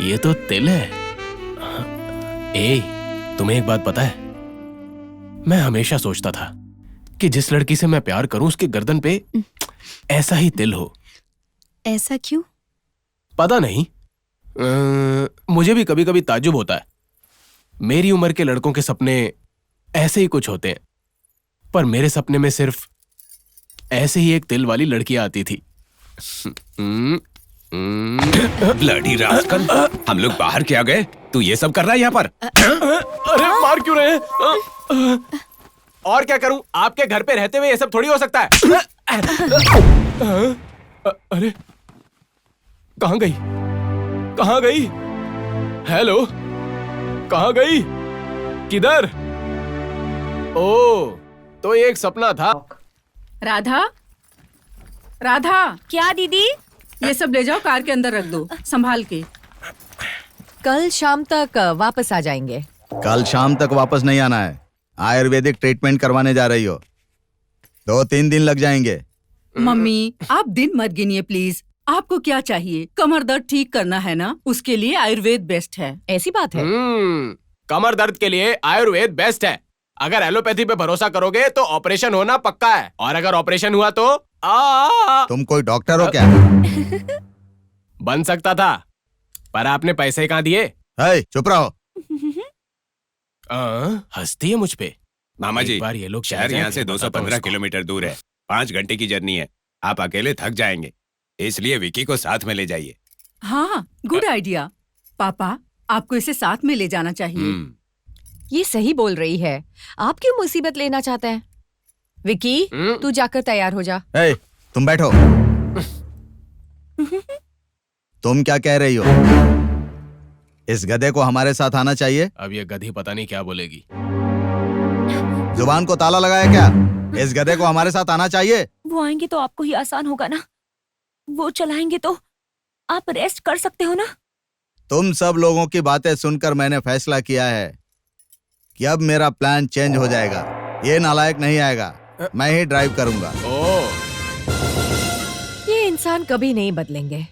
ये तो तिल है। ए, तुम्हें एक बात पता है? मैं हमेशा सोचता था कि जिस लड़की से मैं प्यार करूं उसके गर्दन पे ऐसा ही तिल हो। ऐसा क्यों? पता नहीं, मुझे भी कभी कभी ताज्जुब होता है। मेरी उम्र के लड़कों के सपने ऐसे ही कुछ होते हैं, पर मेरे सपने में सिर्फ ऐसे ही एक तिल वाली लड़की आती थी। ब्लडी रास्कल, हम लोग बाहर क्या गए? तू ये सब कर रहा है यहाँ पर? अरे मार क्यों रहे हैं? और क्या करूं? आपके घर पे रहते हुए ये सब थोड़ी हो सकता है। अरे कहां गई? कहां गई? हेलो, कहां गई? किधर? ओ, तो ये एक सपना था। राधा, राधा, क्या दीदी? ये सब ले जाओ, कार के अंदर रख दो, संभाल के। कल शाम तक वापस आ जाएंगे। कल शाम तक वापस नहीं आना है। आयुर्वेदिक ट्रीटमेंट करवाने जा रही हो। 2-3 दिन लग जाएंगे। मम्मी, आप दिन मत गिनिए प्लीज। आपको क्या चाहिए? कमर दर्द ठीक करना है ना, उसके लिए आयुर्वेद बेस्ट है। ऐसी बात है? कमर दर्द के लिए आयुर्वेद बेस्ट है। अगर एलोपैथी पे भरोसा करोगे तो ऑपरेशन होना पक्का है, और अगर ऑपरेशन हुआ तो तुम कोई डॉक्टर हो क्या? बन सकता था, पर आपने पैसे कहाँ दिए? चुप रहो। हंसती है मुझ पे। मामा जी, बार ये लोग शहर यहाँ से 215 किलोमीटर दूर है। 5 घंटे की जर्नी है। आप अकेले थक जाएंगे, इसलिए विकी को साथ में ले जाइए। हाँ, गुड आइडिया। पापा, आपको इसे साथ में ले जाना चाहिए। ये सही बोल रही है। आप क्यों मुसीबत लेना चाहते हैं? विकी, तू जाकर तैयार हो जा। तुम बैठो। तुम क्या कह रही हो? इस गधे को हमारे साथ आना चाहिए? अब ये गधी पता नहीं क्या बोलेगी। जुबान को ताला लगाया क्या? इस गधे को हमारे साथ आना चाहिए? वो आएंगे तो आपको ही आसान होगा ना। वो चलाएंगे तो आप रेस्ट कर सकते हो ना। तुम सब लोगों की बातें सुनकर मैंने फैसला किया है कि अब मेरा प्लान चेंज हो जाएगा। ये नालायक नहीं आएगा, मैं ही ड्राइव करूंगा। ये इंसान कभी नहीं बदलेंगे।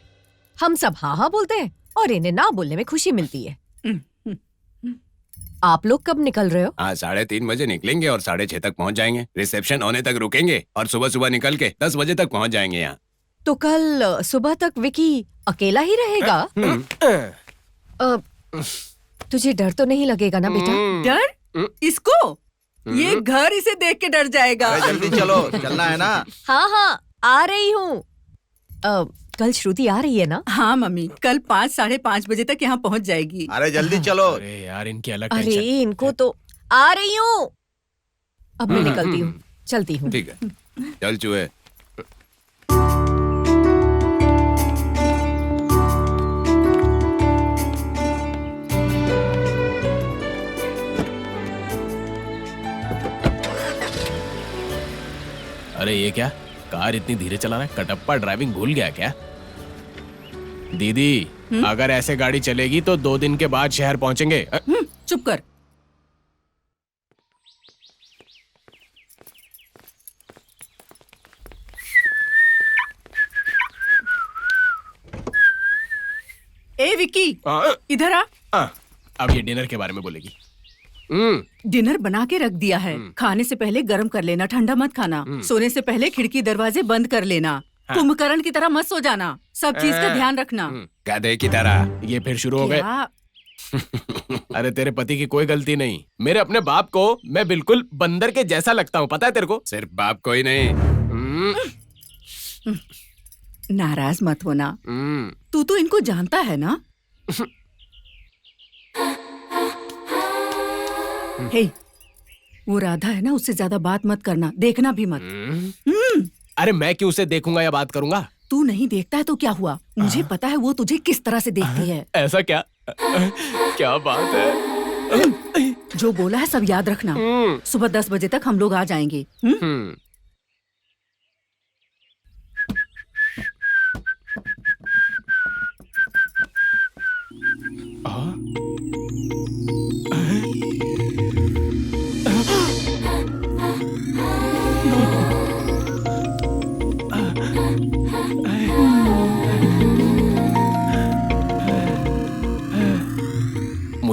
हम सब हाँ हाँ बोलते हैं और इन्हें ना बोलने में खुशी मिलती है। आप लोग कब निकल रहे हो? आज 3:30 बजे निकलेंगे और 6:30 तक पहुँच जाएंगे। रिसेप्शन होने तक रुकेंगे और सुबह सुबह निकल के 10 बजे तक पहुँच जाएंगे यहाँ। तो कल सुबह तक विकी अकेला ही रहेगा? तुझे डर तो नहीं लगेगा ना बेटा? डर? इसको? ये घर इसे देख के डर जाएगा। अरे जल्दी चलो, चलना है ना? हाँ हाँ, आ रही हूँ। कल श्रुति आ रही है ना? हाँ मम्मी, कल 5 साढ़े 5 बजे तक यहाँ पहुँच जाएगी। अरे जल्दी चलो। अरे यार, इनकी अलग अरे टेंशन। इनको तो आ रही हूँ। अब मैं निकलती हूँ, चलती हूँ। ठीक है, चल चूहे। अरे ये क्या, कार इतनी धीरे चला रहा है? कटप्पा ड्राइविंग भूल गया क्या? दीदी, अगर ऐसे गाड़ी चलेगी तो 2 दिन के बाद शहर पहुंचेंगे। चुप कर। ए विकी, इधर आ। अब ये डिनर के बारे में बोलेगी। डिनर बना के रख दिया है। खाने से पहले गरम कर लेना, ठंडा मत खाना। सोने से पहले खिड़की दरवाजे बंद कर लेना। कुंभकर्ण की तरह मत सो जाना। सब चीज का ध्यान रखना। गधे की तरह। ये फिर शुरू हो गए। क्या? अरे तेरे पति की कोई गलती नहीं। मेरे अपने बाप को मैं बिल्कुल बंदर के जैसा लगता हूँ, पता है तेरे को? सिर्फ बाप को ही नहीं। नाराज मत होना। तू तो इनको जानता है ना? हे, वो राधा है ना, उससे ज्यादा बात मत करना, देखना भी मत। अरे मैं क्यों उसे देखूंगा या बात करूंगा? तू नहीं देखता है तो क्या हुआ? मुझे पता है वो तुझे किस तरह से देखती है। ऐसा क्या? क्या बात है? जो बोला है सब याद रखना। सुबह 10 बजे तक हम लोग आ जाएंगे।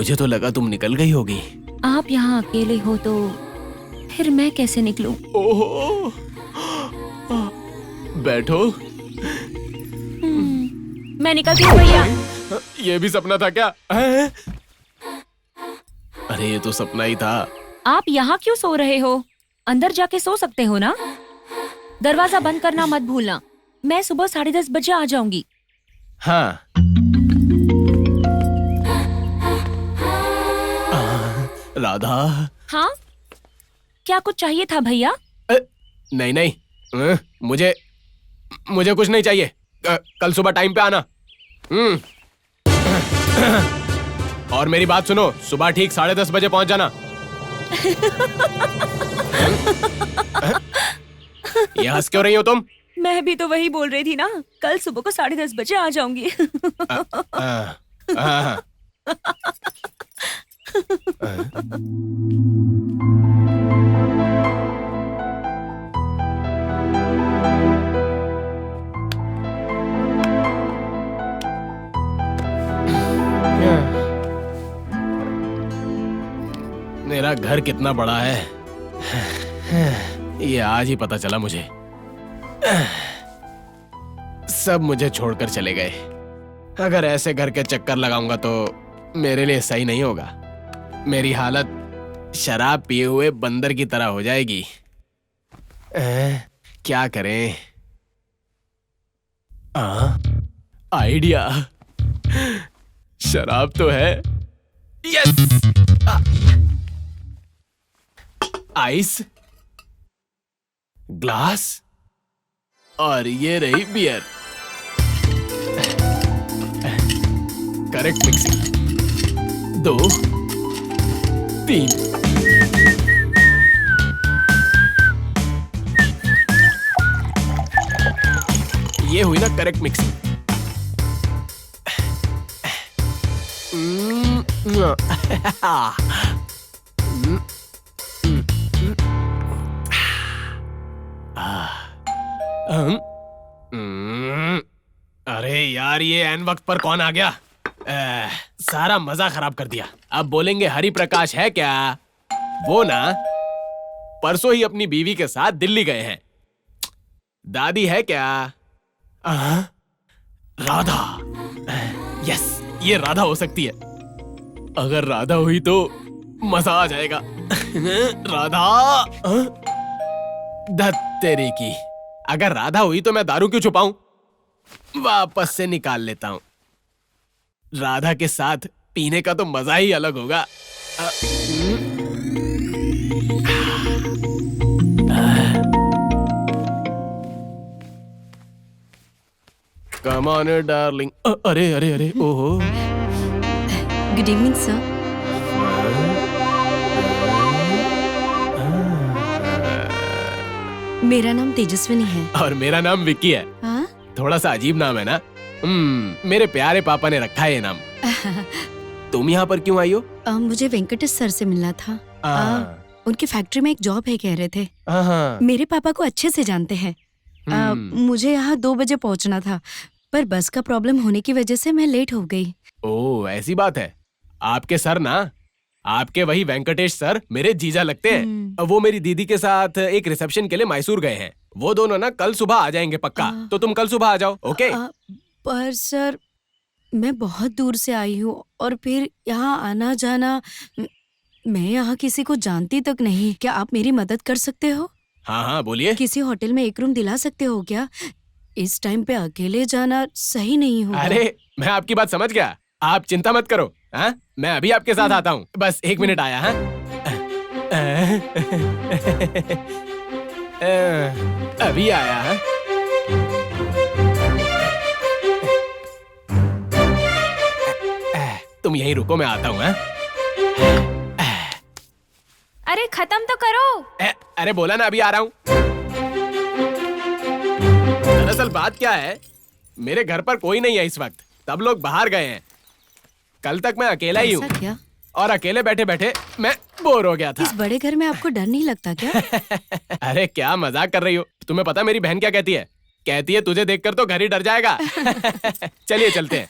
मुझे तो लगा तुम निकल गई होगी। आप यहाँ अकेले हो तो फिर मैं कैसे निकलूं? ओहो, बैठो। मैं निकलती हूँ भैया। ये भी सपना था क्या? अरे ये तो सपना ही था। आप यहाँ क्यों सो रहे हो? अंदर जाके सो सकते हो ना। दरवाजा बंद करना मत भूलना। मैं सुबह 10:30 बजे आ जाऊंगी। हाँ। राधा। हाँ, क्या कुछ चाहिए था भैया? नहीं नहीं, मुझे कुछ नहीं चाहिए। कल सुबह टाइम पे आना। और मेरी बात सुनो, सुबह ठीक 10:30 बजे पहुंच जाना। ये हंस क्यों रही हो तुम? मैं भी तो वही बोल रही थी ना, कल सुबह को 10:30 बजे आ जाऊंगी। मेरा घर कितना बड़ा है, ये आज ही पता चला मुझे। सब मुझे छोड़कर चले गए। अगर ऐसे घर के चक्कर लगाऊंगा तो मेरे लिए सही नहीं होगा। मेरी हालत शराब पिए हुए बंदर की तरह हो जाएगी। क्या करें? आइडिया। शराब तो है। यस। आइस, ग्लास, और ये रही बियर। Correct mixing. 2 3। ये हुई ना करेक्ट मिक्सिंग। अरे यार, ये ऐन वक्त पर कौन आ गया? सारा मजा खराब कर दिया। अब बोलेंगे हरि प्रकाश है क्या? वो ना परसों ही अपनी बीवी के साथ दिल्ली गए हैं। दादी है क्या? राधा। यस, ये राधा हो सकती है। अगर राधा हुई तो मजा आ जाएगा। राधा। धत तेरे की। अगर राधा हुई तो मैं दारू क्यों छुपाऊं? वापस से निकाल लेता हूं। राधा के साथ पीने का तो मजा ही अलग होगा। Come on darling. अरे अरे अरे, ओहो। Good evening sir. मेरा नाम तेजस्विनी है। और मेरा नाम विक्की है। हाँ? थोड़ा सा अजीब नाम है ना? मेरे प्यारे पापा ने रखा है ये नाम। तुम यहाँ पर क्यों आई हो? मुझे वेंकटेश सर से मिलना था। उनकी फैक्ट्री में एक जॉब है कह रहे थे। मेरे पापा को अच्छे से जानते हैं। मुझे यहाँ 2 बजे पहुँचना था, पर बस का प्रॉब्लम होने की वजह से मैं लेट हो गई। ओह, ऐसी बात है। आपके सर ना, आपके वही वेंकटेश सर मेरे जीजा लगते हैं। वो मेरी दीदी के साथ एक रिसेप्शन के लिए मैसूर गए हैं। वो दोनों ना कल सुबह आ जाएंगे पक्का। तो तुम कल सुबह आ जाओ, ओके? पर सर, मैं बहुत दूर से आई हूँ और फिर यहाँ आना जाना, मैं यहाँ किसी को जानती तक नहीं। क्या आप मेरी मदद कर सकते हो? हाँ हाँ, बोलिए। किसी होटल में एक रूम दिला सकते हो क्या? इस टाइम पे अकेले जाना सही नहीं होगा। अरे, मैं आपकी बात समझ गया। आप चिंता मत करो। हाँ, मैं अभी आपके साथ आता हूँ। बस 1 मिनट आया। हाँ, अभी आया। हाँ, तुम यहीं रुको, मैं आता हूँ। हाँ, अरे खत्म तो करो। अरे बोला ना, अभी आ रहा हूँ। दरअसल बात क्या है, मेरे घर पर कोई नहीं है इस वक्त। सब लोग बाहर गए हैं। कल तक मैं अकेला ही हूँ। क्या? और अकेले बैठे बैठे मैं बोर हो गया था। इस बड़े घर में आपको डर नहीं लगता क्या? अरे क्या मजाक कर रही हो? तुम्हें पता मेरी बहन क्या कहती है? कहती है तुझे देखकर तो घर ही डर जाएगा। चलिए चलते हैं।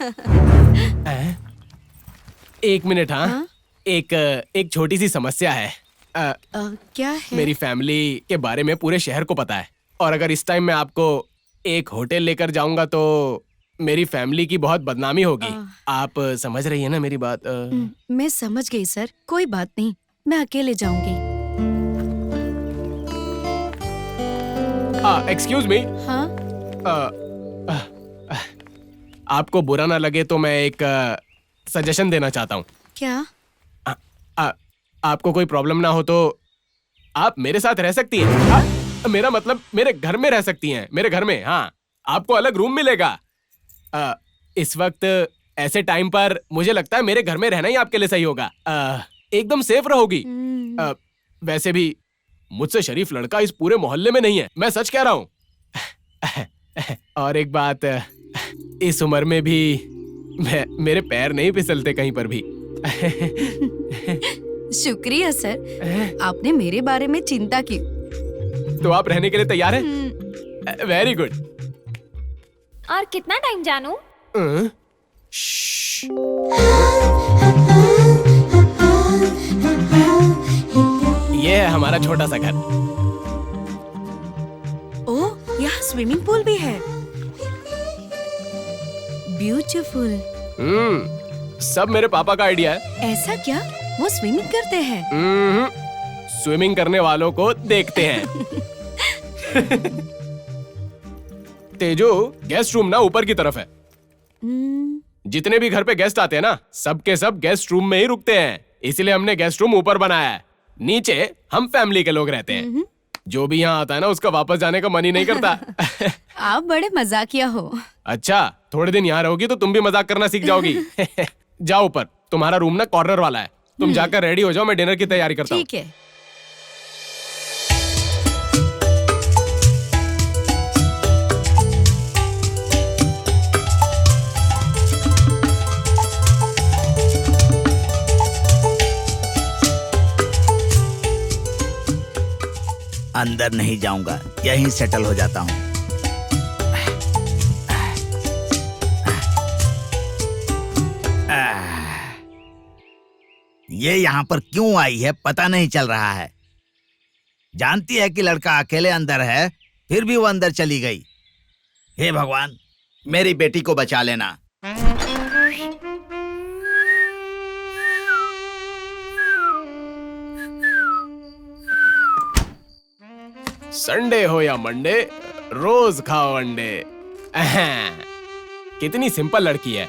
एक मिनट। हाँ, हाँ? एक छोटी सी समस्या है। क्या है? मेरी फैमिली के बारे में पूरे शहर को पता है, और अगर इस टाइम मैं आपको एक होटल लेकर जाऊंगा तो मेरी फैमिली की बहुत बदनामी होगी। आप समझ रही है ना मेरी बात? मैं समझ गई सर, कोई बात नहीं, मैं अकेले जाऊंगी। Excuse me. हाँ? आपको बुरा ना लगे तो मैं एक सजेशन देना चाहता हूँ। क्या? आपको कोई प्रॉब्लम ना हो तो आप मेरे साथ रह सकती हैं। मेरा मतलब मेरे घर में रह सकती हैं, मेरे घर में। हाँ, आपको अलग रूम मिलेगा। इस वक्त ऐसे टाइम पर मुझे लगता है मेरे घर में रहना ही आपके लिए सही होगा। एकदम सेफ रहोगी। वैसे भी मुझसे शरीफ लड़का इस पूरे मोहल्ले में नहीं है, मैं सच कह रहा हूँ। और एक बात, इस उम्र में भी मेरे पैर नहीं फिसलते कहीं पर भी। शुक्रिया सर, आपने मेरे बारे में चिंता की। तो आप रहने के लिए तैयार हैं? Very good. और कितना टाइम जानू? ये है हमारा छोटा सा घर। ओह, यहाँ स्विमिंग पूल भी है। ब्यूटीफुल। सब मेरे पापा का आइडिया है। ऐसा क्या? वो स्विमिंग करते हैं? स्विमिंग करने वालों को देखते हैं। तेजू, गेस्ट रूम ना ऊपर की तरफ है। जितने भी घर पे गेस्ट आते हैं ना, सबके सब गेस्ट रूम में ही रुकते हैं, इसलिए हमने गेस्ट रूम ऊपर बनाया है। नीचे हम फैमिली के लोग रहते हैं। जो भी यहाँ आता है ना, उसका वापस जाने का मन ही नहीं करता। आप बड़े मजाकिया हो। अच्छा, थोड़े दिन यहाँ रहोगी तो तुम भी मजाक करना सीख जाओगी। जाओ ऊपर, तुम्हारा रूम ना कॉर्नर वाला है। तुम जाकर रेडी हो जाओ, मैं डिनर की तैयारी करता हूँ। ठीक है। अंदर नहीं जाऊंगा, यहीं सेटल हो जाता हूँ। ये यहाँ पर क्यों आई है पता नहीं चल रहा है। जानती है कि लड़का अकेले अंदर है, फिर भी वो अंदर चली गई। हे भगवान, मेरी बेटी को बचा लेना। संडे हो या मंडे, रोज खाओ अंडे। कितनी सिंपल लड़की है,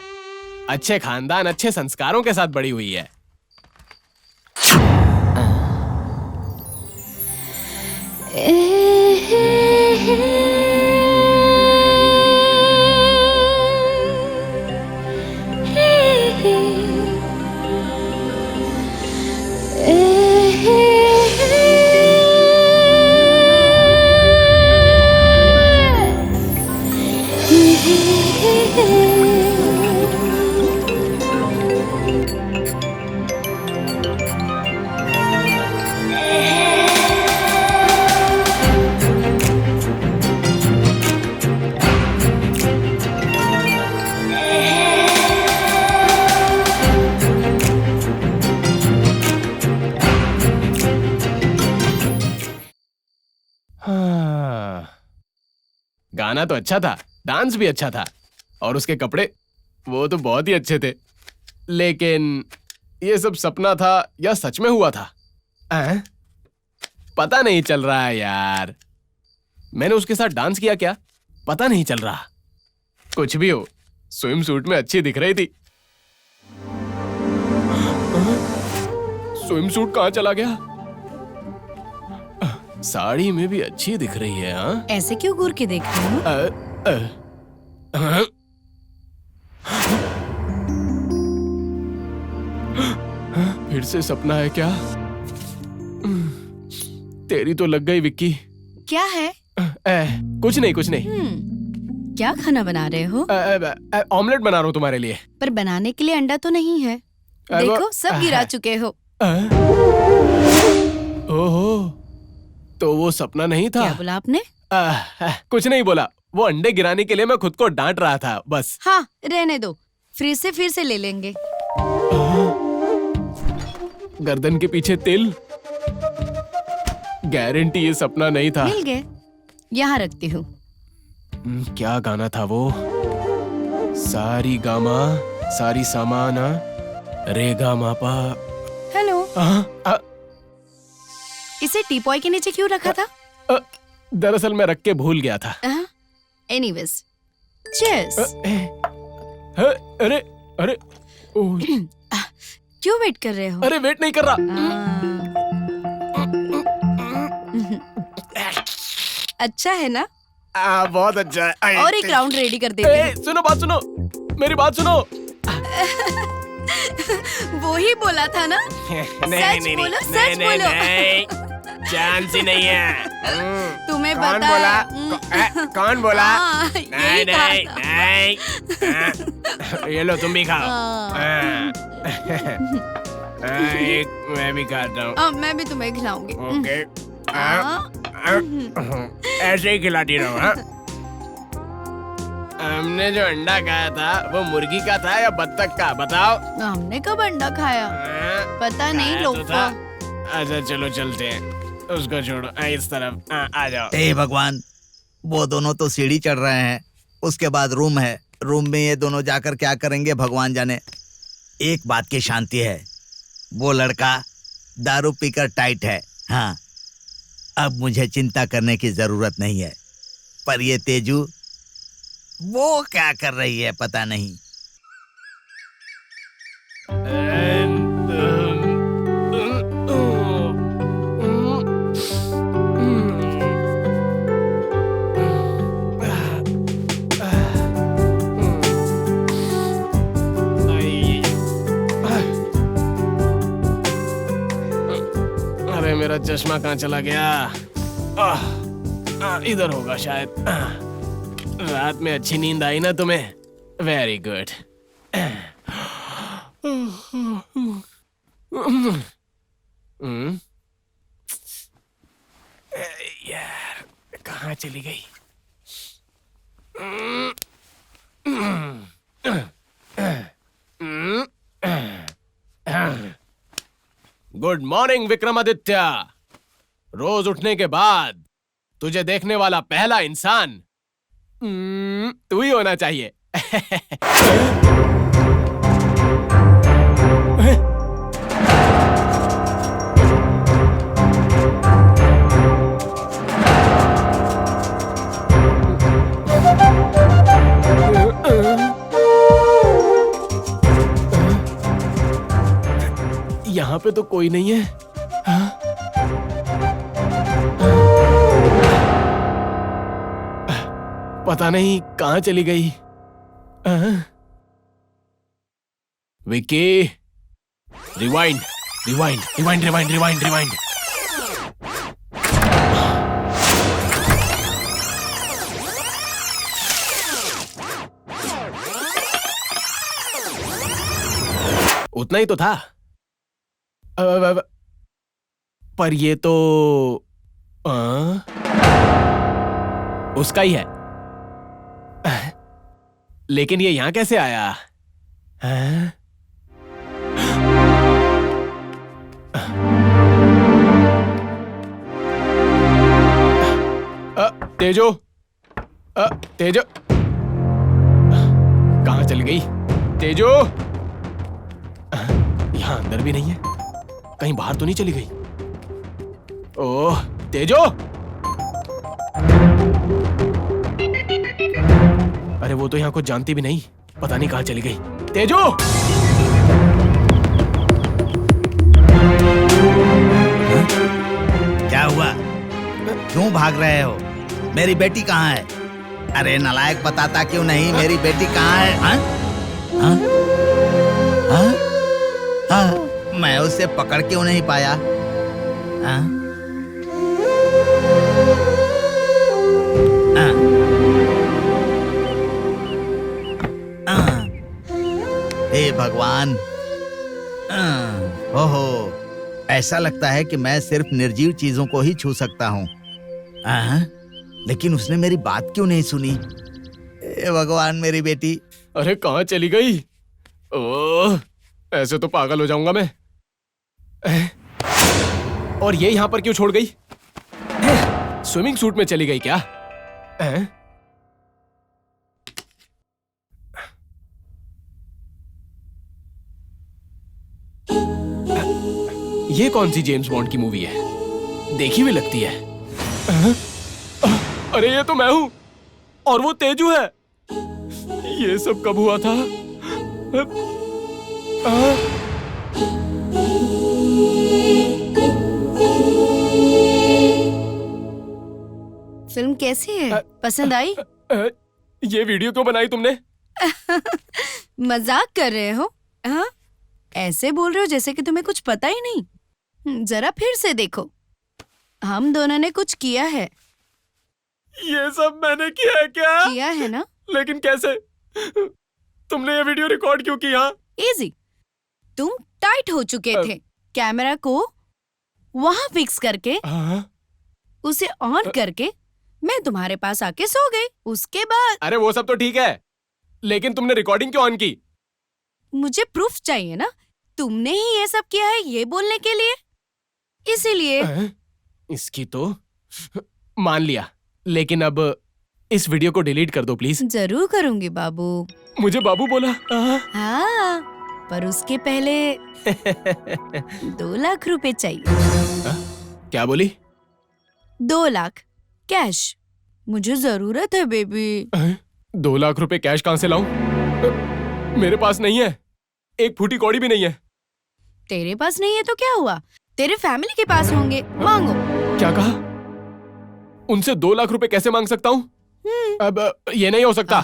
अच्छे खानदान, अच्छे संस्कारों के साथ बड़ी हुई है। गाना तो अच्छा था, डांस भी अच्छा था, और उसके कपड़े वो तो बहुत ही अच्छे थे। लेकिन ये सब सपना था या सच में हुआ था? पता नहीं चल रहा है यार। मैंने उसके साथ डांस किया क्या? पता नहीं चल रहा। कुछ भी हो, स्विम सूट में अच्छी दिख रही थी। स्विम सूट कहाँ चला गया? साड़ी में भी अच्छी दिख रही है। हाँ, ऐसे क्यों घूर के देख रहे हो? फिर से सपना है क्या? तेरी तो लग गई विक्की। क्या है? कुछ नहीं, कुछ नहीं। क्या खाना बना रहे हो? ऑमलेट बना रहा हूँ तुम्हारे लिए। पर बनाने के लिए अंडा तो नहीं है। देखो, सब गिरा चुके हो। ओहो, तो वो सपना नहीं था? क्या बोला आपने? कुछ नहीं बोला, वो अंडे गिराने के लिए मैं खुद को डांट रहा था बस। हाँ, रहने दो, फ्रिज से फिर से ले लेंगे। गर्दन के पीछे तिल। गारंटी ये सपना नहीं था। मिल गए, यहाँ रखती हूँ। क्या गाना था वो? सारी गामा सारी सामाना रे गा मापा। हेलो, आ, इसे टीपॉय के नीचे क्यों रखा था? दरअसल मैं रख के भूल गया था। Anyways, cheers. अरे अरे ओह, क्यों वेट कर रहे हो? अरे वेट नहीं कर रहा। अच्छा है ना? बहुत अच्छा है। और एक राउंड रेडी कर देती हूँ। सुनो बात सुनो, मेरी बात सुनो। वो ही बोला था ना? सच बोलो, सच बोलो। चांस ही नहीं है। तुम्हें कौन पता बोला? है? कौन बोला? हाँ, नहीं यही कहा नहीं था। नहीं। ये लो तुम भी खाओ। एक मैं भी खाता हूँ। मैं भी तुम्हें खिलाऊंगी। ओके। हाँ। ऐसे ही खिलाती रहो। हाँ? हमने जो अंडा खाया था वो मुर्गी का था या बत्तख का? बताओ। हमने कब अंडा खाया? पता नहीं, खाया तो लोफा। था। अच्छा चलो चलते हैं, उसको छोड़ो। इस तरफ आ जाओ। हे भगवान, वो दोनों तो सीढ़ी चढ़ रहे हैं, उसके बाद रूम है, रूम में ये दोनों जाकर क्या करेंगे भगवान जाने। एक बात की शांति है, वो लड़का दारू पीकर टाइट है। हाँ, अब मुझे चिंता करने की जरूरत नहीं है। पर ये तेजू, वो क्या कर रही है पता नहीं। अरे मेरा चश्मा कहाँ चला गया? इधर होगा शायद। रात में अच्छी नींद आई ना तुम्हें? Very good. यार कहाँ चली गई? Good morning Vikramaditya. रोज उठने के बाद तुझे देखने वाला पहला इंसान तू ही होना चाहिए। यहाँ पे तो कोई नहीं है। हाँ? पता नहीं कहाँ चली गई। Vicky, rewind rewind rewind rewind rewind rewind. उतना ही तो था। पर ये तो उसका ही है। लेकिन ये यहां कैसे आया? तेजो, तेजो कहां चली गई? तेजो यहां अंदर भी नहीं है, कहीं बाहर तो नहीं चली गई? ओह तेजो! अरे वो तो यहाँ कुछ जानती भी नहीं, पता नहीं कहाँ चली गई। तेजो! क्या हुआ? क्यों भाग रहे हो? मेरी बेटी कहाँ है? अरे नालायक, बताता क्यों नहीं? मेरी बेटी कहाँ है? हाँ? हाँ? हाँ? हाँ? मैं उसे पकड़ क्यों नहीं पाया? हाँ? हाँ? हाँ? हे भगवान! ओहो, ऐसा लगता है कि मैं सिर्फ निर्जीव चीजों को ही छू सकता हूँ। लेकिन उसने मेरी बात क्यों नहीं सुनी? हे भगवान, मेरी बेटी! अरे कहाँ चली गई? ओह, ऐसे तो पागल हो जाऊंगा मैं। और ये यहाँ पर क्यों छोड़ गई? स्विमिंग सूट में चली गई क्या? ये कौन सी जेम्स बॉन्ड की मूवी है? देखी हुई लगती है। अरे ये तो मैं हूं और वो तेजू है। ये सब कब हुआ था? फिल्म कैसी है? पसंद आई? ये वीडियो क्यों बनाई तुमने? मजाक कर रहे हो? हाँ? ऐसे बोल रहे हो जैसे कि तुम्हें कुछ पता ही नहीं। जरा फिर से देखो, हम दोनों ने कुछ किया है। ये सब मैंने किया है क्या? किया है ना? लेकिन कैसे? तुमने ये वीडियो रिकॉर्ड क्यों किया? इजी, तुम टाइट हो चुके थे। कैमरा को वहां फिक्स करके उसे ऑन करके मैं तुम्हारे पास आके सो गई। उसके बाद अरे वो सब तो ठीक है, लेकिन तुमने रिकॉर्डिंग क्यों ऑन की? मुझे प्रूफ चाहिए ना, तुमने ही ये सब किया है ये बोलने के लिए, इसीलिए। इसकी तो मान लिया, लेकिन अब इस वीडियो को डिलीट कर दो प्लीज। जरूर करूंगी बाबू। मुझे बाबू बोला? हाँ, पर उसके पहले 2 लाख रुपए चाहिए। क्या बोली? 2 लाख कैश, मुझे जरूरत है बेबी। 2 लाख रुपए कैश कहाँ से लाऊं? मेरे पास नहीं है, एक फूटी कौड़ी भी नहीं है। तेरे पास नहीं है तो क्या हुआ, तेरे फैमिली के पास होंगे, मांगो। क्या कहा? उनसे 2 लाख रुपए कैसे मांग सकता हूँ? अब ये नहीं हो सकता।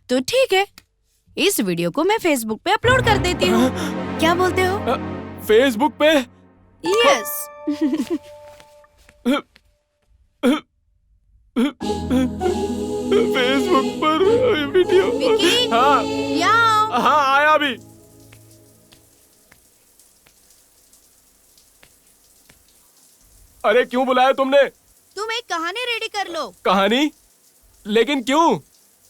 तो ठीक है, इस वीडियो को मैं फेसबुक पे अपलोड कर देती हूँ। क्या बोलते हो? फेसबुक पे? यस। फेसबुक पर वीडियो? विकी? हाँ यहाँ हाँ, आया अभी। अरे क्यों बुलाया तुमने? तुम एक कहानी रेडी कर लो। कहानी? लेकिन क्यों?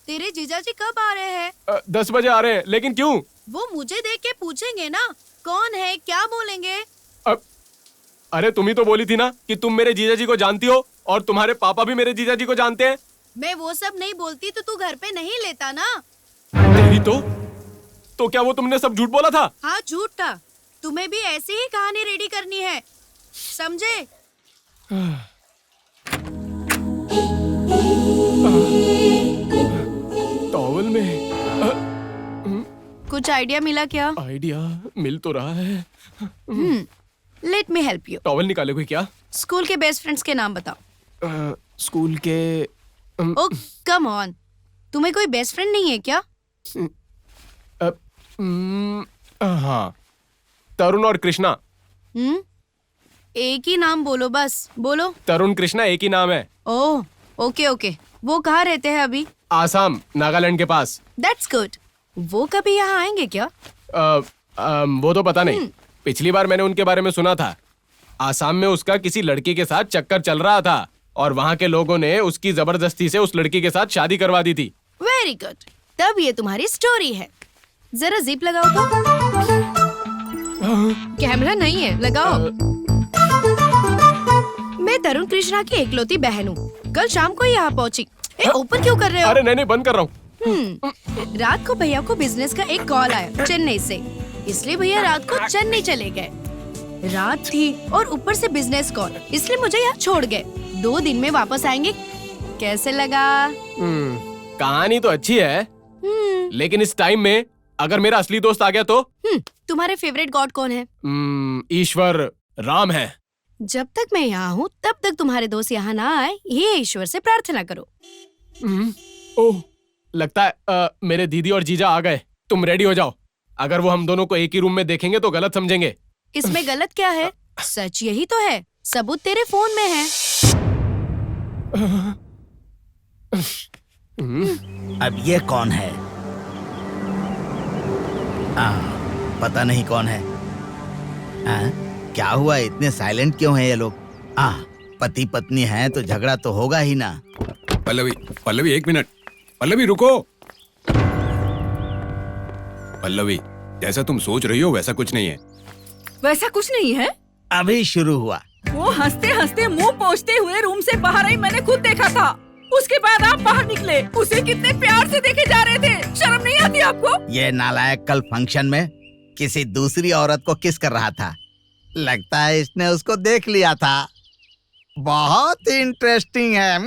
तेरे जीजाजी कब आ रहे हैं? 10 बजे आ रहे हैं, लेकिन क्यों? वो मुझे देख के पूछेंगे ना, कौन है, क्या बोलेंगे? अरे तुम ही तो बोली थी ना कि तुम मेरे जीजाजी को जानती हो और तुम्हारे पापा भी मेरे जीजाजी को जानते हैं। मैं वो सब नहीं बोलती तो तू घर पे नहीं लेता ना। तेरी तो क्या वो तुमने सब झूठ बोला था? हाँ झूठ था। तुम्हें भी ऐसी ही कहानी रेडी करनी है, समझे? टॉवल में कुछ आइडिया मिला क्या? आइडिया मिल तो रहा है। Let me help you. Towel निकाले कोई क्या? स्कूल के बेस्ट फ्रेंड्स के नाम बताओ। स्कूल के ओ कम ऑन, तुम्हें कोई बेस्ट फ्रेंड नहीं है क्या? हाँ, तरुण और कृष्णा। एक ही नाम बोलो, बस बोलो। तरुण कृष्णा एक ही नाम है। Oh okay okay. वो कहाँ रहते हैं अभी? आसाम, नागालैंड के पास। That's good. वो कभी यहाँ आएंगे क्या? वो तो पता नहीं। पिछली बार मैंने उनके बारे में सुना था। आसाम में उसका किसी लड़की के साथ चक्कर चल रहा था और वहाँ के लोगों ने उसकी जबरदस्ती से उस लड़की के साथ शादी करवा दी थी। वेरी गुड, तब ये तुम्हारी स्टोरी है। जरा जिप लगाओ तो। कैमरा नहीं है, लगाओ। मैं तरुण कृष्णा की एकलौती बहन हूँ, कल शाम को यहाँ पहुँची। ओपन क्यों कर रहे हो? अरे नहीं बंद कर रहा हूँ। रात को भैया को बिजनेस का एक कॉल आया चेन्नई से, इसलिए भैया रात को चेन्नई चले गए। रात थी और ऊपर से बिजनेस कॉल, इसलिए मुझे यहाँ छोड़ गए। 2 दिन में वापस आएंगे। कैसे लगा? कहानी तो अच्छी है, लेकिन इस टाइम में अगर मेरा असली दोस्त आ गया तो? तुम्हारे फेवरेट गॉड कौन है? ईश्वर, राम है। जब तक मैं यहाँ हूँ तब तक तुम्हारे दोस्त यहाँ ना आए, ये ईश्वर से प्रार्थना करो। ओह, लगता है मेरे दीदी और जीजा आ गए। तुम रेडी हो जाओ, अगर वो हम दोनों को एक ही रूम में देखेंगे तो गलत समझेंगे। इसमें गलत क्या है? सच यही तो है, सबूत तेरे फोन में है। अब ये कौन है? पता नहीं कौन है। क्या हुआ, इतने साइलेंट क्यों हैं ये लोग? पति पत्नी हैं तो झगड़ा तो होगा ही ना। पल्लवी 1 मिनट। पल्लवी रुको। पल्लवी, जैसा तुम सोच रही हो वैसा कुछ नहीं है। वैसा कुछ नहीं है? अभी शुरू हुआ। वो हंसते हंसते मुंह पोंछते हुए रूम से बाहर आई, मैंने खुद देखा था। उसके बाद आप बाहर निकले, उसे कितने प्यार से देखे जा रहे थे। शर्म नहीं आती आपको? ये नालायक कल फंक्शन में किसी दूसरी औरत को किस कर रहा था। लगता है इसने उसको देख लिया था। बहुत इंटरेस्टिंग है।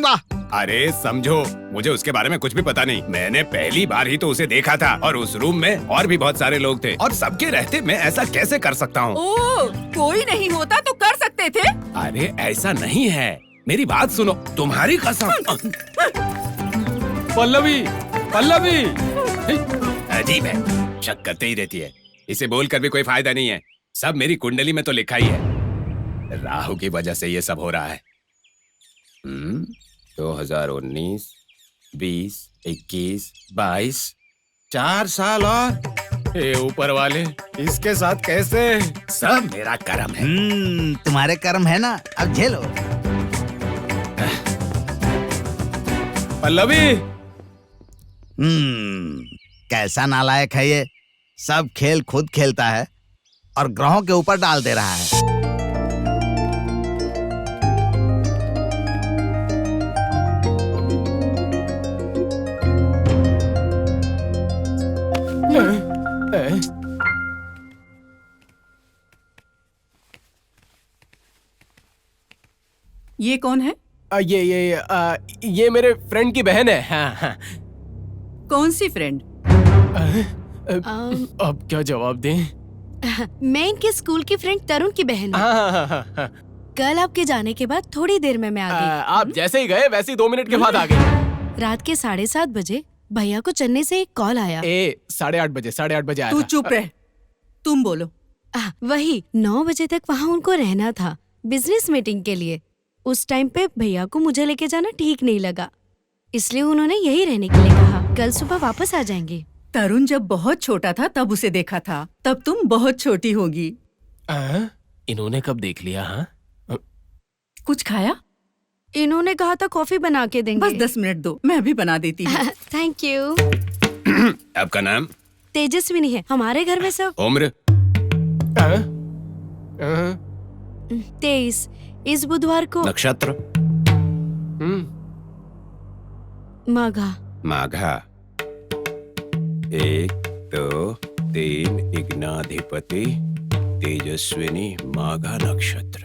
वाह। अरे समझो, मुझे उसके बारे में कुछ भी पता नहीं। मैंने पहली बार ही तो उसे देखा था और उस रूम में और भी बहुत सारे लोग थे और सबके रहते मैं ऐसा कैसे कर सकता हूँ? ओह, कोई नहीं होता तो कर सकते थे। अरे ऐसा नहीं है, मेरी बात सुनो, तुम्हारी कसम। पल्लवी, पल्लवी। अजीब है, शक करते ही रहती है। इसे बोलकर भी कोई फायदा नहीं है। सब मेरी कुंडली में तो लिखा ही है। राहु की वजह से ये सब हो रहा है। 2019, 20, 21, 22, 4 साल और हे ऊपर वाले, इसके साथ कैसे? सब मेरा कर्म है। तुम्हारे कर्म है ना, अब झेलो। पल्लवी। कैसा नालायक है ये। सब खेल खुद खेलता है और ग्रहों के ऊपर डाल दे रहा है। ये कौन है? ये मेरे फ्रेंड की बहन है। हाँ, हाँ। कौन सी फ्रेंड? अब क्या जवाब दें? मैं इनके स्कूल की फ्रेंड तरुण की बहन हूँ। हाँ। कल आपके जाने के बाद थोड़ी देर में मैं आ गई। आप जैसे ही गए वैसे ही 2 मिनट के बाद आ गई। रात के 7:30 बजे भैया को चेन्नई से एक कॉल आया। 8:30 बजे आया तू था। चुप रह, तुम बोलो। वही 9 बजे तक वहाँ उनको रहना था बिजनेस मीटिंग के लिए। उस टाइम पे भैया को मुझे लेके जाना ठीक नहीं लगा, इसलिए उन्होंने यही रहने के लिए कहा। कल सुबह वापस आ जाएंगे। तरुण जब बहुत छोटा था तब उसे देखा था, तब तुम बहुत छोटी होगी। इन्होंने कब देख लिया? हाँ, कुछ खाया? इन्होंने कहा था कॉफी बना के देंगे। बस 10 मिनट दो, मैं भी बना देती हूँ। Thank you. आपका नाम? तेजस्विनी है। हमारे घर में सब उम्र? 23। इस बुधवार को नक्षत्र? माघा। माघा। 1, 2, 3 इग्नाधिपति तेजस्विनी माघा नक्षत्र।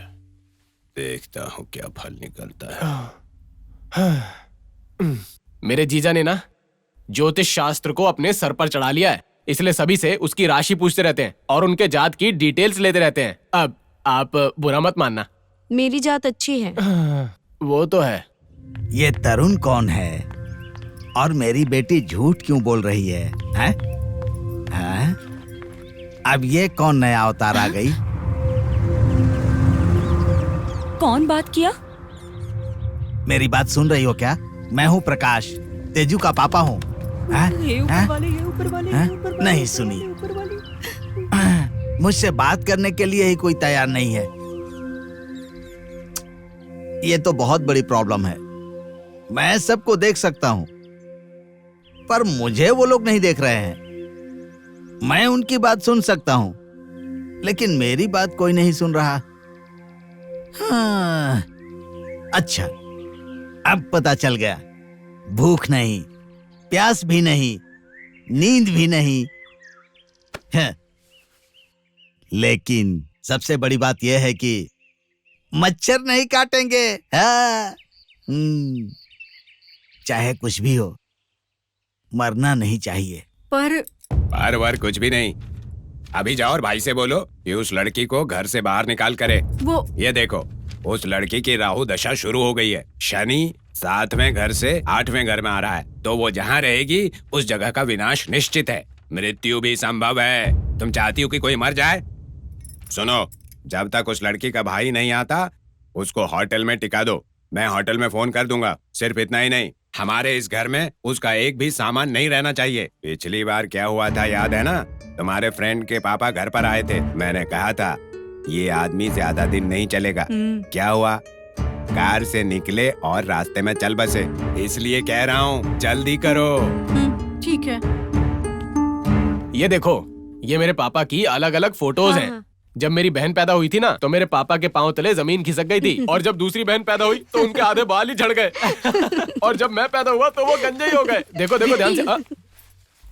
देखता हूँ क्या फल निकलता है। मेरे जीजा ने ना ज्योतिष शास्त्र को अपने सर पर चढ़ा लिया है, इसलिए सभी से उसकी राशि पूछते रहते हैं और उनके जात की डिटेल्स लेते रहते हैं। अब आप बुरा मत मानना। मेरी जात अच्छी है। वो तो है। ये तरुण कौन है और मेरी बेटी झूठ क्यों बोल रही है? हैं? हैं? अब ये कौन नया अवतार आ गई? कौन बात किया? मेरी बात सुन रही हो क्या? मैं हूँ प्रकाश, तेजू का पापा हूँ। नहीं सुनी। मुझसे बात करने के लिए ही कोई तैयार नहीं है। ये तो बहुत बड़ी प्रॉब्लम है। मैं सबको देख सकता हूँ, पर मुझे वो लोग नहीं देख रहे हैं। मैं उनकी बात सुन सकता हूँ, लेकिन मेरी बात कोई नहीं सुन रहा। हाँ, अच्छा, अब पता चल गया। भूख नहीं, प्यास भी नहीं, नींद भी नहीं है। लेकिन सबसे बड़ी बात यह है कि मच्छर नहीं काटेंगे। हाँ। चाहे कुछ भी हो, मरना नहीं चाहिए। पर बार बार कुछ भी नहीं। अभी जाओ और भाई से बोलो कि उस लड़की को घर से बाहर निकाल करे। वो ये देखो, उस लड़की की राहु दशा शुरू हो गई है। शनि 7वें घर से 8वें घर में आ रहा है, तो वो जहाँ रहेगी उस जगह का विनाश निश्चित है। मृत्यु भी संभव है। तुम चाहती हो कि कोई मर जाए? सुनो, जब तक उस लड़की का भाई नहीं आता उसको होटल में टिका दो। मैं होटल में फोन कर दूंगा। सिर्फ इतना ही नहीं, हमारे इस घर में उसका एक भी सामान नहीं रहना चाहिए। पिछली बार क्या हुआ था याद है ना? तुम्हारे फ्रेंड के पापा घर पर आए थे। मैंने कहा था ये आदमी ज्यादा दिन नहीं चलेगा। क्या हुआ? कार से निकले और रास्ते में चल बसे। इसलिए कह रहा हूँ जल्दी करो। ठीक है। ये देखो, ये मेरे पापा की अलग अलग फोटोज हैं। जब मेरी बहन पैदा हुई थी ना तो मेरे पापा के पांव तले जमीन खिसक गई थी, और जब दूसरी बहन पैदा हुई तो उनके आधे बाल ही झड़ गए और जब मैं पैदा हुआ तो वो गंजे ही हो गए। देखो देखो ध्यान से।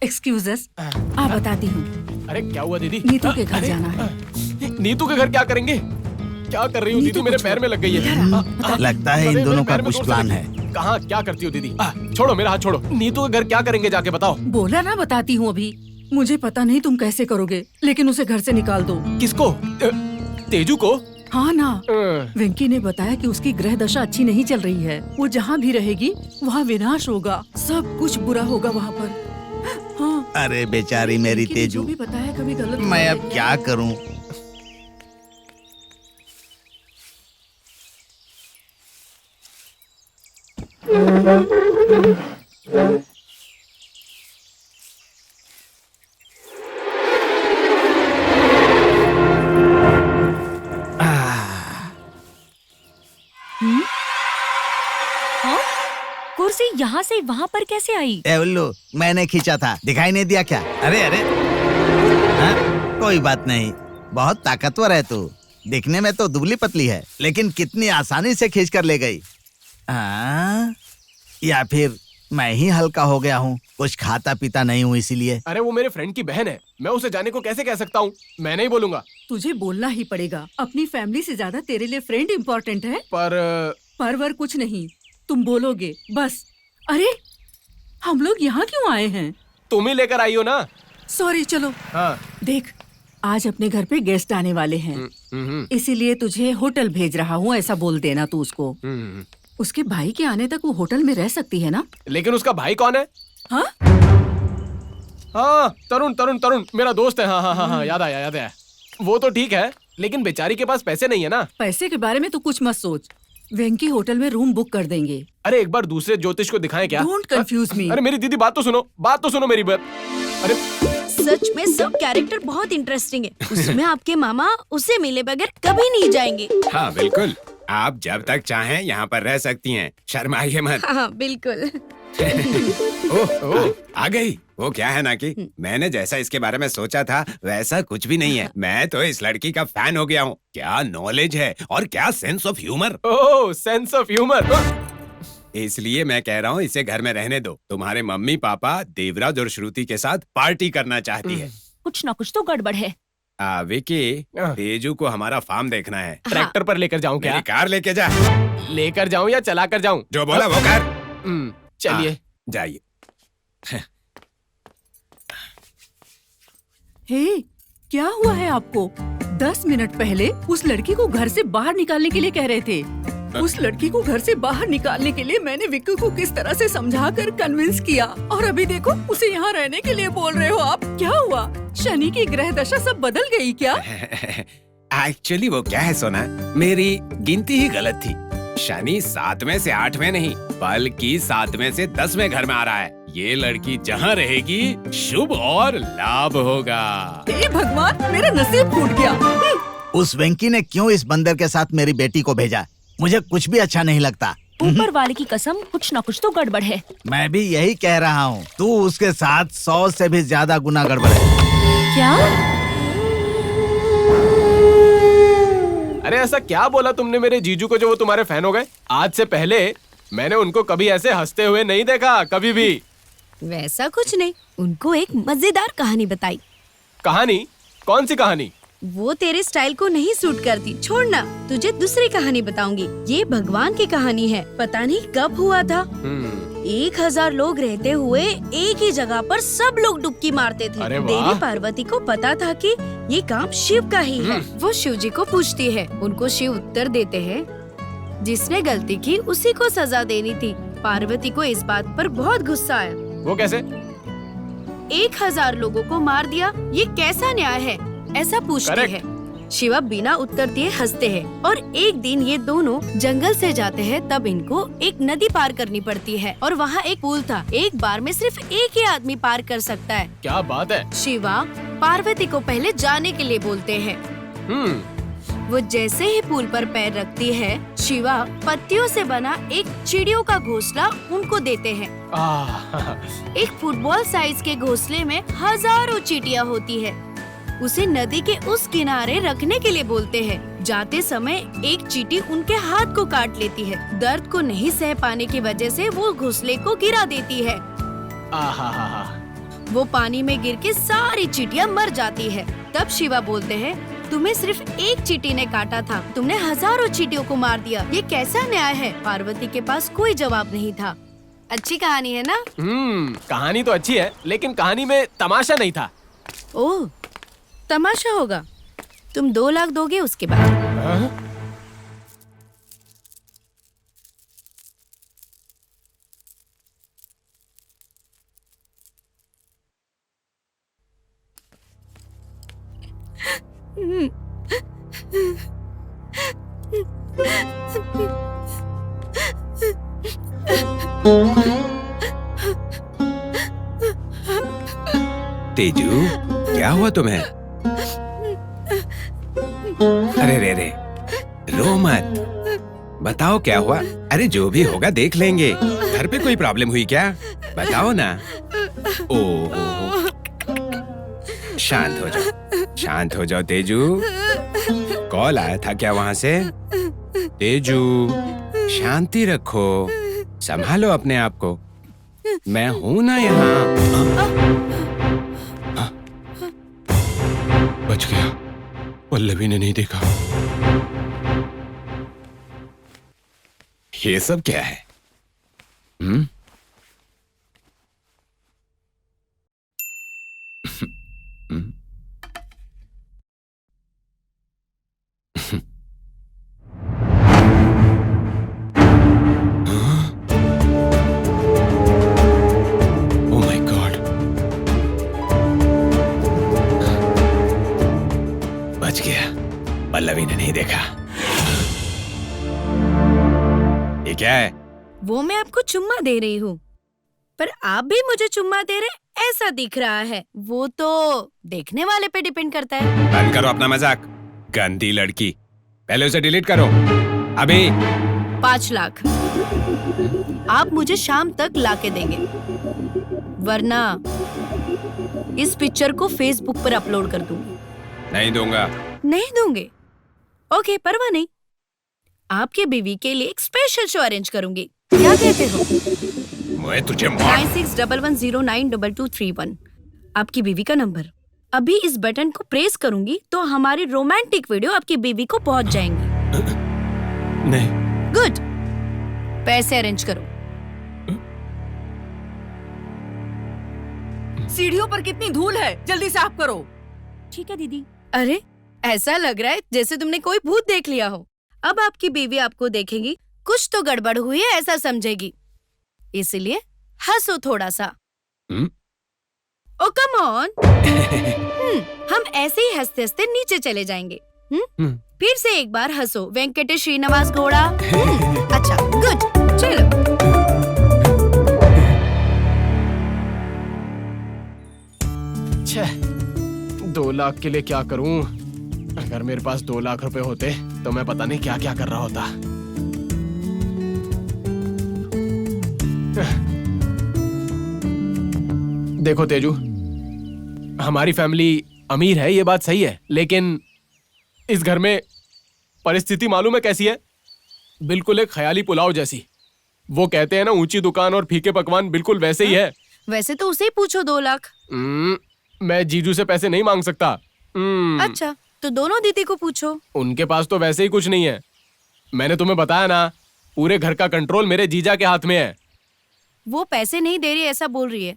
एक्सक्यूजेस, आप बताती हूँ। अरे क्या हुआ दीदी? नीतू के घर जाना है। नीतू के घर क्या करेंगे? क्या कर रही हो दीदी? मेरे पैर में लग गई है। लगता है इन दोनों का कुछ प्लान है। कहाँ क्या करती हो दीदी? छोड़ो मेरा हाथ छोड़ो। नीतू के घर क्या करेंगे जाके बताओ। बोला ना बताती हूँ अभी। मुझे पता नहीं तुम कैसे करोगे, लेकिन उसे घर से निकाल दो। किसको? तेजू को? हाँ ना, वेंकी ने बताया कि उसकी ग्रह दशा अच्छी नहीं चल रही है। वो जहाँ भी रहेगी वहाँ विनाश होगा, सब कुछ बुरा होगा वहाँ पर। हाँ। अरे बेचारी मेरी वेंकी ने तेजू, जो भी बताया कभी गलत मैं अब क्या करूँ? हाँ? कुर्सी यहाँ से वहाँ पर कैसे आई? ए उल्लू, मैंने खींचा था, दिखाई नहीं दिया क्या? अरे अरे, हाँ? कोई बात नहीं, बहुत ताकतवर है तू। दिखने में तो दुबली पतली है, लेकिन कितनी आसानी से खींच कर ले गई। हाँ? या फिर मैं ही हल्का हो गया हूँ, कुछ खाता पीता नहीं हूँ इसीलिए। अरे वो मेरे फ्रेंड की बहन है, मैं उसे जाने को कैसे कह सकता हूँ? मैं नहीं बोलूंगा। तुझे बोलना ही पड़ेगा। अपनी फैमिली से ज्यादा तेरे लिए फ्रेंड इम्पोर्टेंट है। पर कुछ नहीं, तुम बोलोगे बस। अरे हम लोग यहाँ क्यों आए हैं? तुम ही लेकर आई हो ना। सॉरी, चलो। हाँ। देख, आज अपने घर पे गेस्ट आने वाले हैं, इसीलिए तुझे होटल भेज रहा हूँ, ऐसा बोल देना तू उसको। उसके भाई के आने तक वो होटल में रह सकती है ना? लेकिन उसका भाई कौन है? हाँ? हाँ, तरुण तरुण तरुण मेरा दोस्त है। हाँ हाँ हाँ हाँ, याद आया। वो तो ठीक है, लेकिन बेचारी के पास पैसे नहीं है ना। पैसे के बारे में तो कुछ मत सोच, वेंकी होटल में रूम बुक कर देंगे। अरे एक बार दूसरे ज्योतिष को दिखाएं क्या? Don't confuse me. अरे मेरी दीदी बात तो सुनो मेरी बात। अरे सच में सब कैरेक्टर बहुत इंटरेस्टिंग है। उसमें आपके मामा उसे मिले बगैर कभी नहीं जाएंगे। हाँ बिल्कुल, आप जब तक चाहें यहाँ पर रह सकती हैं, शर्माइए मत। हाँ बिल्कुल। ओह, आ गई। वो क्या है ना कि मैंने जैसा इसके बारे में सोचा था वैसा कुछ भी नहीं है। मैं तो इस लड़की का फैन हो गया हूँ। क्या नॉलेज है और क्या sense of humour. Oh, sense of humour. इसलिए मैं कह रहा हूँ इसे घर में रहने दो। तुम्हारे मम्मी पापा देवराज और श्रुति के साथ पार्टी करना चाहती है। कुछ ना कुछ तो गड़बड़ है। विकी, तेजू को हमारा फार्म देखना है। ट्रैक्टर पर लेकर जाऊं क्या? मेरी कार लेके जा। लेकर जाऊं या चला कर जाऊं? जो बोला वो कर। चलिए जाइए। हे, क्या हुआ है आपको? 10 मिनट पहले उस लड़की को घर से बाहर निकालने के लिए कह रहे थे। उस लड़की को घर से बाहर निकालने के लिए मैंने विक्की को किस तरह से समझाकर कन्विंस किया, और अभी देखो उसे यहाँ रहने के लिए बोल रहे हो आप। क्या हुआ? शनि की ग्रह दशा सब बदल गई क्या? एक्चुअली वो क्या है सोना, मेरी गिनती ही गलत थी। शनि 7वें से 8वें नहीं बल्कि 7वें से 10वें घर में आ रहा है। ये लड़की जहाँ रहेगी शुभ और लाभ होगा। हे भगवान, मेरा नसीब फूट गया। उस वेंकी ने क्यों इस बंदर के साथ मेरी बेटी को भेजा? मुझे कुछ भी अच्छा नहीं लगता। ऊपर वाले की कसम, कुछ न कुछ तो गड़बड़ है। मैं भी यही कह रहा हूँ। तू उसके साथ 100 से भी ज्यादा गुना गड़बड़ है। क्या? अरे ऐसा क्या बोला तुमने मेरे जीजू को जो वो तुम्हारे फैन हो गए? आज से पहले मैंने उनको कभी ऐसे हंसते हुए नहीं देखा, कभी भी। वैसा कुछ नहीं, उनको एक मजेदार कहानी बताई। कहानी? कौन सी कहानी? वो तेरे स्टाइल को नहीं सूट करती, छोड़ना, तुझे दूसरी कहानी बताऊंगी। ये भगवान की कहानी है। पता नहीं कब हुआ था। 1000 लोग रहते हुए एक ही जगह पर सब लोग डुबकी मारते थे। देवी पार्वती को पता था कि ये काम शिव का ही है। वो शिव जी को पूछती है, उनको शिव उत्तर देते हैं, जिसने गलती की उसी को सजा देनी थी। पार्वती को इस बात पर बहुत गुस्सा आया। वो कैसे? 1000 लोगों को मार दिया, ये कैसा न्याय है? ऐसा पूछते हैं। शिवा बिना उत्तर दिए हंसते हैं। और एक दिन ये दोनों जंगल से जाते हैं, तब इनको एक नदी पार करनी पड़ती है और वहाँ एक पुल था। एक बार में सिर्फ एक ही आदमी पार कर सकता है। क्या बात है? शिवा पार्वती को पहले जाने के लिए बोलते हैं। वो जैसे ही पुल पर पैर रखती है, शिवा पत्तियों से बना एक चिड़ियों का घोंसला उनको देते हैं। एक फुटबॉल साइज के घोंसले में हजारों चींटियां होती है। उसे नदी के उस किनारे रखने के लिए बोलते हैं। जाते समय एक चींटी उनके हाथ को काट लेती है। दर्द को नहीं सह पाने की वजह से वो घोंसले को गिरा देती है। आहा, वो पानी में गिर के सारी चींटियां मर जाती है। तब शिवा बोलते हैं, तुम्हें सिर्फ एक चींटी ने काटा था, तुमने हजारों चींटियों को मार दिया, ये कैसा न्याय है? पार्वती के पास कोई जवाब नहीं था। अच्छी कहानी है ना? कहानी तो अच्छी है, लेकिन कहानी में तमाशा नहीं था। ओह, तमाशा होगा। तुम 2 लाख दोगे उसके बाद। हाँ? तेजू, क्या हुआ तुम्हें? अरे रे, रो मत। बताओ क्या हुआ? अरे जो भी होगा देख लेंगे। घर पे कोई प्रॉब्लम हुई क्या? बताओ ना। ओह, शांत हो जाओ तेजू। कॉल आया था क्या वहाँ से? तेजू, शांति रखो, संभालो अपने आप को। मैं हूं ना यहाँ। बच गया, पल्लवी ने नहीं देखा। ये सब क्या है? Oh my God! बच गया, पल्लवी ने नहीं देखा। ये क्या है? वो मैं आपको चुम्मा दे रही हूँ, पर आप भी मुझे चुम्मा दे रहे ऐसा दिख रहा है। वो तो देखने वाले पे डिपेंड करता है। बंद करो अपना मजाक, गंदी लड़की। पहले उसे डिलीट करो अभी। 5 लाख आप मुझे शाम तक लाके देंगे, वरना इस पिक्चर को फेसबुक पर अपलोड कर दूंगी। नहीं दूंगा। नहीं दूंगे? ओके, परवाह नहीं। आपके बीवी के लिए एक स्पेशल शो अरेंज करूंगी। क्या कहते हो? मैं तुझे 9611092231 आपकी बीवी का नंबर। अभी इस बटन को प्रेस करूंगी तो हमारी रोमांटिक वीडियो आपकी बीवी को पहुंच जाएंगी। नहीं। गुड, पैसे अरेंज करो। सीढ़ियों पर कितनी धूल है, जल्दी साफ करो। ठीक है दीदी। अरे, ऐसा लग रहा है जैसे तुमने कोई भूत देख लिया हो। अब आपकी बीवी आपको देखेगी, कुछ तो गड़बड़ हुई है ऐसा समझेगी, इसलिए हंसो थोड़ा सा। ओ कम ऑन। हम ऐसे ही हंसते हंसते नीचे चले जाएंगे। फिर से एक बार हंसो, वेंकटेश श्रीनिवास घोड़ा। अच्छा, गुड, चलो। छह, 2 लाख के लिए क्या करूं? अगर मेरे पास 2 लाख रुपए होते तो मैं पता नहीं क्या क्या कर रहा होता। देखो तेजू, हमारी फैमिली अमीर है, ये बात सही है, लेकिन इस घर में परिस्थिति मालूम है कैसी है? बिल्कुल एक ख्याली पुलाव जैसी। वो कहते हैं ना, ऊंची दुकान और फीके पकवान, बिल्कुल वैसे ही है। वैसे तो उसे ही पूछो 2 लाख। मैं जीजू से पैसे नहीं मांग सकता। अच्छा, तो दोनों दीदी को पूछो। उनके पास तो वैसे ही कुछ नहीं है। मैंने तुम्हें बताया ना, पूरे घर का कंट्रोल मेरे जीजा के हाथ में है। वो पैसे नहीं दे रही ऐसा बोल रही है।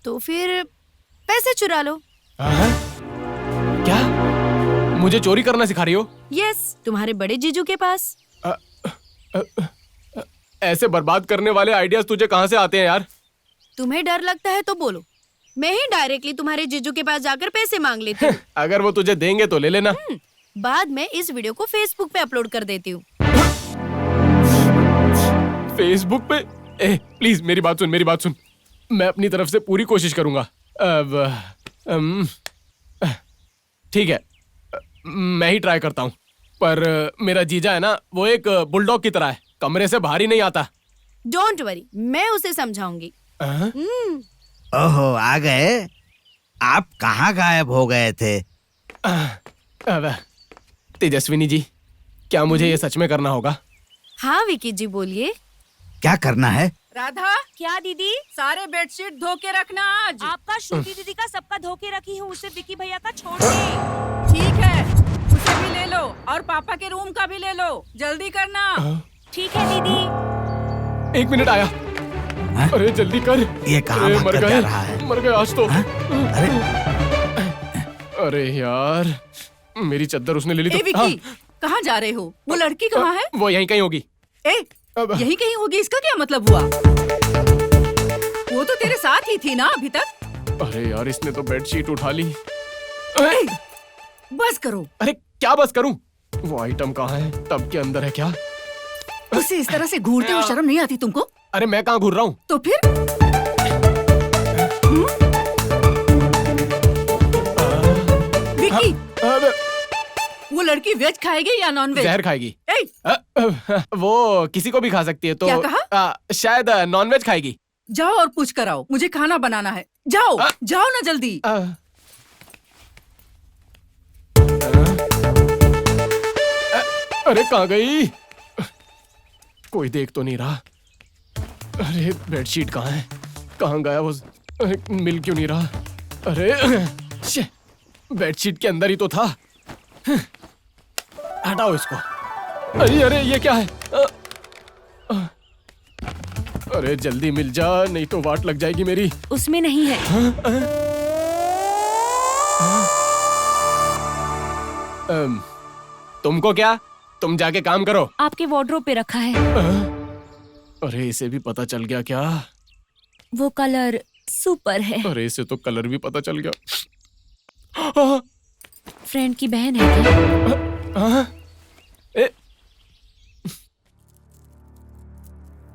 तो फिर पैसे चुरा लो। क्या? मुझे चोरी करना सिखा रही हो? यस, तुम्हारे बड़े जीजू के पास। ऐसे बर्बाद करने वाले आइडियाज तुझे कहाँ से आते हैं यार? तुम्हें डर लगता है तो बोलो, मैं ही डायरेक्टली तुम्हारे जीजू के पास जाकर पैसे मांग लेती हूँ। अगर वो तुझे देंगे तो ले लेना। बाद में इस वीडियो को फेसबुक पे अपलोड कर देती हूँ। फेसबुक पे? प्लीज मेरी बात सुन। मैं अपनी तरफ से पूरी कोशिश करूंगा। ठीक है, मैं ही ट्राई करता हूँ। पर मेरा जीजा है ना, वो एक बुलडॉग की तरह है, कमरे से बाहर ही नहीं आता। डोंट वरी, मैं उसे समझाऊंगी। ओहो, आ गए। आप कहाँ गायब हो गए थे? अब, तेजस्विनी जी, क्या मुझे ये सच में करना होगा? हाँ विकी जी बोलिए। क्या करना है? राधा, क्या दीदी? सारे बेडशीट धो के रखना आज। आपका श्रुति दीदी का सबका धोके रखी हूँ, उसे विकी भैया का छोड़ दे। ठीक है, उसे भी ले लो और पापा के रूम का भी ले लो, जल्दी करना। ठीक है दीदी। 1 मिनट आया। हाँ? अरे जल्दी कर। ये कहाँ भाग कर जा रहा है? मर गए आज तो। हाँ? अरे अरे यार, मेरी चद्दर उसने ले ली ए तो। विकी, कहाँ जा रहे हो? वो लड़की कहाँ है? वो यहीं कहीं होगी। अब यहीं कहीं होगी, इसका क्या मतलब हुआ? वो तो तेरे साथ ही थी ना अभी तक। अरे यार, इसने तो बेडशीट उठा ली। बस करो। अरे क्या बस करूं? वो आइटम कहाँ है? टब के अंदर है क्या? उसे इस तरह से घूरते हुए शर्म नहीं आती तुमको? अरे मैं कहाँ घूर रहा हूँ? तो फिर विकी, वो लड़की वेज खाएगी या नॉन वेज? जहर खाएगी। ए, वो किसी को भी खा सकती है तो। क्या कहा? शायद नॉनवेज खाएगी। जाओ और पूछ कर आओ, मुझे खाना बनाना है। जाओ जाओ ना जल्दी। अरे कहाँ गई? कोई देख तो नहीं रहा। अरे बेडशीट कहाँ है? कहाँ गया वो? मिल क्यों नहीं रहा? अरे बेडशीट के अंदर ही तो था। हटाओ इसको। अरे अरे ये क्या है? अरे जल्दी मिल जा, नहीं तो वाट लग जाएगी मेरी। उसमें नहीं है। तुमको क्या? तुम जाके काम करो। आपके वार्डरोब पे रखा है। अरे इसे भी पता चल गया क्या? वो कलर सुपर है। अरे इसे तो कलर भी पता चल गया। फ्रेंड की बहन है क्या?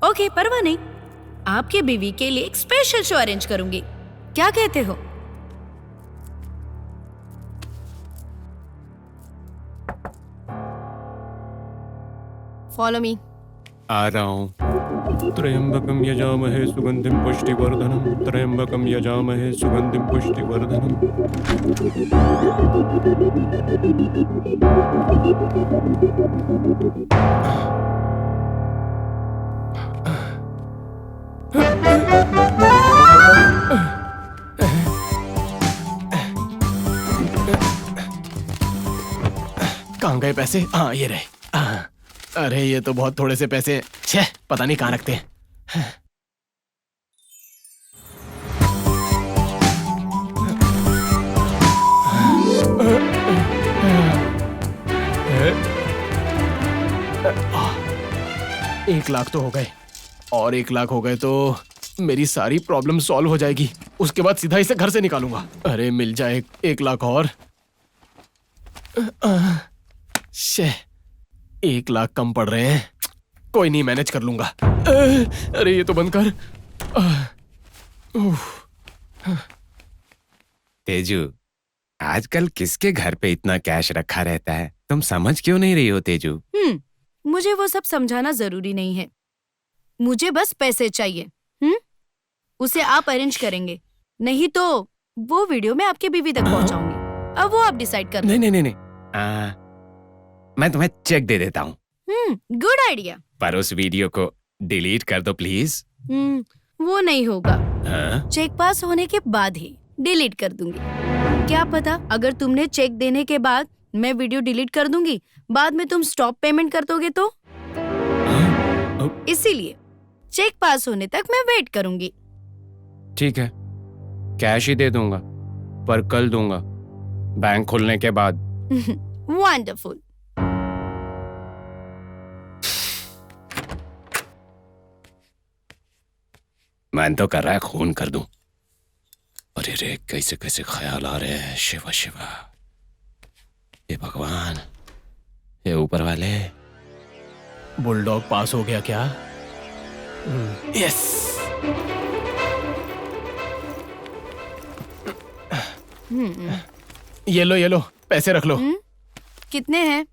ओके, परवाह नहीं। आपके बीवी के लिए एक स्पेशल शो अरेंज करूंगी। क्या कहते हो? Follow me. आ रहा हूँ। त्र्यंबकम यजामहे सुगंधिम पुष्टिवर्धनम, त्र्यंबकम यजामहे सुगंधिम पुष्टिवर्धनम। कहाँ गए पैसे? हाँ ये रहे। अरे ये तो बहुत थोड़े से पैसे हैं। छे, पता नहीं कहाँ रखते हैं। एक लाख तो हो गए, और 1 लाख हो गए तो मेरी सारी प्रॉब्लम सॉल्व हो जाएगी। उसके बाद सीधा इसे घर से निकालूंगा। अरे मिल जाए 1 लाख और। शे, 1 लाख कम पड़ रहे हैं। कोई नहीं, मैनेज कर लूंगा। अरे ये तो बंद कर। तेजू, आजकल किसके घर पे इतना कैश रखा रहता है? तुम समझ क्यों नहीं रही हो तेजू? मुझे वो सब समझाना जरूरी नहीं है। मुझे बस पैसे चाहिए। उसे आप अरेंज करेंगे, नहीं तो वो वीडियो मैं आपके बीवी तक पहुंचाऊंगी। अब वो आप डिसाइड कर। नहीं नहीं नहीं नहीं, मैं तुम्हें चेक दे देता हूँ। Good idea. पर उस वीडियो को डिलीट कर दो प्लीज। वो नहीं होगा। हाँ? चेक पास होने के बाद ही डिलीट कर दूंगी। क्या पता, अगर तुमने चेक देने के बाद मैं वीडियो डिलीट कर दूंगी, बाद में तुम स्टॉप पेमेंट कर दोगे तो? इसीलिए चेक पास होने तक मैं वेट करूंगी। ठीक है, कैश ही दे दूंगा, पर कल दूंगा, बैंक खुलने के बाद। वंडरफुल। मन तो कर रहा है खून कर दूं। अरे रे, कैसे कैसे ख्याल आ रहे हैं। शिवा शिवा, ये भगवान, ये ऊपर वाले। बुलडॉग पास हो गया क्या? यस। ये लो, पैसे रख लो। कितने हैं?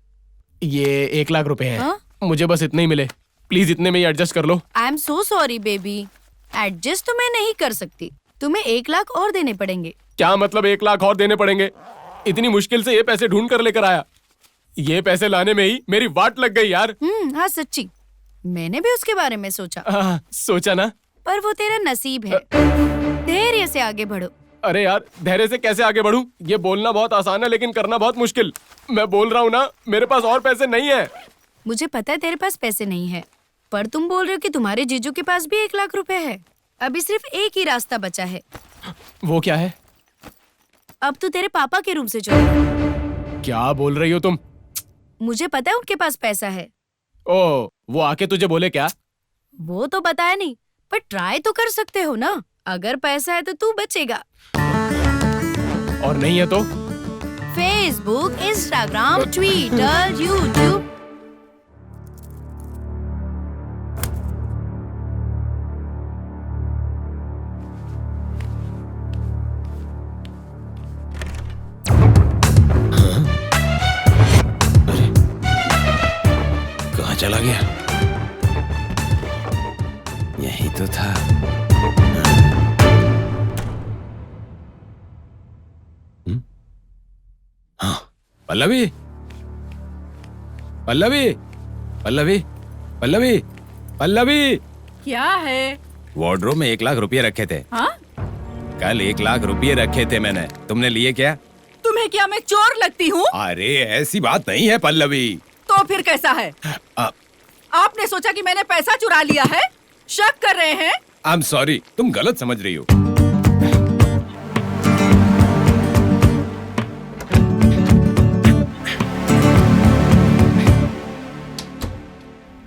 ये 1 लाख रुपए हैं। हाँ? मुझे बस इतने ही मिले। प्लीज इतने में ही एडजस्ट कर लो। I am so sorry baby, adjust तो मैं नहीं कर सकती। तुम्हें 1 लाख और देने पड़ेंगे। क्या मतलब 1 लाख और देने पड़ेंगे? इतनी मुश्किल से ये पैसे ढूंढ कर लेकर आया, ये पैसे लाने में ही मेरी वाट लग गई यार। हाँ सच्ची, मैंने भी उसके बारे में सोचा। सोचा ना, पर वो तेरा नसीब है। धैर्य से आगे बढ़ो। अरे यार धैर्य से कैसे आगे बढ़ूं? ये बोलना बहुत आसान है लेकिन करना बहुत मुश्किल। मैं बोल रहा हूँ ना, मेरे पास और पैसे नहीं है। मुझे पता है तेरे पास पैसे नहीं है, पर तुम बोल रहे हो कि तुम्हारे जीजू के पास भी 1 लाख रुपए है। अभी सिर्फ एक ही रास्ता बचा है। वो क्या है? अब तू तेरे पापा के रूम से चल। क्या बोल रही हो तुम? मुझे पता है उनके पास पैसा है। ओ, वो आके तुझे बोले क्या? वो तो बताया नहीं, पर ट्राई तो कर सकते हो ना। अगर पैसा है तो तू बचेगा। और नहीं है तो? Facebook, Instagram, Twitter, YouTube. कहाँ चला गया? यही तो था। हाँ, पल्लवी, पल्लवी, पल्लवी, पल्लवी, पल्लवी। क्या है? वार्डरोब में 1 लाख रुपए रखे थे। हाँ? कल 1 लाख रुपए रखे थे मैंने, तुमने लिए क्या? तुम्हें क्या मैं चोर लगती हूँ? अरे ऐसी बात नहीं है पल्लवी। तो फिर कैसा है? आपने सोचा कि मैंने पैसा चुरा लिया है? शक कर रहे हैं? आई एम सॉरी, तुम गलत समझ रही हो।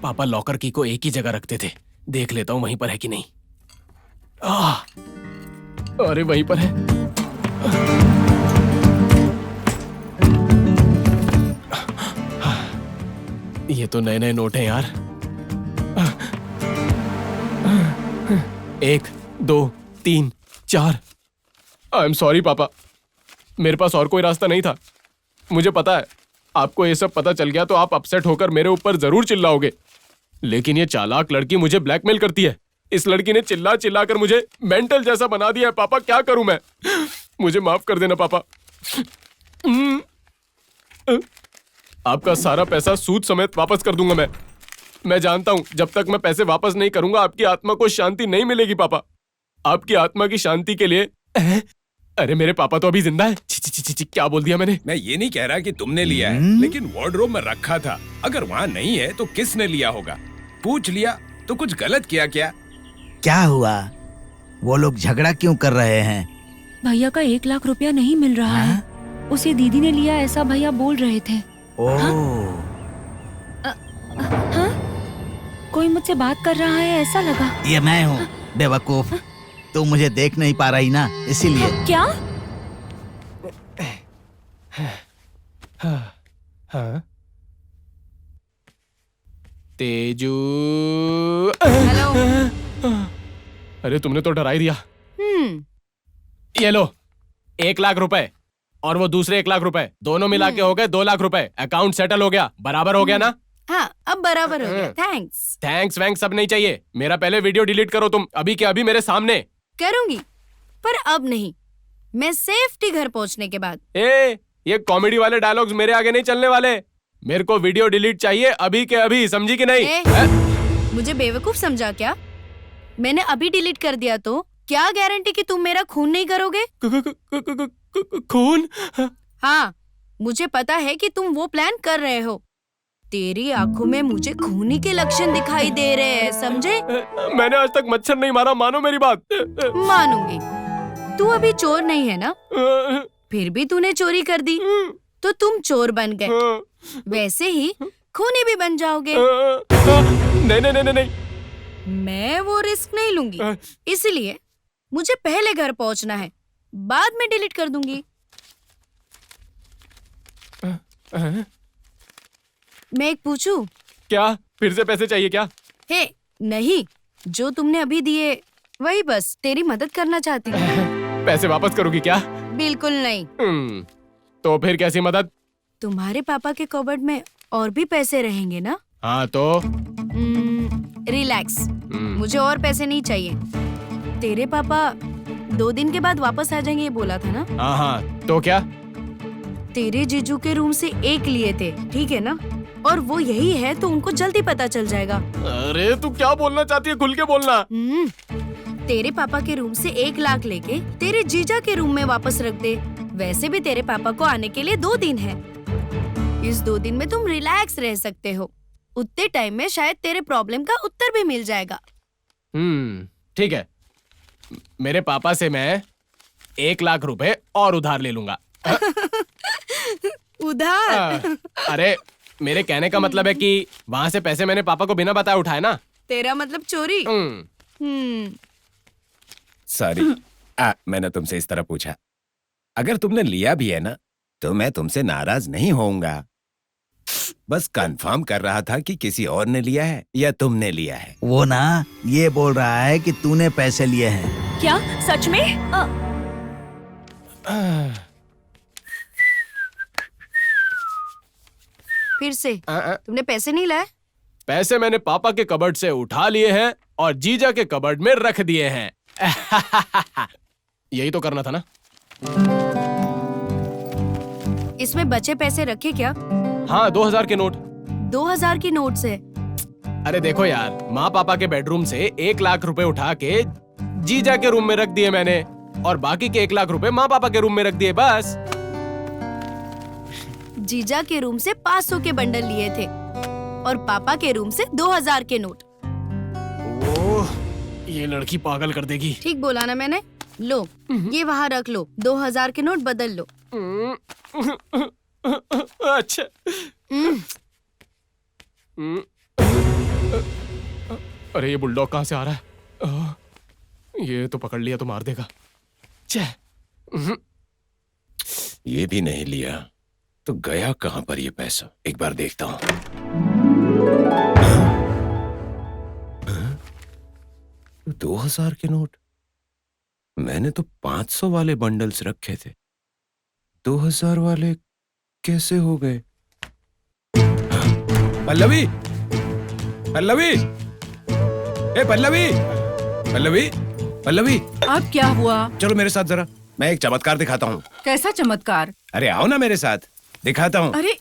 पापा लॉकर की को एक ही जगह रखते थे। देख लेता हूँ वहीं पर है कि नहीं। अरे वहीं पर है। ये तो नए नए नोट हैं यार। 1, 2, 3, 4। आई एम सॉरी पापा, मेरे पास और कोई रास्ता नहीं था। मुझे पता है आपको ये सब पता चल गया तो आप अपसेट होकर मेरे ऊपर जरूर चिल्लाओगे, लेकिन ये चालाक लड़की मुझे ब्लैकमेल करती है। इस लड़की ने चिल्ला चिल्ला कर मुझे मेंटल जैसा बना दिया है। पापा क्या करूं मैं? मुझे माफ कर देना पापा। आपका सारा पैसा सूद समेत वापस कर दूंगा मैं जानता हूं जब तक मैं पैसे वापस नहीं करूंगा आपकी आत्मा को शांति नहीं मिलेगी पापा। आपकी आत्मा की शांति के लिए अरे मेरे पापा तो अभी जिंदा है। ची, ची, ची, ची, ची, क्या बोल दिया मैंने? मैं ये नहीं कह रहा कि तुमने लिया है, लेकिन वार्डरोब में रखा था। अगर वहाँ नहीं है तो किसने लिया होगा? पूछ लिया तो कुछ गलत किया क्या? क्या हुआ? वो लोग झगड़ा क्यों कर रहे हैं? भैया का 1 लाख रुपया नहीं मिल रहा है। उसे दीदी ने लिया ऐसा भैया बोल रहे थे। ओह, हाँ? कोई मुझसे बात कर रहा है ऐसा लगा। ये मैं हूँ बेवकूफ। तू मुझे देख नहीं पा रही ना, इसीलिए। क्या? हाँ? तेजू। हेलो। अरे तुमने तो डरा ही दिया। ये लो 1 लाख रुपए और वो दूसरे 1 लाख रुपए, दोनों मिला के हो गए 2 लाख रुपए। अकाउंट सेटल हो गया, बराबर हो गया ना? हाँ, अब बराबर हो गया। थैंक्स। थैंक्स वैंक्स सब नहीं चाहिए। मेरा पहले वीडियो डिलीट करो तुम, अभी के अभी मेरे सामने। करूंगी, पर अब नहीं। मैं सेफ्टी घर पहुंचने के बाद। ये कॉमेडी वाले डायलॉग्स मेरे आगे नहीं चलने वाले। मेरे को वीडियो डिलीट चाहिए अभी के अभी, समझी कि नहीं? मुझे बेवकूफ समझा क्या? मैंने अभी डिलीट कर दिया तो क्या गारंटी कि तुम मेरा खून नहीं करोगे? खून? हाँ, मुझे पता है कि तुम वो प्लान कर रहे हो। तेरी आंखों में मुझे खूनी के लक्षण दिखाई दे रहे हैं, समझे? मैंने आज तक मच्छर नहीं मारा, मानो मेरी बात। मानूंगी। तू अभी चोर नहीं है ना? फिर भी तूने चोरी कर दी तो तुम चोर बन गए। वैसे ही खूनी भी बन जाओगे। नहीं नहीं नहीं नहीं। मैं वो रिस्क नहीं लूंगी, इसलिए मुझे पहले घर पहुंचना है, बाद में डिलीट कर दूंगी। मैं एक पूछूं? क्या फिर से पैसे चाहिए क्या? हे नहीं, जो तुमने अभी दिए वही बस तेरी मदद करना चाहती हूँ। पैसे वापस करोगी क्या? बिल्कुल नहीं। तो फिर कैसी मदद? तुम्हारे पापा के कबर्ड में और भी पैसे रहेंगे ना? हाँ तो? रिलैक्स, मुझे और पैसे नहीं चाहिए। तेरे पापा 2 दिन के बाद वापस आ जाएंगे ये बोला था ना? हाँ हाँ, तो क्या? तेरे जीजू के रूम से 1 लिए थे, ठीक है ना? और वो यही है तो उनको जल्दी पता चल जाएगा। अरे तू क्या बोलना चाहती है, खुल के बोलना। तेरे पापा के रूम से 1 लाख लेके तेरे जीजा के रूम में वापस रख दे। वैसे भी तेरे पापा को आने के लिए 2 दिन है। इस 2 दिन में तुम रिलैक्स रह सकते हो। उतने टाइम में शायद तेरे प्रॉब्लम का उत्तर भी मिल जाएगा। ठीक है, मेरे पापा से मैं 1 लाख रुपए और उधार ले लूंगा। उधार? अरे मेरे कहने का मतलब है कि वहाँ से पैसे मैंने पापा को बिना बताए उठाए ना। तेरा मतलब चोरी? सॉरी, मैंने तुमसे इस तरह पूछा। अगर तुमने लिया भी है ना तो मैं तुमसे नाराज नहीं होऊंगा। बस कंफर्म कर रहा था कि किसी और ने लिया है या तुमने लिया है। वो ना ये बोल रहा है कि तूने पैसे लिए हैं। क्या सच में? फिर से तुमने पैसे नहीं लाए? पैसे मैंने पापा के कबर्ड से उठा लिए हैं और जीजा के कबर्ड में रख दिए हैं। यही तो करना था ना। इसमें बचे पैसे रखे क्या? हाँ, 2000 के नोट। 2000 की नोट से? अरे देखो यार, माँ पापा के बेडरूम से 1 लाख रुपए उठा के जीजा के रूम में रख दिए मैंने और बाकी के 1 लाख रुपए माँ पापा के रूम में रख दिए, बस। जीजा के रूम से 500 के बंडल लिए थे और पापा के रूम से 2000 के नोट। ओह, ये लड़की पागल कर देगी। ठीक बोला ना मैंने? लो, ये वहाँ रख लो। 2000 के नोट बदल लो। अच्छा। अरे ये बुलडॉग कहाँ से आ रहा है? ये तो पकड़ लिया तो मार देगा। ये भी नहीं लिया तो गया कहाँ पर ये पैसा? एक बार देखता हूँ। 2000 के नोट? मैंने तो 500 वाले बंडल्स रखे थे। 2000 वाले कैसे हो गए? पल्लवी, पल्लवी, ए पल्लवी, पल्लवी, पल्लवी। अब क्या हुआ? चलो मेरे साथ जरा, मैं एक चमत्कार दिखाता हूँ। कैसा चमत्कार? अरे आओ ना मेरे साथ, दिखाता हूँ। अरे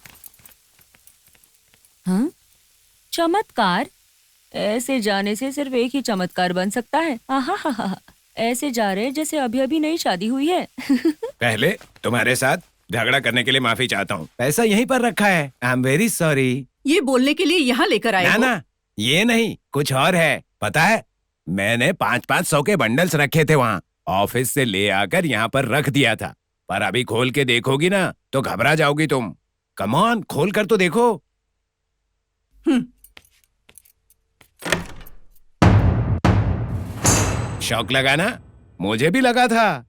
हाँ? चमत्कार? ऐसे जाने से सिर्फ एक ही चमत्कार बन सकता है। आहा, ऐसे जा रहे जैसे अभी अभी नई शादी हुई है। पहले तुम्हारे साथ झगड़ा करने के लिए माफी चाहता हूँ। पैसा यहीं पर रखा है। I am very sorry. ये बोलने के लिए यहाँ लेकर आए ना हो? ना, ये नहीं, कुछ और है। पता है, मैंने 500 के बंडल्स रखे थे वहाँ, ऑफिस से ले आकर यहाँ पर रख दिया था। पर अभी खोल के देखोगी ना तो घबरा जाओगी तुम। कम ऑन, खोल कर तो देखो। शौक लगा ना? मुझे भी लगा था।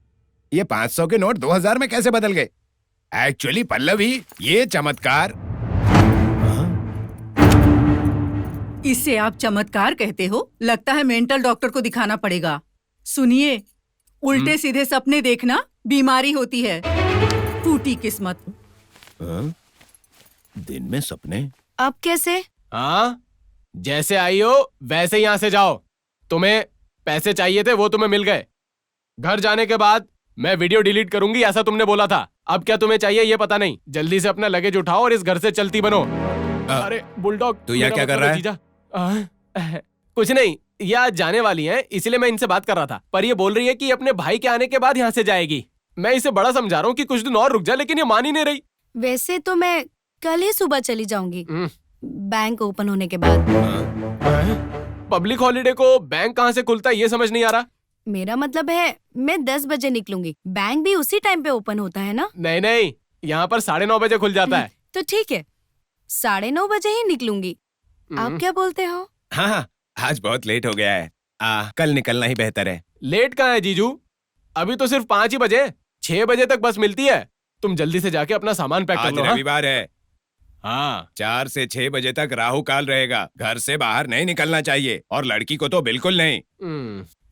ये 500 के नोट 2000 में कैसे बदल गए? एक्चुअली पल्लवी, ये चमत्कार। इसे आप चमत्कार कहते हो? लगता है मेंटल डॉक्टर को दिखाना पड़ेगा। सुनिए, उल्टे सीधे सपने देखना बीमारी होती है। फूटी किस्मत। दिन में सपने? अब कैसे? हाँ, जैसे आई हो वैसे यहाँ से जाओ। तुम्हें पैसे चाहिए थे, वो तुम्हें मिल गए। घर जाने के बाद मैं वीडियो डिलीट करूंगी, ऐसा तुमने बोला था। अब क्या तुम्हें चाहिए ये पता नहीं। जल्दी से अपना लगेज उठाओ और इस घर से चलती बनो। अरे बुलडॉग, तू यहाँ क्या कर रहा है? जीजा, कुछ नहीं, ये आज जाने वाली हैं, इसलिए मैं इनसे बात कर रहा था। पर ये बोल रही है कि अपने भाई के आने के बाद यहाँ से जाएगी। मैं इसे बड़ा समझा रहा हूँ कि कुछ दिन और रुक जा, लेकिन ये मान ही नहीं रही। वैसे तो मैं कल ही सुबह चली जाऊंगी, बैंक ओपन होने के बाद। पब्लिक हॉलिडे को बैंक कहाँ से खुलता है ये समझ नहीं आ रहा। मेरा मतलब है मैं 10 बजे निकलूंगी। बैंक भी उसी टाइम पे ओपन होता है ना? नहीं नहीं, यहाँ पर 9:30 बजे खुल जाता है। तो ठीक है, 9:30 बजे ही निकलूंगी। आप क्या बोलते हो? हाँ, आज बहुत लेट हो गया है। कल निकलना ही बेहतर है। लेट कहाँ है जीजू? अभी तो सिर्फ 5 ही बजे। 6 बजे तक बस मिलती है। तुम जल्दी से जाके अपना सामान पैक कर आज लो। हाँ? रविवार है। हाँ, 4 से 6 बजे तक राहु काल रहेगा। घर से बाहर नहीं निकलना चाहिए, और लड़की को तो बिल्कुल नहीं।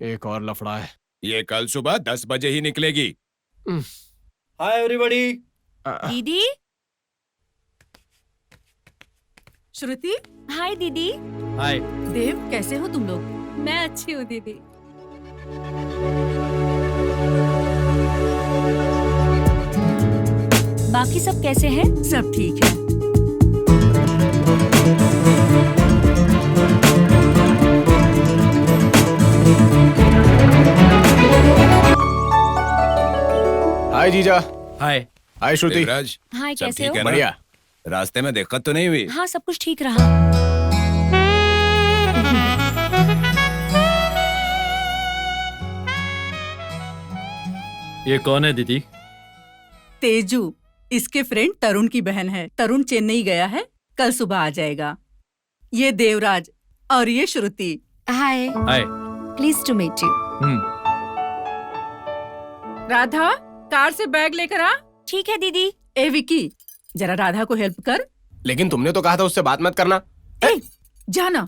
एक और लफड़ा है। ये कल सुबह 10 बजे ही निकलेगी। Hi everybody. दीदी। श्रुति, हाय दीदी। हाय। देव, कैसे हो तुम लोग? मैं अच्छी हूँ दीदी। बाकी सब कैसे हैं? सब ठीक है। हाय जीजा। हाय। हाय श्रुति। देवराज, हाय, सब कैसे ठीक हो? है ना? बढ़िया। रास्ते में दिक्कत तो नहीं हुई? हाँ, सब कुछ ठीक रहा। ये कौन है दीदी? तेजू, इसके फ्रेंड तरुण की बहन है। तरुण चेन्नई गया है, कल सुबह आ जाएगा। ये देवराज और ये Shruti. Hi, hi. Please to meet you. Radha, car से बैग लेकर आ। ठीक है दीदी। ए विकी, जरा राधा को हेल्प कर। लेकिन तुमने तो कहा था उससे बात मत करना। ए, जाना।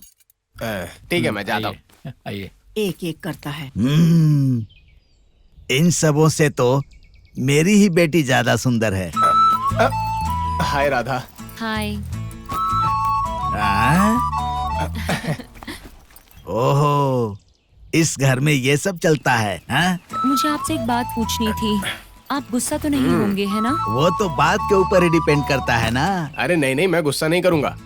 ठीक है, मैं जाता हूँ। आइए। एक एक करता है। इन सबों से तो मेरी ही बेटी ज्यादा सुंदर है। हाय राधा। हाय। ओहो, इस घर में ये सब चलता है, हाँ? मुझे आपसे एक बात पूछनी थी। आप गुस्सा तो नहीं होंगे, है ना? वो तो बात के ऊपर ही डिपेंड करता है ना। अरे नहीं नहीं, मैं गुस्सा नहीं करूंगा।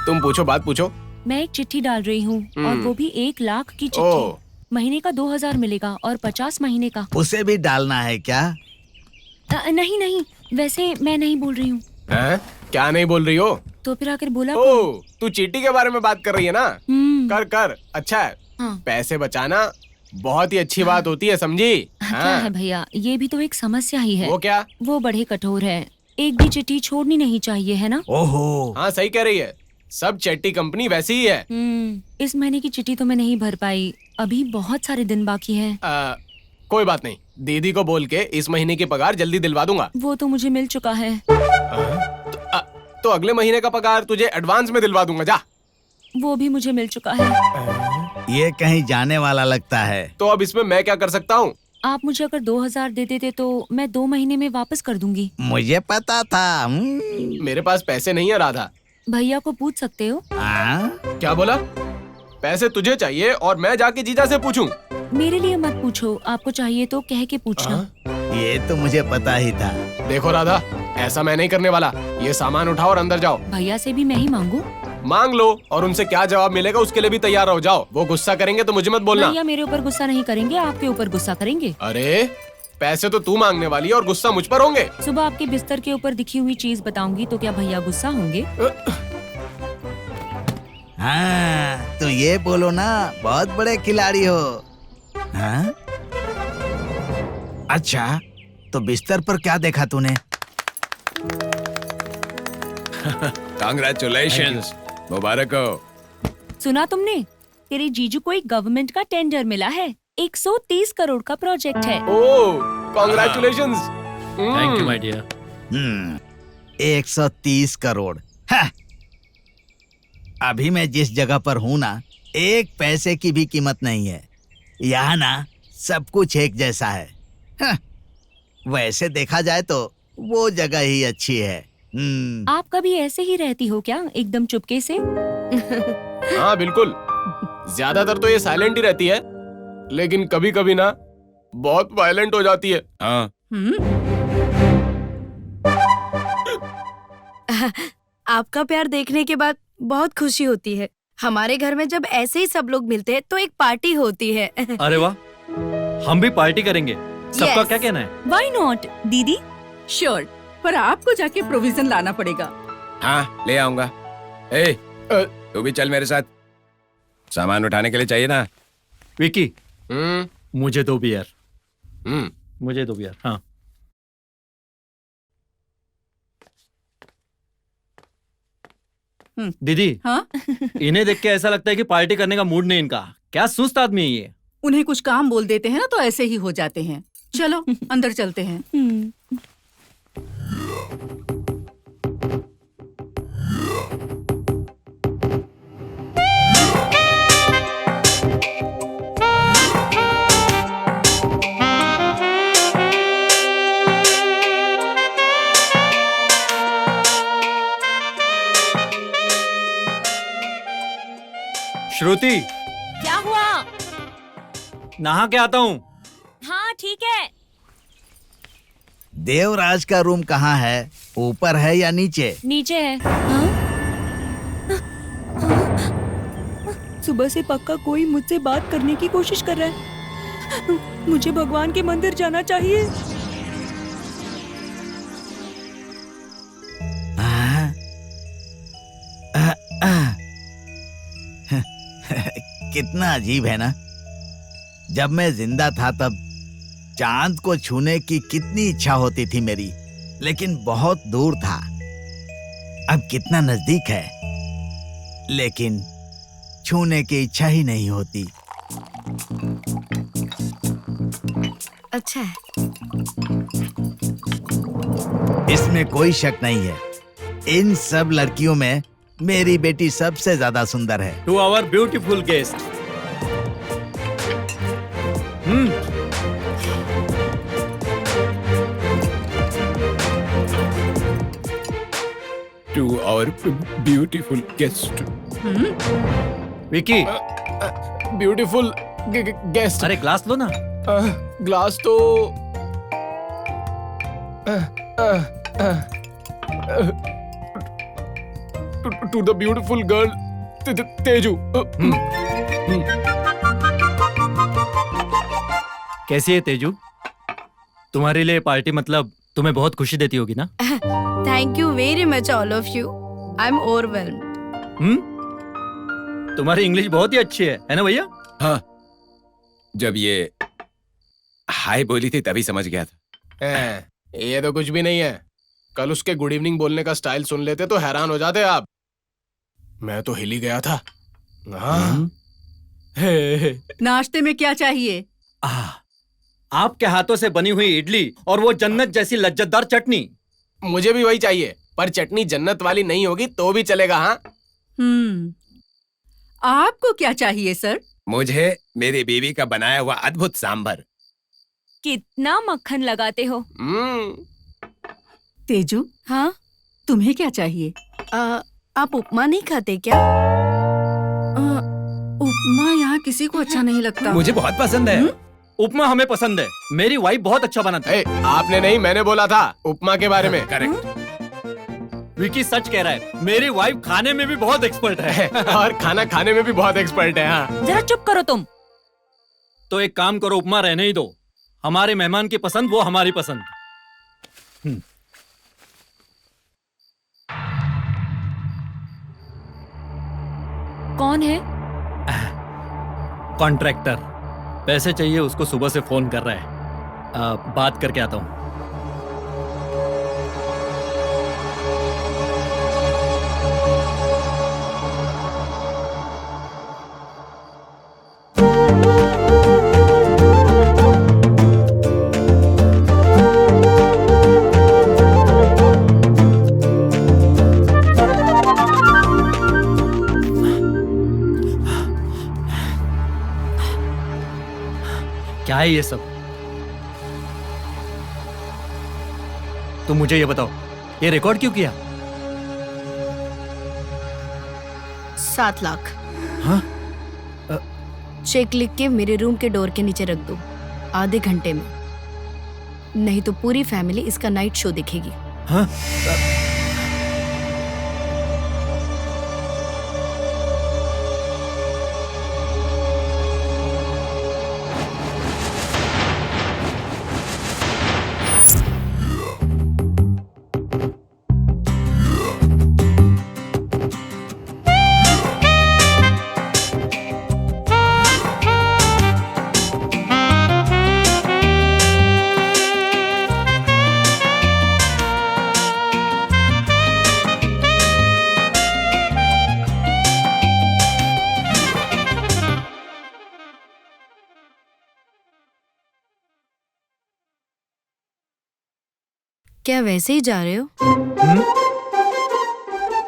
तुम पूछो, बात पूछो। मैं एक चिट्ठी डाल रही हूँ और वो भी 1 लाख की ओह। चिट्ठी। महीने का 2000 मिलेगा और 50 महीने का। उसे भी डालना है क्या? नहीं नहीं, वैसे मैं नहीं बोल रही हूँ। हैं? क्या नहीं बोल रही हो? तो फिर आकर बोला ओ, तू चीटी के बारे में बात कर रही है ना? कर कर, अच्छा है। हाँ। पैसे बचाना बहुत ही अच्छी बात होती है, समझी? क्या है भैया, ये भी तो एक समस्या ही है। वो क्या? वो बड़े कठोर है। एक भी चिट्ठी छोड़नी नहीं चाहिए, है ना? ओहो, हाँ सही कह रही है। सब चट्टी कंपनी वैसी ही है। इस महीने की चिट्ठी तो मैं नहीं भर पाई। अभी बहुत सारे दिन बाकी हैं। कोई बात नहीं, दीदी को बोल के इस महीने की पगार जल्दी दिलवा दूंगा। वो तो मुझे मिल चुका है। तो अगले महीने का पगार तुझे एडवांस में दिलवा दूंगा, जा। वो भी मुझे मिल चुका है। ये कहीं जाने वाला लगता है। तो अब इसमें मैं क्या कर सकता हूँ? आप मुझे अगर 2000 दे देते तो मैं 2 महीने में वापस कर दूंगी। मुझे पता था। मेरे पास पैसे नहीं है राधा। भैया को पूछ सकते हो। क्या बोला? पैसे तुझे चाहिए और मैं जाके जीजा से पूछूं? मेरे लिए मत पूछो, आपको चाहिए तो कह के पूछना। ये तो मुझे पता ही था। देखो राधा, ऐसा मैं नहीं करने वाला। ये सामान उठाओ और अंदर जाओ। भैया से भी मैं ही मांगू? मांग लो, और उनसे क्या जवाब मिलेगा उसके लिए भी तैयार रहो। जाओ, वो गुस्सा करेंगे तो मुझे मत बोलना। भैया मेरे ऊपर गुस्सा नहीं करेंगे, आपके ऊपर गुस्सा करेंगे। अरे पैसे तो तू मांगने वाली है और गुस्सा मुझ पर होंगे। सुबह आपके बिस्तर के ऊपर दिखी हुई चीज बताऊंगी तो क्या भैया गुस्सा होंगे? हाँ, तो ये बोलो ना, बहुत बड़े खिलाड़ी हो। हाँ? अच्छा, तो बिस्तर पर क्या देखा तूने? कांग्रेचुलेशंस, मुबारक हो। सुना तुमने? तेरे जीजू को एक गवर्नमेंट का टेंडर मिला है। 130 करोड़ का प्रोजेक्ट है। Oh, congratulations. Thank you my dear. 130 crore. हाँ। अभी मैं जिस जगह पर हूँ ना, 1 पैसे की भी कीमत नहीं है। यहाँ ना सब कुछ एक जैसा है। हाँ। वैसे देखा जाए तो वो जगह ही अच्छी है। आप कभी ऐसे ही रहती हो क्या, एकदम चुपके से? हाँ बिल्कुल, ज्यादातर तो ये साइलेंट ही रहती है, लेकिन कभी कभी ना बहुत वायलेंट हो जाती है। हाँ। आपका प्यार देखने के बाद बहुत खुशी होती है। हमारे घर में जब ऐसे ही सब लोग मिलते हैं तो एक पार्टी होती है। अरे वाह, हम भी पार्टी करेंगे। सबका Yes. क्या कहना है? Why not, दीदी? श्योर, पर आपको जाके प्रोविजन लाना पड़ेगा। हाँ, ले आऊंगा। ए, तू भी चल मेरे साथ। सामान उठाने के लिए चाहिए ना। विकी, हम्म मुझे 2 बियर। हम्म मुझे 2 बियर। हाँ। दीदी, हाँ? इन्हें देख के ऐसा लगता है कि पार्टी करने का मूड नहीं इनका। क्या सुस्त आदमी है ये। उन्हें कुछ काम बोल देते हैं ना तो ऐसे ही हो जाते हैं। चलो अंदर चलते हैं। श्रुति, क्या हुआ? नहा के आता हूँ। हाँ ठीक है। देवराज का रूम कहाँ है? ऊपर है या नीचे? नीचे है। सुबह से पक्का कोई मुझसे बात करने की कोशिश कर रहा है। मुझे भगवान के मंदिर जाना चाहिए। कितना अजीब है ना, जब मैं जिंदा था तब चांद को छूने की कितनी इच्छा होती थी मेरी, लेकिन बहुत दूर था। अब कितना नजदीक है, लेकिन छूने की इच्छा ही नहीं होती। अच्छा है। इसमें कोई शक नहीं है, इन सब लड़कियों में मेरी बेटी सबसे ज्यादा सुंदर है। To our beautiful guest. To our beautiful guest. Vicky, beautiful guest. अरे ग्लास लो ना। ग्लास तो to the beautiful girl Teju. कैसी है तेजू? तुम्हारे लिए पार्टी मतलब तुम्हें बहुत खुशी देती होगी ना? Thank you very much all of you. I am overwhelmed. तुम्हारी इंग्लिश बहुत ही अच्छी है ना भैया? हाँ, जब ये हाय बोली थी तभी समझ गया था। ये तो कुछ भी नहीं है। कल उसके गुड इवनिंग बोलने का स्टाइल सुन लेते तो हैरान हो जाते आप। मैं तो हिल ही गया था। हाँ। नाश्ते में क्या चाहिए? आपके हाथों से बनी हुई इडली और वो जन्नत जैसी लज्जतदार चटनी। मुझे भी वही चाहिए, पर चटनी जन्नत वाली नहीं होगी तो भी चलेगा। हाँ। आपको क्या चाहिए सर? मुझे मेरी बीवी का बनाया हुआ अद्भुत सांभर। कितना मक्खन लगाते हो। तेजू, हाँ, तुम्हें क्या चाहिए? आप उपमा नहीं खाते क्या? उपमा यहाँ किसी को अच्छा नहीं लगता। मुझे बहुत पसंद है। उपमा हमें पसंद है। मेरी वाइफ बहुत अच्छा बनाती है। आपने नहीं, मैंने बोला था उपमा के बारे में। करेक्ट। विकी सच कह रहा है, मेरी वाइफ खाने में भी बहुत एक्सपर्ट है। और खाना खाने में भी बहुत एक्सपर्ट है। हाँ। जरा चुप करो तुम। तो एक काम करो, उपमा रहने ही दो। हमारे मेहमान की पसंद वो हमारी पसंद। कौन है? कॉन्ट्रैक्टर, पैसे चाहिए उसको, सुबह से फोन कर रहा है। बात करके आता हूँ। क्या है ये सब? तुम मुझे ये बताओ, ये रिकॉर्ड क्यों किया? 7 लाख। हाँ? चेक लिख के मेरे रूम के डोर के नीचे रख दो, आधे घंटे में। नहीं तो पूरी फैमिली इसका नाइट शो देखेगी। हाँ? क्या वैसे ही जा रहे हो?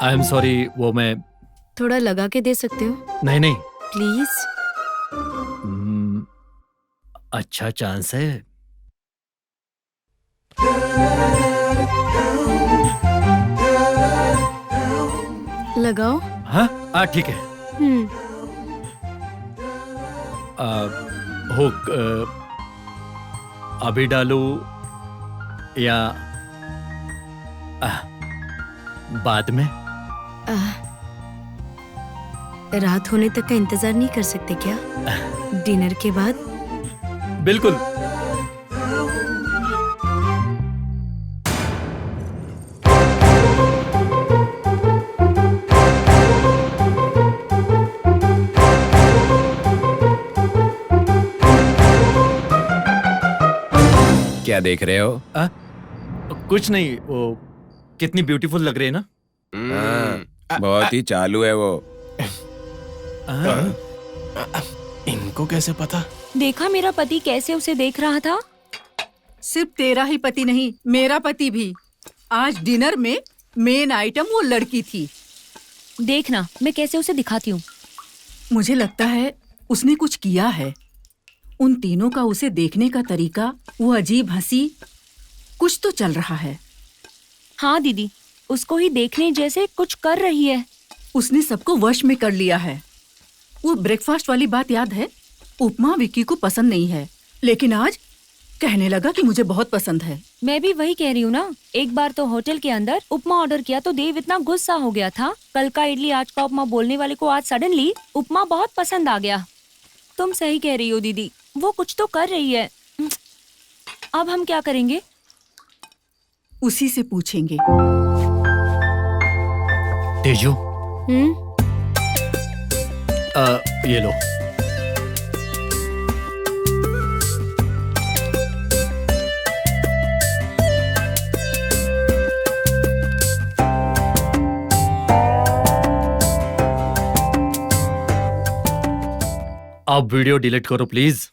आई एम सॉरी, वो मैं थोड़ा लगा के दे सकते हो नहीं नहीं। प्लीज? अच्छा चांस है। लगाओ। हाँ ठीक है। हुक अभी डालूं या बाद में? रात होने तक का इंतजार नहीं कर सकते क्या? डिनर के बाद? बिल्कुल। क्या देख रहे हो? कुछ नहीं, वो कितनी ब्यूटीफुल लग रही है ना। बहुत ही चालू है वो। इनको कैसे पता? देखा मेरा पति कैसे उसे देख रहा था। सिर्फ तेरा ही पति नहीं, मेरा पति भी। आज डिनर में मेन आइटम वो लड़की थी। देखना मैं कैसे उसे दिखाती हूँ। मुझे लगता है उसने कुछ किया है। उन तीनों का उसे देखने का तरीका, वो अजीब हंसी, कुछ तो चल रहा है। हाँ दीदी, उसको ही देखने जैसे कुछ कर रही है। उसने सबको वश में कर लिया है। वो ब्रेकफास्ट वाली बात याद है? उपमा विक्की को पसंद नहीं है, लेकिन आज कहने लगा कि मुझे बहुत पसंद है। मैं भी वही कह रही हूँ ना। एक बार तो होटल के अंदर उपमा ऑर्डर किया तो देव इतना गुस्सा हो गया था। कल का इडली आज का उपमा बोलने वाले को आज सडनली उपमा बहुत पसंद आ गया। तुम सही कह रही हो दीदी, वो कुछ तो कर रही है। अब हम क्या करेंगे? उसी से पूछेंगे। तेजू, ये लो। आप वीडियो डिलीट करो प्लीज।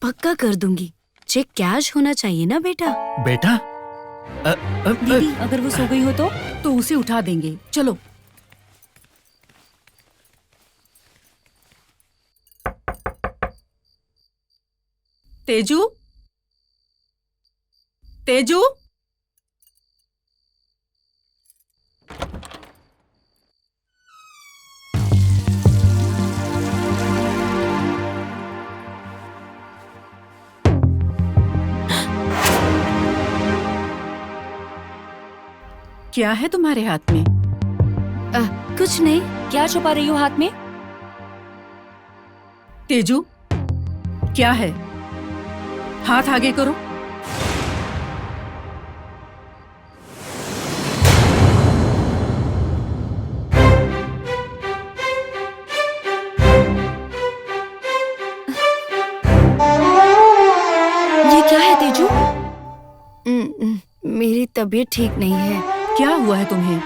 पक्का कर दूंगी। चेक कैश होना चाहिए ना बेटा। बेटा? दीदी अगर वो सो गई हो तो उसे उठा देंगे। चलो। तेजू, तेजू, क्या है तुम्हारे हाथ में? कुछ नहीं। क्या छुपा रही हो हाथ में? तेजू, क्या है? हाथ आगे करो। ये क्या है तेजू? मेरी तबीयत ठीक नहीं है। क्या हुआ है तुम्हें?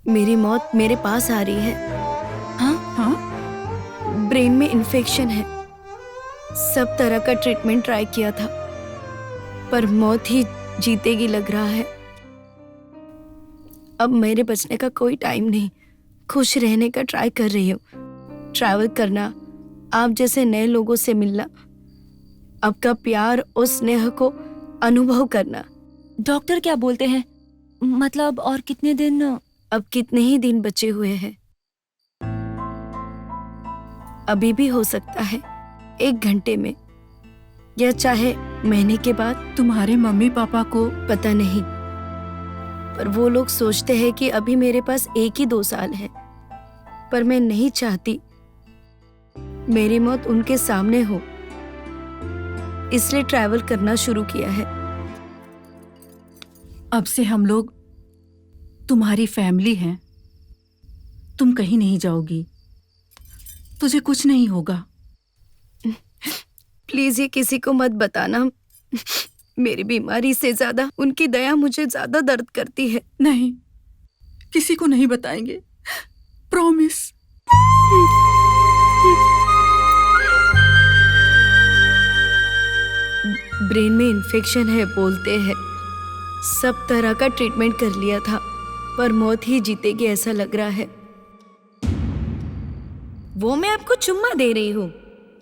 मेरी मौत मेरे पास आ रही है। हाँ? ब्रेन में इन्फेक्शन है। सब तरह का ट्रीटमेंट ट्राई किया था, पर मौत ही जीतेगी लग रहा है। अब मेरे बचने का कोई टाइम नहीं। खुश रहने का ट्राई कर रही हूँ। ट्रैवल करना, आप जैसे नए लोगों से मिलना, आपका प्यार और स्नेह को अनुभव करना। डॉक्टर क्या बोलते हैं? मतलब और कितने दिन? अब कितने ही दिन बचे हुए हैं। अभी भी हो सकता है 1 घंटे में, या चाहे महीने के बाद। तुम्हारे मम्मी पापा को पता नहीं, पर वो लोग सोचते हैं कि अभी मेरे पास 1 ही 2 साल है। पर मैं नहीं चाहती मेरी मौत उनके सामने हो, इसलिए ट्रैवल करना शुरू किया है। अब से हम लोग तुम्हारी फैमिली हैं। तुम कहीं नहीं जाओगी, तुझे कुछ नहीं होगा। प्लीज ये किसी को मत बताना। मेरी बीमारी से ज्यादा उनकी दया मुझे ज्यादा दर्द करती है। नहीं, किसी को नहीं बताएंगे, प्रॉमिस। ब्रेन में इन्फेक्शन है बोलते हैं। सब तरह का ट्रीटमेंट कर लिया था, पर मौत ही जीतेगी ऐसा लग रहा है। वो मैं आपको चुम्मा दे रही हूँ,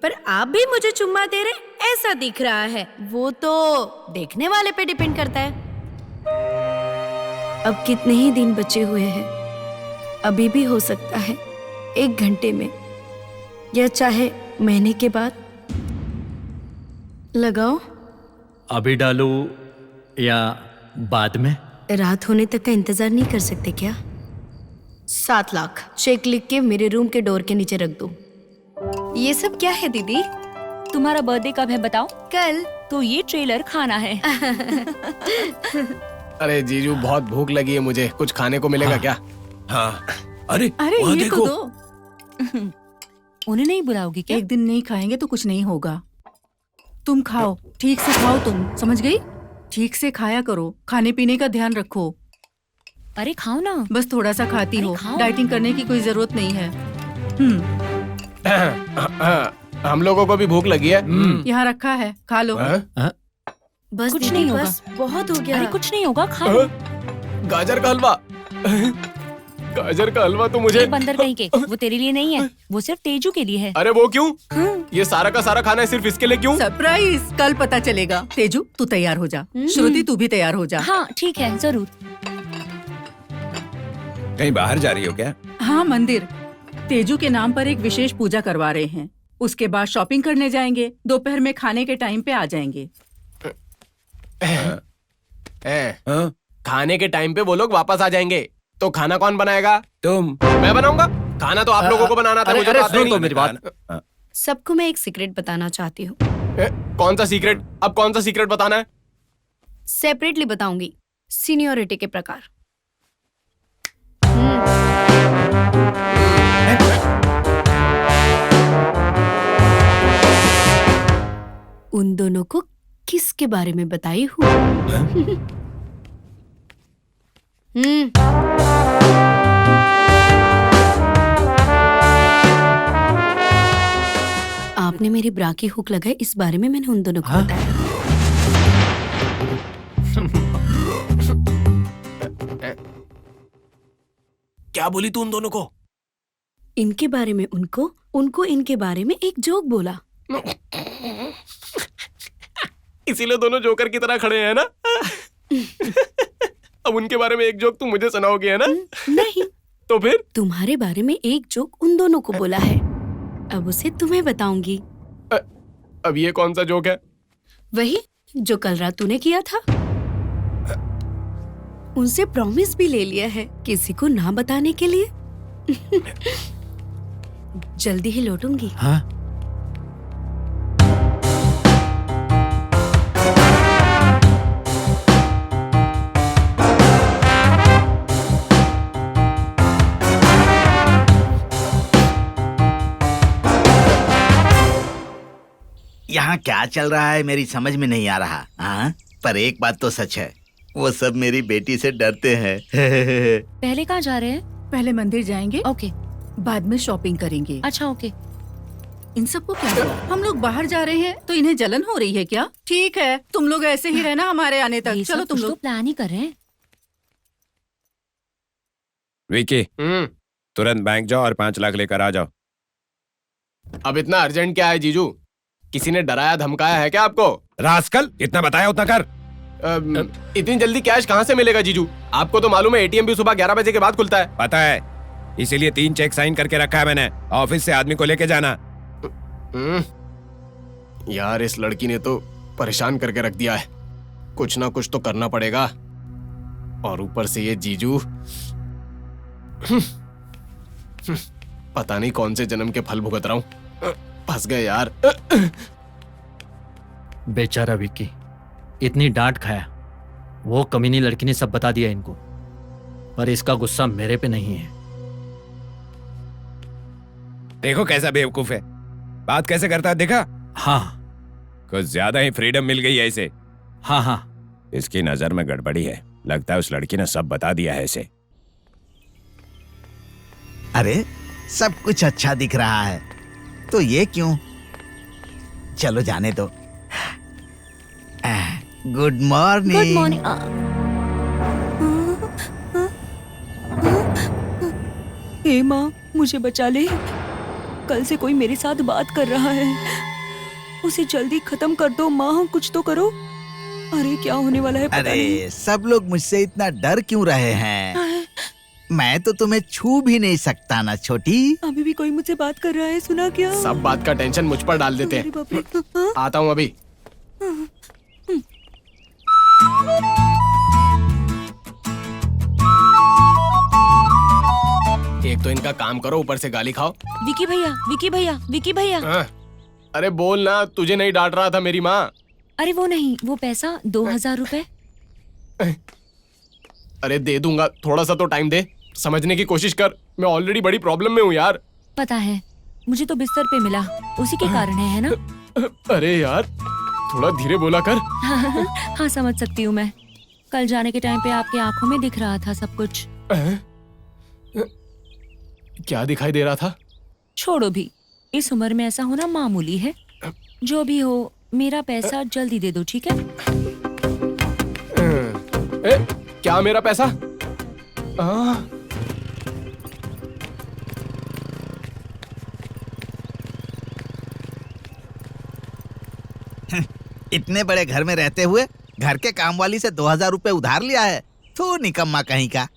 पर आप भी मुझे चुम्मा दे रहे ऐसा दिख रहा है। वो तो देखने वाले पे डिपेंड करता है। अब कितने ही दिन बचे हुए हैं। अभी भी हो सकता है 1 घंटे में, या चाहे महीने के बाद। लगाओ। अभी डालूं या बाद में? रात होने तक का इंतजार नहीं कर सकते क्या? 7 लाख चेक लिख के मेरे रूम के डोर के नीचे रख दो। ये सब क्या है दीदी? तुम्हारा बर्थडे कब है बताओ? कल। तो ये ट्रेलर खाना है। अरे जीजू बहुत भूख लगी है मुझे, कुछ खाने को मिलेगा क्या? हाँ, अरे अरे वहाँ ये देखो। तो दो। उन्हें नहीं बुलाओगी क्या? एक दिन नहीं खाएंगे तो कुछ नहीं होगा। तुम खाओ, ठीक से खाओ, तुम समझ गई? ठीक से खाया करो, खाने पीने का ध्यान रखो। अरे खाओ ना। बस थोड़ा सा खाती अरे हो, खाओ। डाइटिंग करने की कोई जरूरत नहीं है। हम लोगों को भी भूख लगी है। यहाँ रखा है, खा लो। हाँ? बस कुछ दीदी, नहीं होगा। बस बहुत हो गया। अरे कुछ नहीं होगा, खा लो। गाजर का हलवा। गाजर का हलवा तो मुझे। ये बंदर कहीं के, वो तेरे लिए नहीं है, वो सिर्फ तेजू के लिए है। अरे वो क्यों? हाँ। ये सारा का सारा खाना है सिर्फ इसके लिए क्यों? सरप्राइज, कल पता चलेगा। तेजू तू तैयार हो जा, श्रुति तू भी तैयार हो जा। हाँ ठीक है, जरूर। कहीं बाहर जा रही हो क्या? हाँ, मंदिर। तेजू के नाम पर एक विशेष पूजा करवा रहे हैं। उसके बाद शॉपिंग करने जाएंगे, दोपहर में खाने के टाइम पे आ जाएंगे। हाँ? खाने के टाइम पे वो लोग वापस आ जाएंगे, तो खाना कौन बनाएगा? तुम? मैं बनाऊंगा। खाना तो आप लोगों को बनाना था, अरे, मुझे अरे, तो आता ही सुनो तो नहीं। मेरी बात। सबको मैं एक सीक्रेट बताना चाहती हूँ। कौन सा सीक्रेट? अब कौन सा सीक्रेट बताना है? सेपरेटली बताऊंगी, सीनियोरिटी के प्रकार। उन दोनों को किसके बारे में बताई हूँ? आपने मेरी ब्रा की हुक लगाई, इस बारे में मैंने उन दोनों को बताया। क्या बोली तू उन दोनों को? इनके बारे में उनको, उनको इनके बारे में एक जोक बोला। इसीलिए दोनों जोकर की तरह खड़े हैं ना? अब उनके बारे में एक जोक तू मुझे सुनाओगी, है ना? नहीं, तो फिर? तुम्हारे बारे में एक जोक उन दोनों को बोला है, अब उसे तुम्हें बताऊंगी। अब ये कौन सा जोक है? वही जो कल रात तूने किया था। उनसे प्रॉमिस भी ले लिया है किसी को ना बताने के लिए। जल्दी ही लौटूंगी। हाँ? यहाँ क्या चल रहा है मेरी समझ में नहीं आ रहा। हाँ, पर एक बात तो सच है, वो सब मेरी बेटी से डरते हैं। पहले कहाँ जा रहे हैं? पहले मंदिर जाएंगे, ओके। बाद में शॉपिंग करेंगे। अच्छा ओके। इन सबको क्या हुआ? हम लोग बाहर जा रहे हैं तो इन्हें जलन हो रही है क्या? ठीक है, तुम लोग ऐसे ही रहना हमारे आने तक। ये चलो सब तुम कुछ तो लोग। प्लान ही कर रहे हैं। विकी, तुरंत बैंक जाओ और 5 लाख लेकर आ जाओ। अब इतना अर्जेंट क्या है जीजू? किसी ने डराया धमकाया है क्या आपको? रास्कल, इतना बताया उतना कर। इतनी जल्दी कैश कहाँ से मिलेगा जीजू? आपको तो मालूम है एटीएम भी सुबह 11 बजे के बाद खुलता है। पता है, इसीलिए 3 चेक साइन करके रखा है मैंने। ऑफिस से आदमी को लेके जाना। यार इस लड़की ने तो परेशान करके रख दिया है। कुछ ना कुछ तो करना पड़ेगा। और ऊपर से ये जीजू, पता नहीं कौन से जन्म के फल भुगत रहा हूँ। फंस गए यार। बेचारा विक्की, इतनी डांट खाया। वो कमीनी लड़की ने सब बता दिया इनको, पर इसका गुस्सा मेरे पे नहीं है। देखो कैसा बेवकूफ है, बात कैसे करता है, देखा? हाँ कुछ ज्यादा ही फ्रीडम मिल गई है इसे। हाँ हाँ, इसकी नजर में गड़बड़ी है। लगता है उस लड़की ने सब बता दिया है इसे। अरे सब कुछ अच्छा दिख रहा है, तो ये क्यों? चलो जाने दो। Good good morning. मॉर्निंग। हे माँ, मुझे बचा ले। कल से कोई मेरे साथ बात कर रहा है, उसे जल्दी खत्म कर दो माँ, कुछ तो करो। अरे क्या होने वाला है पता नहीं। अरे सब लोग मुझसे इतना डर क्यों रहे हैं? मैं तो तुम्हें छू भी नहीं सकता ना छोटी। अभी भी कोई मुझसे बात कर रहा है, सुना क्या? सब बात का टेंशन मुझ पर डाल देते अरे हैं। बाप रे। हाँ? आता हूँ अभी। एक तो इनका काम करो, ऊपर से गाली खाओ। विकी भैया, विकी भैया, विकी भैया। हाँ। अरे बोल ना, तुझे नहीं डांट रहा था मेरी माँ। अरे वो नहीं, वो पैसा 2000 रुपए। अरे दे दूंगा, थोड़ा सा तो टाइम दे, समझने की कोशिश कर। मैं ऑलरेडी बड़ी प्रॉब्लम में हूँ यार। पता है, मुझे तो बिस्तर पे मिला, उसी के कारण है ना? अरे यार थोड़ा धीरे बोला कर। हाँ समझ सकती हूँ मैं। कल जाने के टाइम पे आपकी आंखों में दिख रहा था सब कुछ। क्या दिखाई दे रहा था? छोड़ो भी, इस उम्र में ऐसा होना मामूली है। जो भी हो, मेरा पैसा जल्दी दे दो, ठीक है? क्या मेरा पैसा? इतने बड़े घर में रहते हुए घर के काम वाली से 2000 रुपए उधार लिया है। तू निकम्मा कहीं का।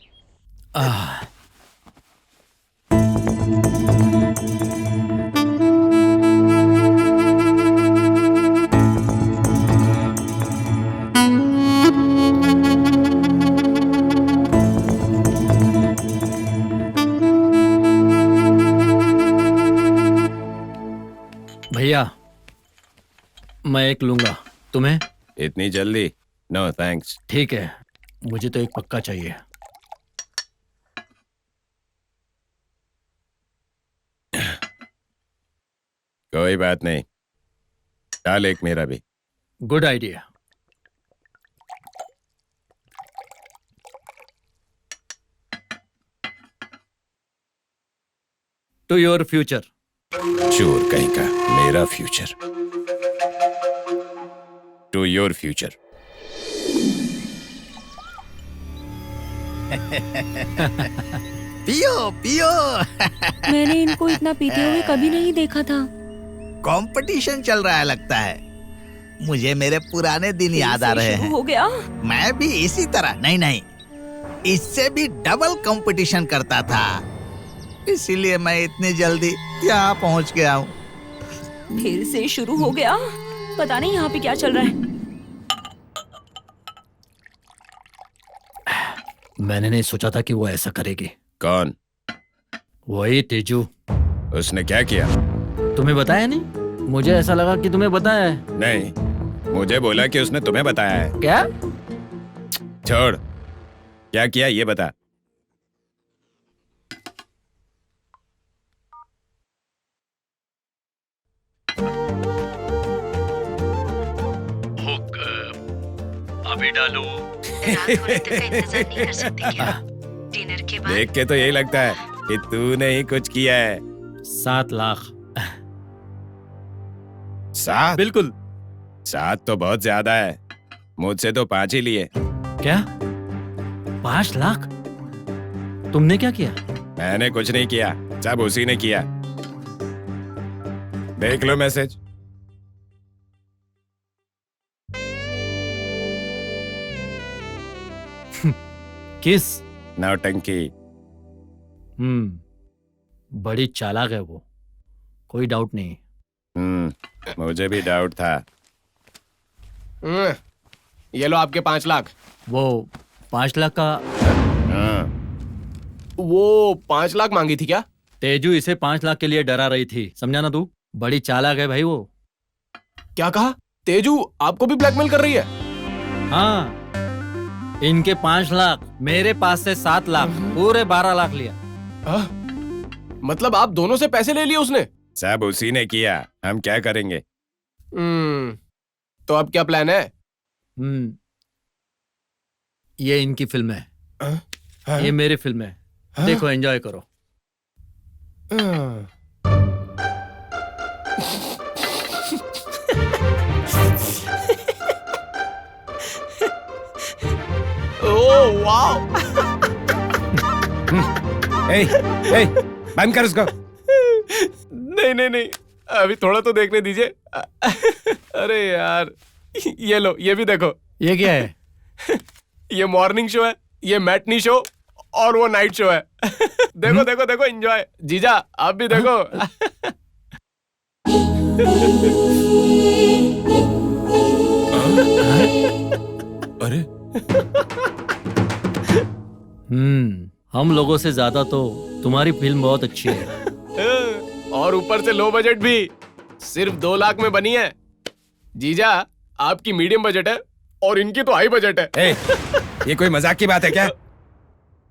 भैया मैं एक लूंगा, तुम्हें? इतनी जल्दी? No thanks. ठीक है, मुझे तो एक पक्का चाहिए। कोई बात नहीं, डाल एक मेरा भी। Good idea. To your future. चोर कहीं का, मेरा फ्यूचर। To your future. पियो पियो। मैंने इनको इतना पीते हुए कभी नहीं देखा था। कंपटीशन चल रहा है लगता है। मुझे मेरे पुराने दिन याद आ रहे हैं। हो गया। मैं भी इसी तरह, नहीं, इससे भी डबल कंपटीशन करता था। इसीलिए मैं इतनी जल्दी यहाँ पहुँच गया हूँ। फिर से शुरू हो गया। पता नहीं यहाँ पे क्या चल रहा है। मैंने नहीं सोचा था कि वो ऐसा करेगी। कौन? वही तेजू। उसने क्या किया? तुम्हें बताया नहीं? मुझे ऐसा लगा कि तुम्हें बताया है। नहीं, मुझे बोला कि उसने तुम्हें बताया है। क्या? छोड़, क्या किया ये बता। अभी डालू। डिनर के बाद देख के तो यही लगता है कि तूने ही कुछ किया है। 7 लाख। 7? बिल्कुल। 7 तो बहुत ज्यादा है। मुझसे तो 5 ही लिए। क्या? 5 लाख? तुमने क्या किया? मैंने कुछ नहीं किया, सब उसी ने किया। देख लो मैसेज। किस? नौटंकी। बड़ी चालाक है वो, कोई डाउट नहीं। मुझे भी डाउट था। ये लो आपके 5 लाख। वो 5 लाख का? वो 5 लाख मांगी थी क्या? तेजू इसे 5 लाख के लिए डरा रही थी, समझा ना तू? बड़ी चालाक है भाई वो। क्या कहा? तेजू आपको भी ब्लैकमेल कर रही है? हाँ, इनके 5 लाख, मेरे पास से 7 लाख, पूरे 12 लाख लिया। मतलब आप दोनों से पैसे ले लिए उसने? सब उसी ने किया, हम क्या करेंगे? तो अब क्या प्लान है? ये इनकी फिल्म है। ये मेरी फिल्म है। देखो, एंजॉय करो। Oh wow! ए, बंद कर उसको। नहीं, अभी थोड़ा तो देखने दीजिए। अरे यार, ये लो, ये भी देखो। ये क्या है? ये मॉर्निंग शो है, ये मैटनी शो और वो नाइट शो है। देखो एंजॉय। जीजा आप भी देखो। अरे हम लोगों से ज्यादा तो तुम्हारी फिल्म बहुत अच्छी है। और ऊपर से लो बजट भी, सिर्फ 2 लाख में बनी है। जीजा, आपकी मीडियम बजट है और इनकी तो हाई बजट है। ए, ये कोई मजाक की बात है क्या?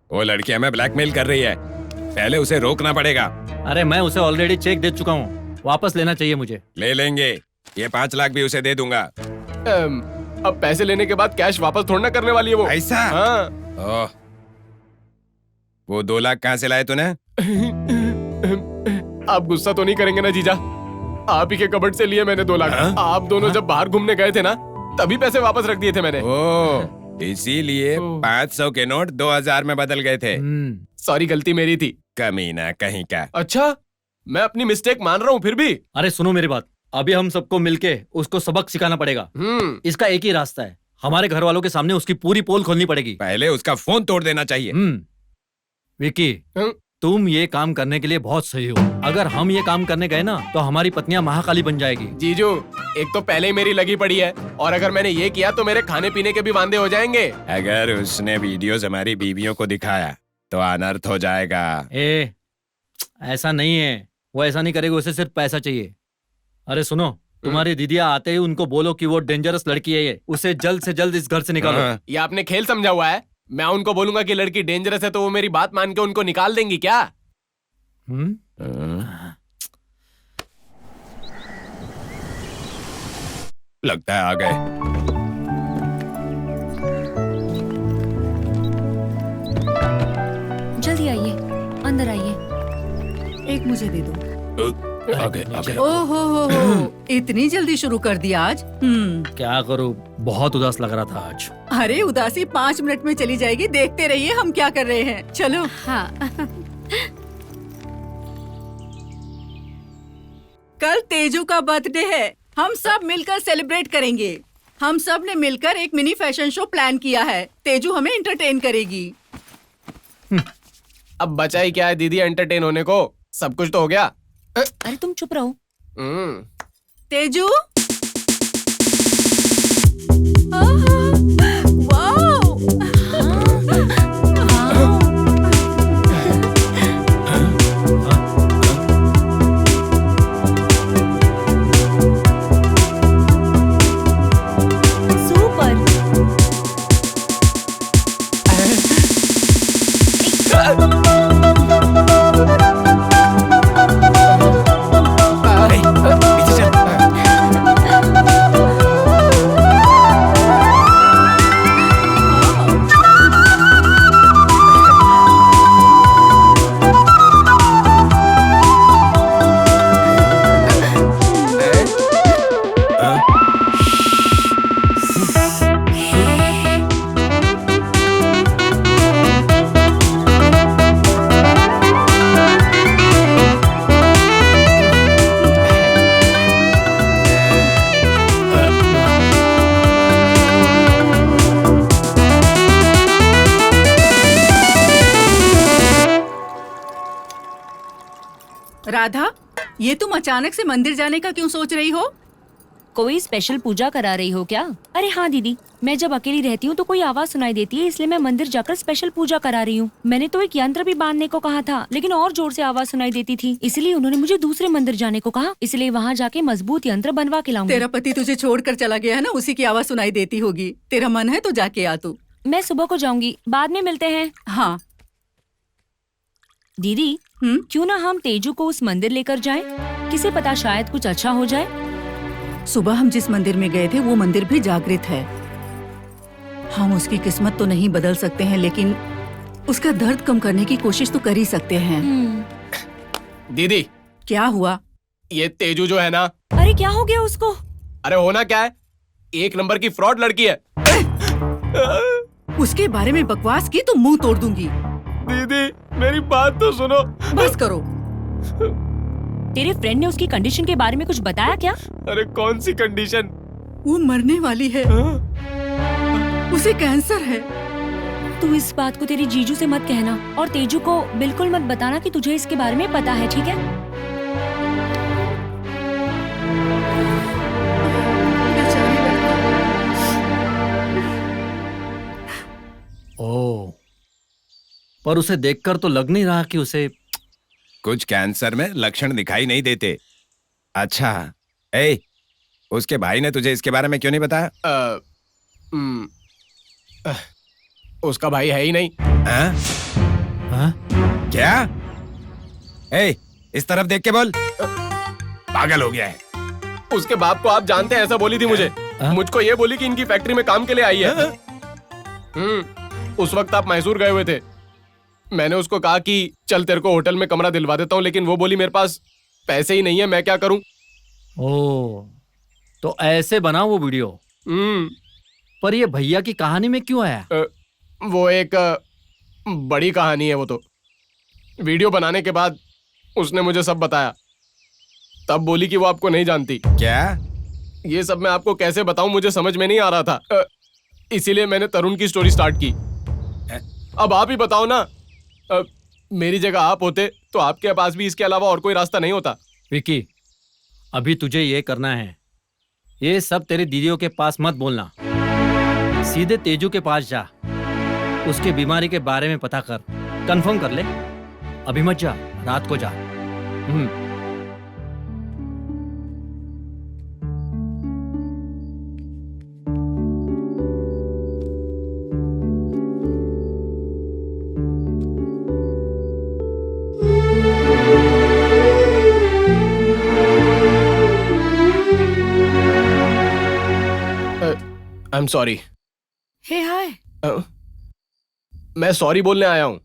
वो लड़की हमें ब्लैकमेल कर रही है, पहले उसे रोकना पड़ेगा। अरे मैं उसे ऑलरेडी चेक दे चुका हूँ, वापस लेना चाहिए मुझे। ले लेंगे, ये 5 लाख भी उसे दे दूंगा। अब पैसे लेने के बाद कैश वापस थोड़ा ना करने वाली है वो। ऐसा? हाँ। ओह, वो 2 लाख कहाँ से लाए तूने? आप गुस्सा तो नहीं करेंगे ना जीजा? आप ही के कबर्ड से लिए मैंने 2 लाख। हाँ? आप दोनों जब बाहर घूमने गए थे ना, तभी पैसे वापस रख दिए थे मैंने। ओह, इसीलिए 500 के नोट 2000 में बदल गए थे। सॉरी, गलती मेरी थी। कमीना कहीं का। अच्छा, मैं अपनी मिस्टेक मान रहा हूँ फिर भी। अरे सुनो मेरी बात, अभी हम सबको मिलके उसको सबक सिखाना पड़ेगा। इसका एक ही रास्ता है, हमारे घर वालों के सामने उसकी पूरी पोल खोलनी पड़ेगी। पहले उसका फोन तोड़ देना चाहिए। विकी, तुम ये काम करने के लिए बहुत सही हो। अगर हम ये काम करने गए ना तो हमारी पत्नियां महाकाली बन जाएगी। जीजू, एक तो पहले ही मेरी लगी पड़ी है, और अगर मैंने ये किया तो मेरे खाने पीने के भी वांदे हो जाएंगे। अगर उसने वीडियोस हमारी बीवियों को दिखाया तो अनर्थ हो जाएगा। ऐसा नहीं है, वो ऐसा नहीं करेगी, उसे सिर्फ पैसा चाहिए। अरे सुनो, तुम्हारी दीदिया आते ही उनको बोलो कि वो डेंजरस लड़की है, ये उसे जल्द से जल्द इस घर से निकालो। ये आपने खेल समझा हुआ है? मैं उनको बोलूंगा कि लड़की डेंजरस है तो वो मेरी बात मान के उनको निकाल देंगी क्या? लगता है आ गए। जल्दी आइए, अंदर आइए। एक मुझे दे दो। आ गए। ओहो, इतनी जल्दी शुरू कर दिया आज? क्या करूं, बहुत उदास लग रहा था आज। अरे उदासी 5 मिनट में चली जाएगी, देखते रहिए हम क्या कर रहे हैं। चलो। हाँ। कल तेजू का बर्थडे है, हम सब मिलकर सेलिब्रेट करेंगे। हम सब ने मिलकर एक मिनी फैशन शो प्लान किया है। तेजू हमें एंटरटेन करेगी। अब बचा ही क्या है दीदी एंटरटेन होने को? सब कुछ तो हो गया। अरे तुम चुप रहो। Teju, wow, super. पीछे चल। राधा, ये तुम अचानक से मंदिर जाने का क्यों सोच रही हो? कोई स्पेशल पूजा करा रही हो क्या? अरे हाँ दीदी, मैं जब अकेली रहती हूँ तो कोई आवाज सुनाई देती है, इसलिए मैं मंदिर जाकर स्पेशल पूजा करा रही हूँ। मैंने तो एक यंत्र भी बांधने को कहा था, लेकिन और जोर से आवाज सुनाई देती थी, इसलिए उन्होंने मुझे दूसरे मंदिर जाने को कहा। इसलिए वहाँ जाके मजबूत यंत्र बनवा के लाऊंगी। तेरा पति तुझे छोड़कर चला गया है ना, उसी की आवाज सुनाई देती होगी। तेरा मन है तो जाके आ तू। मैं सुबह को जाऊंगी, बाद में मिलते हैं। हाँ। दीदी, क्यों ना हम तेजू को उस मंदिर लेकर जाएं? किसे पता, शायद कुछ अच्छा हो जाए। सुबह हम जिस मंदिर में गए थे वो मंदिर भी जागृत है। हम उसकी किस्मत तो नहीं बदल सकते हैं, लेकिन उसका दर्द कम करने की कोशिश तो कर ही सकते हैं। दीदी, क्या हुआ? ये तेजू जो है ना। अरे क्या हो गया उसको? अरे होना क्या है, 1 नंबर की फ्रॉड लड़की है। उसके बारे में बकवास की तो मुंह तोड़ दूंगी। दीदी मेरी बात तो सुनो। बस करो। तेरे फ्रेंड ने उसकी कंडीशन के बारे में कुछ बताया क्या? अरे कौन सी कंडीशन? वो मरने वाली है। उसे कैंसर है। तू इस बात को तेरी जीजू से मत कहना, और तेजू को बिल्कुल मत बताना कि तुझे इसके बारे में पता है, ठीक है? ओह, पर उसे देखकर तो लग नहीं रहा कि उसे। कुछ कैंसर में लक्षण दिखाई नहीं देते। अच्छा, ए, उसके भाई ने तुझे इसके बारे में क्यों नहीं बताया? उसका भाई है ही नहीं। हाँ? हाँ? क्या? ए, इस तरफ देख के बोल। पागल हो गया है। उसके बाप को आप जानते हैं, ऐसा बोली थी मुझे। मुझको ये बोली कि इनकी फैक्ट्री में काम के लिए आई है। उस वक्त आप मैसूर गए हुए थे। मैंने उसको कहा कि चल तेरे को होटल में कमरा दिलवा देता हूँ, लेकिन वो बोली मेरे पास पैसे ही नहीं है, मैं क्या करूं। ओ, तो ऐसे बना वो वीडियो। पर ये भैया की कहानी में क्यों आया? वो एक बड़ी कहानी है। वो तो वीडियो बनाने के बाद उसने मुझे सब बताया। तब बोली कि वो आपको नहीं जानती। क्या? ये सब मैं आपको कैसे बताऊं, मुझे समझ में नहीं आ रहा था। इसीलिए मैंने तरुण की स्टोरी स्टार्ट की। अब आप ही बताओ ना, मेरी जगह आप होते तो आपके पास भी इसके अलावा और कोई रास्ता नहीं होता। विकी, अभी तुझे ये करना है, ये सब तेरी दीदियों के पास मत बोलना। सीधे तेजू के पास जा, उसके बीमारी के बारे में पता कर, कंफर्म कर ले। अभी मत जा, रात को जा। I am sorry. Hey hi. मैं सॉरी बोलने आया हूँ।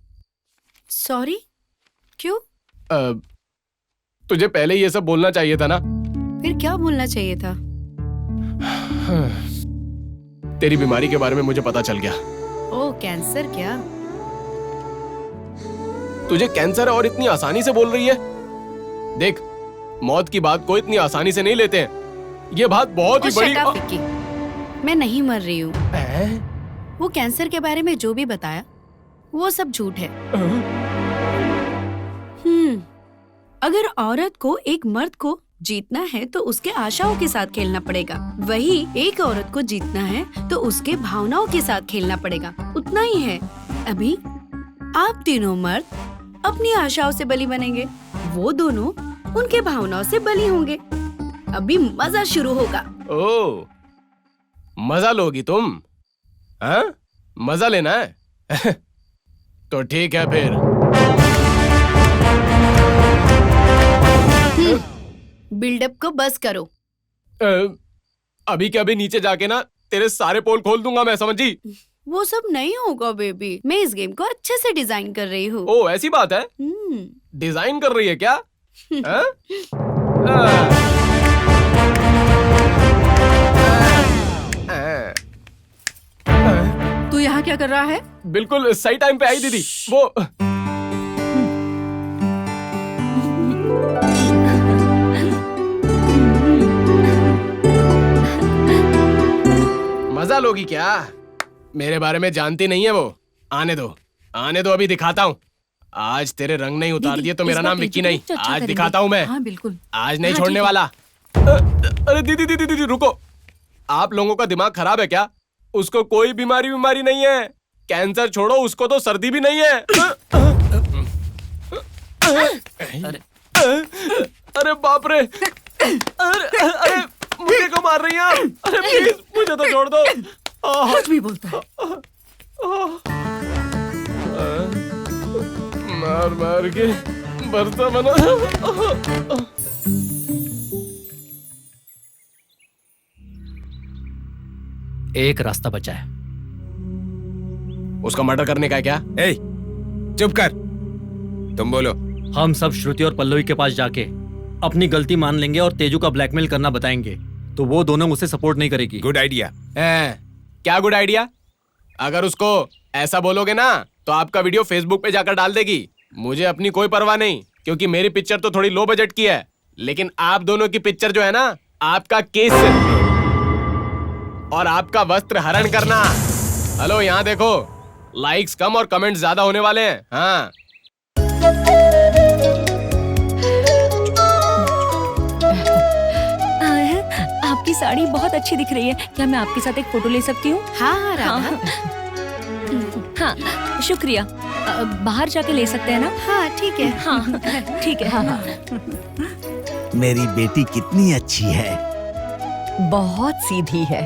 सॉरी? क्यों? तुझे पहले ये सब बोलना चाहिए था ना। फिर क्या बोलना चाहिए था? तेरी बीमारी के बारे में मुझे पता चल गया। ओ, कैंसर क्या? तुझे कैंसर है और इतनी आसानी से बोल रही है। देख, मौत की बात को इतनी आसानी से नहीं लेते हैं। ये बात बहुत ही बड़ी। शट अप विक्की, मैं नहीं मर रही हूँ। वो कैंसर के बारे में जो भी बताया वो सब झूठ है। अगर औरत को एक मर्द को जीतना है तो उसके आशाओं के साथ खेलना पड़ेगा। वही एक औरत को जीतना है तो उसके भावनाओं के साथ खेलना पड़ेगा। उतना ही है। अभी आप तीनों मर्द अपनी आशाओं से बलि बनेंगे, वो दोनों उनके भावनाओं से बलि होंगे। अभी मजा शुरू होगा। ओह, मजा लोगी तुम? हाँ, मजा लेना है? तो ठीक है फिर। बिल्डअप को बस करो। अभी के अभी नीचे जाके ना तेरे सारे पोल खोल दूंगा मैं, समझी? वो सब नहीं होगा बेबी, मैं इस गेम को अच्छे से डिजाइन कर रही हूँ। ओ, ऐसी बात है? डिजाइन कर रही है क्या? तू यहाँ क्या कर रहा है? बिल्कुल सही टाइम पे आई दीदी। वो मजा लोगी क्या? मेरे बारे में जानती नहीं है वो। आने दो, आने दो, अभी दिखाता हूँ। आज तेरे रंग नहीं उतार दिए तो मेरा नाम विक्की नहीं। आज दिखाता हूँ मैं। हाँ बिल्कुल। आज नहीं छोड़ने वाला। अरे दीदी दीदी दीदी रुको, आप लोगों का दिमाग खराब है क्या? उसको कोई बीमारी नहीं है। कैंसर छोड़ो, उसको तो सर्दी भी नहीं है। अरे बाप रे, अरे मुझे क्यों मार रही हैं आप? अरे प्लीज मुझे तो छोड़ दो। कुछ भी बोलता है। मार मार के बरसा बना। एक रास्ता बचा है। उसका मर्डर करने का है क्या? ए, चुप कर। तुम बोलो। हम सब श्रुति और पल्लवी के पास जाके अपनी गलती मान लेंगे और तेजू का ब्लैकमेल करना बताएंगे, तो वो दोनों उसे सपोर्ट नहीं करेगी। Good idea. क्या गुड आइडिया? अगर उसको ऐसा बोलोगे ना तो आपका वीडियो फेसबुक पे जाकर डाल देगी। मुझे अपनी कोई परवाह नहीं, क्योंकि मेरी पिक्चर तो थोड़ी लो बजट की है, लेकिन आप दोनों की पिक्चर जो है ना, आपका केस और आपका वस्त्र हरण करना। हेलो, यहाँ देखो, लाइक्स कम और कमेंट्स ज्यादा होने वाले हैं। हाँ, आपकी साड़ी बहुत अच्छी दिख रही है। क्या मैं आपके साथ एक फोटो ले सकती हूँ? हाँ राधा। हाँ शुक्रिया। बाहर जाके ले सकते हैं ना? हाँ ठीक है। हाँ ठीक है। मेरी बेटी कितनी अच्छी है। बहुत सीधी है।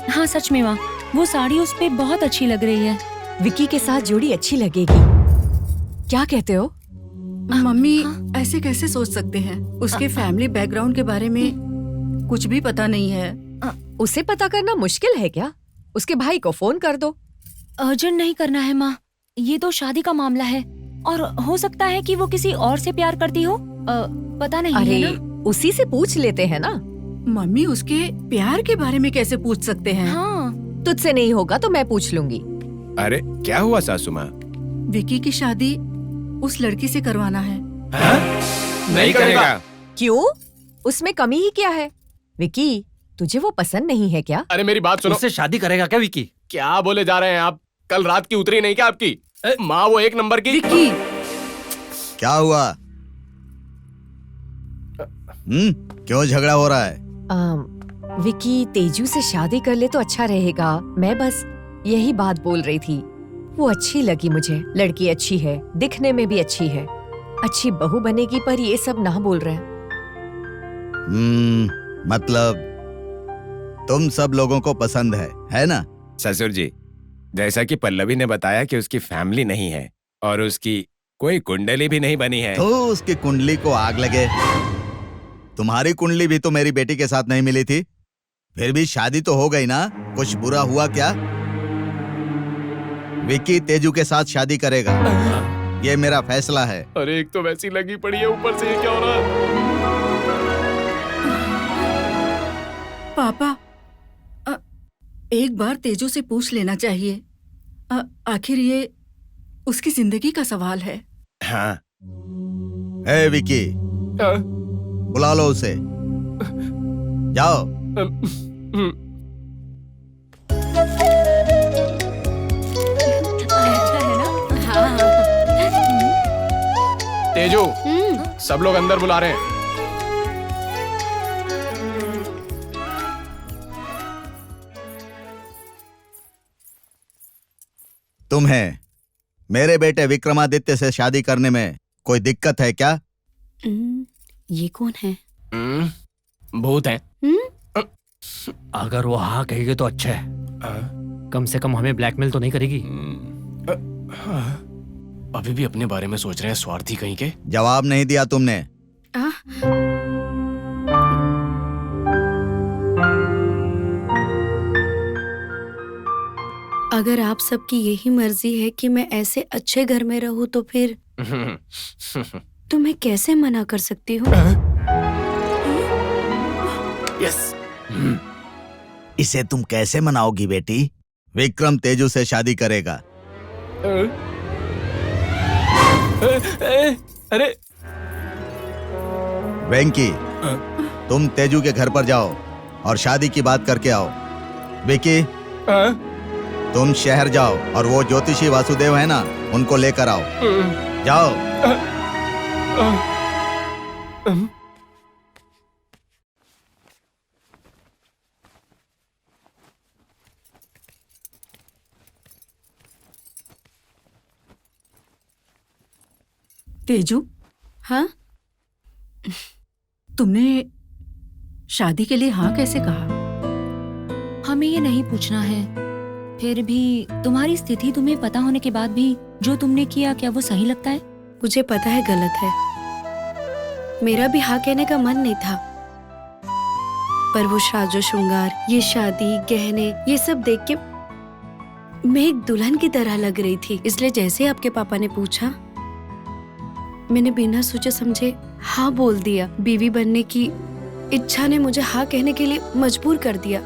हाँ सच में माँ, वो साड़ी उस पे बहुत अच्छी लग रही है। विकी के साथ जोड़ी अच्छी लगेगी। क्या कहते हो? मम्मी ऐसे कैसे सोच सकते हैं? उसके फैमिली बैकग्राउंड के बारे में कुछ भी पता नहीं है। उसे पता करना मुश्किल है क्या? उसके भाई को फोन कर दो। अर्जेंट नहीं करना है माँ, ये तो शादी का मामला है और हो सकता है कि वो किसी और से प्यार करती हो। पता नहीं अरे है ना? उसी से पूछ लेते हैं ना। मम्मी उसके प्यार के बारे में कैसे पूछ सकते हैं? हाँ तुझसे नहीं होगा तो मैं पूछ लूंगी। अरे क्या हुआ सासू माँ? विकी की शादी उस लड़की से करवाना है। नहीं करेगा। क्यों? उसमें कमी ही क्या है? विकी तुझे वो पसंद नहीं है क्या? अरे मेरी बात सुनो। उससे शादी करेगा क्या विकी? क्या बोले जा रहे हैं आप? कल रात की उतरी नहीं क्या आपकी? माँ वो एक नंबर की। विकी क्या हुआ? क्यों झगड़ा हो रहा है? विकी तेजू से शादी कर ले तो अच्छा रहेगा। मैं बस यही बात बोल रही थी। वो अच्छी लगी मुझे। लड़की अच्छी है, दिखने में भी अच्छी है, अच्छी बहू बनेगी, पर ये सब ना बोल रहे हैं। मतलब तुम सब लोगों को पसंद है ना? ससुर जी, जैसा कि पल्लवी ने बताया कि उसकी फैमिली नहीं है और उसकी कोई कुंडली भी नहीं बनी है। तो उसकी कुंडली को आग लगे। तुम्हारी कुंडली भी तो मेरी बेटी के साथ नहीं मिली थी, फिर भी शादी तो हो गई ना। कुछ बुरा हुआ क्या? विकी तेजू के साथ शादी करेगा, ये मेरा फैसला है। अरे एक तो वैसी लगी पड़ी है, ऊपर से ये क्या हो रहा है? पापा एक बार तेजू से पूछ लेना चाहिए। आखिर ये उसकी जिंदगी का सवाल है। हाँ। हे विकी, बुला लो उसे। जाओ। अच्छा है ना? तेजू, सब लोग अंदर बुला रहे हैं। तुम्हें मेरे बेटे विक्रमादित्य से शादी करने में कोई दिक्कत है क्या? ये कौन है? भूत है। अगर वो हाँ कहेगी तो अच्छा है। कम से कम हमें ब्लैकमेल तो नहीं करेगी। अभी भी अपने बारे में सोच रहे हैं, स्वार्थी कहीं के। जवाब नहीं दिया तुमने। अगर आप सबकी यही मर्जी है कि मैं ऐसे अच्छे घर में रहूं तो फिर तो मैं कैसे मना कर सकती हूँ? यस। इसे तुम कैसे मनाओगी बेटी? विक्रम तेजू से शादी करेगा। अरे वेंकी, तुम तेजू के घर पर जाओ और शादी की बात करके आओ। विकी, तुम शहर जाओ और वो ज्योतिषी वासुदेव है ना, उनको लेकर आओ। जाओ। तेजू, हाँ? तुमने शादी के लिए हाँ कैसे कहा? हमें ये नहीं पूछना है। फिर भी तुम्हारी स्थिति तुम्हें पता होने के बाद भी जो तुमने किया, क्या वो सही लगता है? मुझे पता है गलत है। मेरा भी हाँ कहने का मन नहीं था, पर वो साजो श्रृंगार, ये शादी, गहने, ये सब देख के मैं एक दुल्हन की तरह लग रही थी। इसलिए जैसे आपके पापा ने पूछा, मैंने बिना सोचे समझे हाँ बोल दिया। बीवी बनने की इच्छा ने मुझे हाँ कहने के लिए मजबूर कर दिया।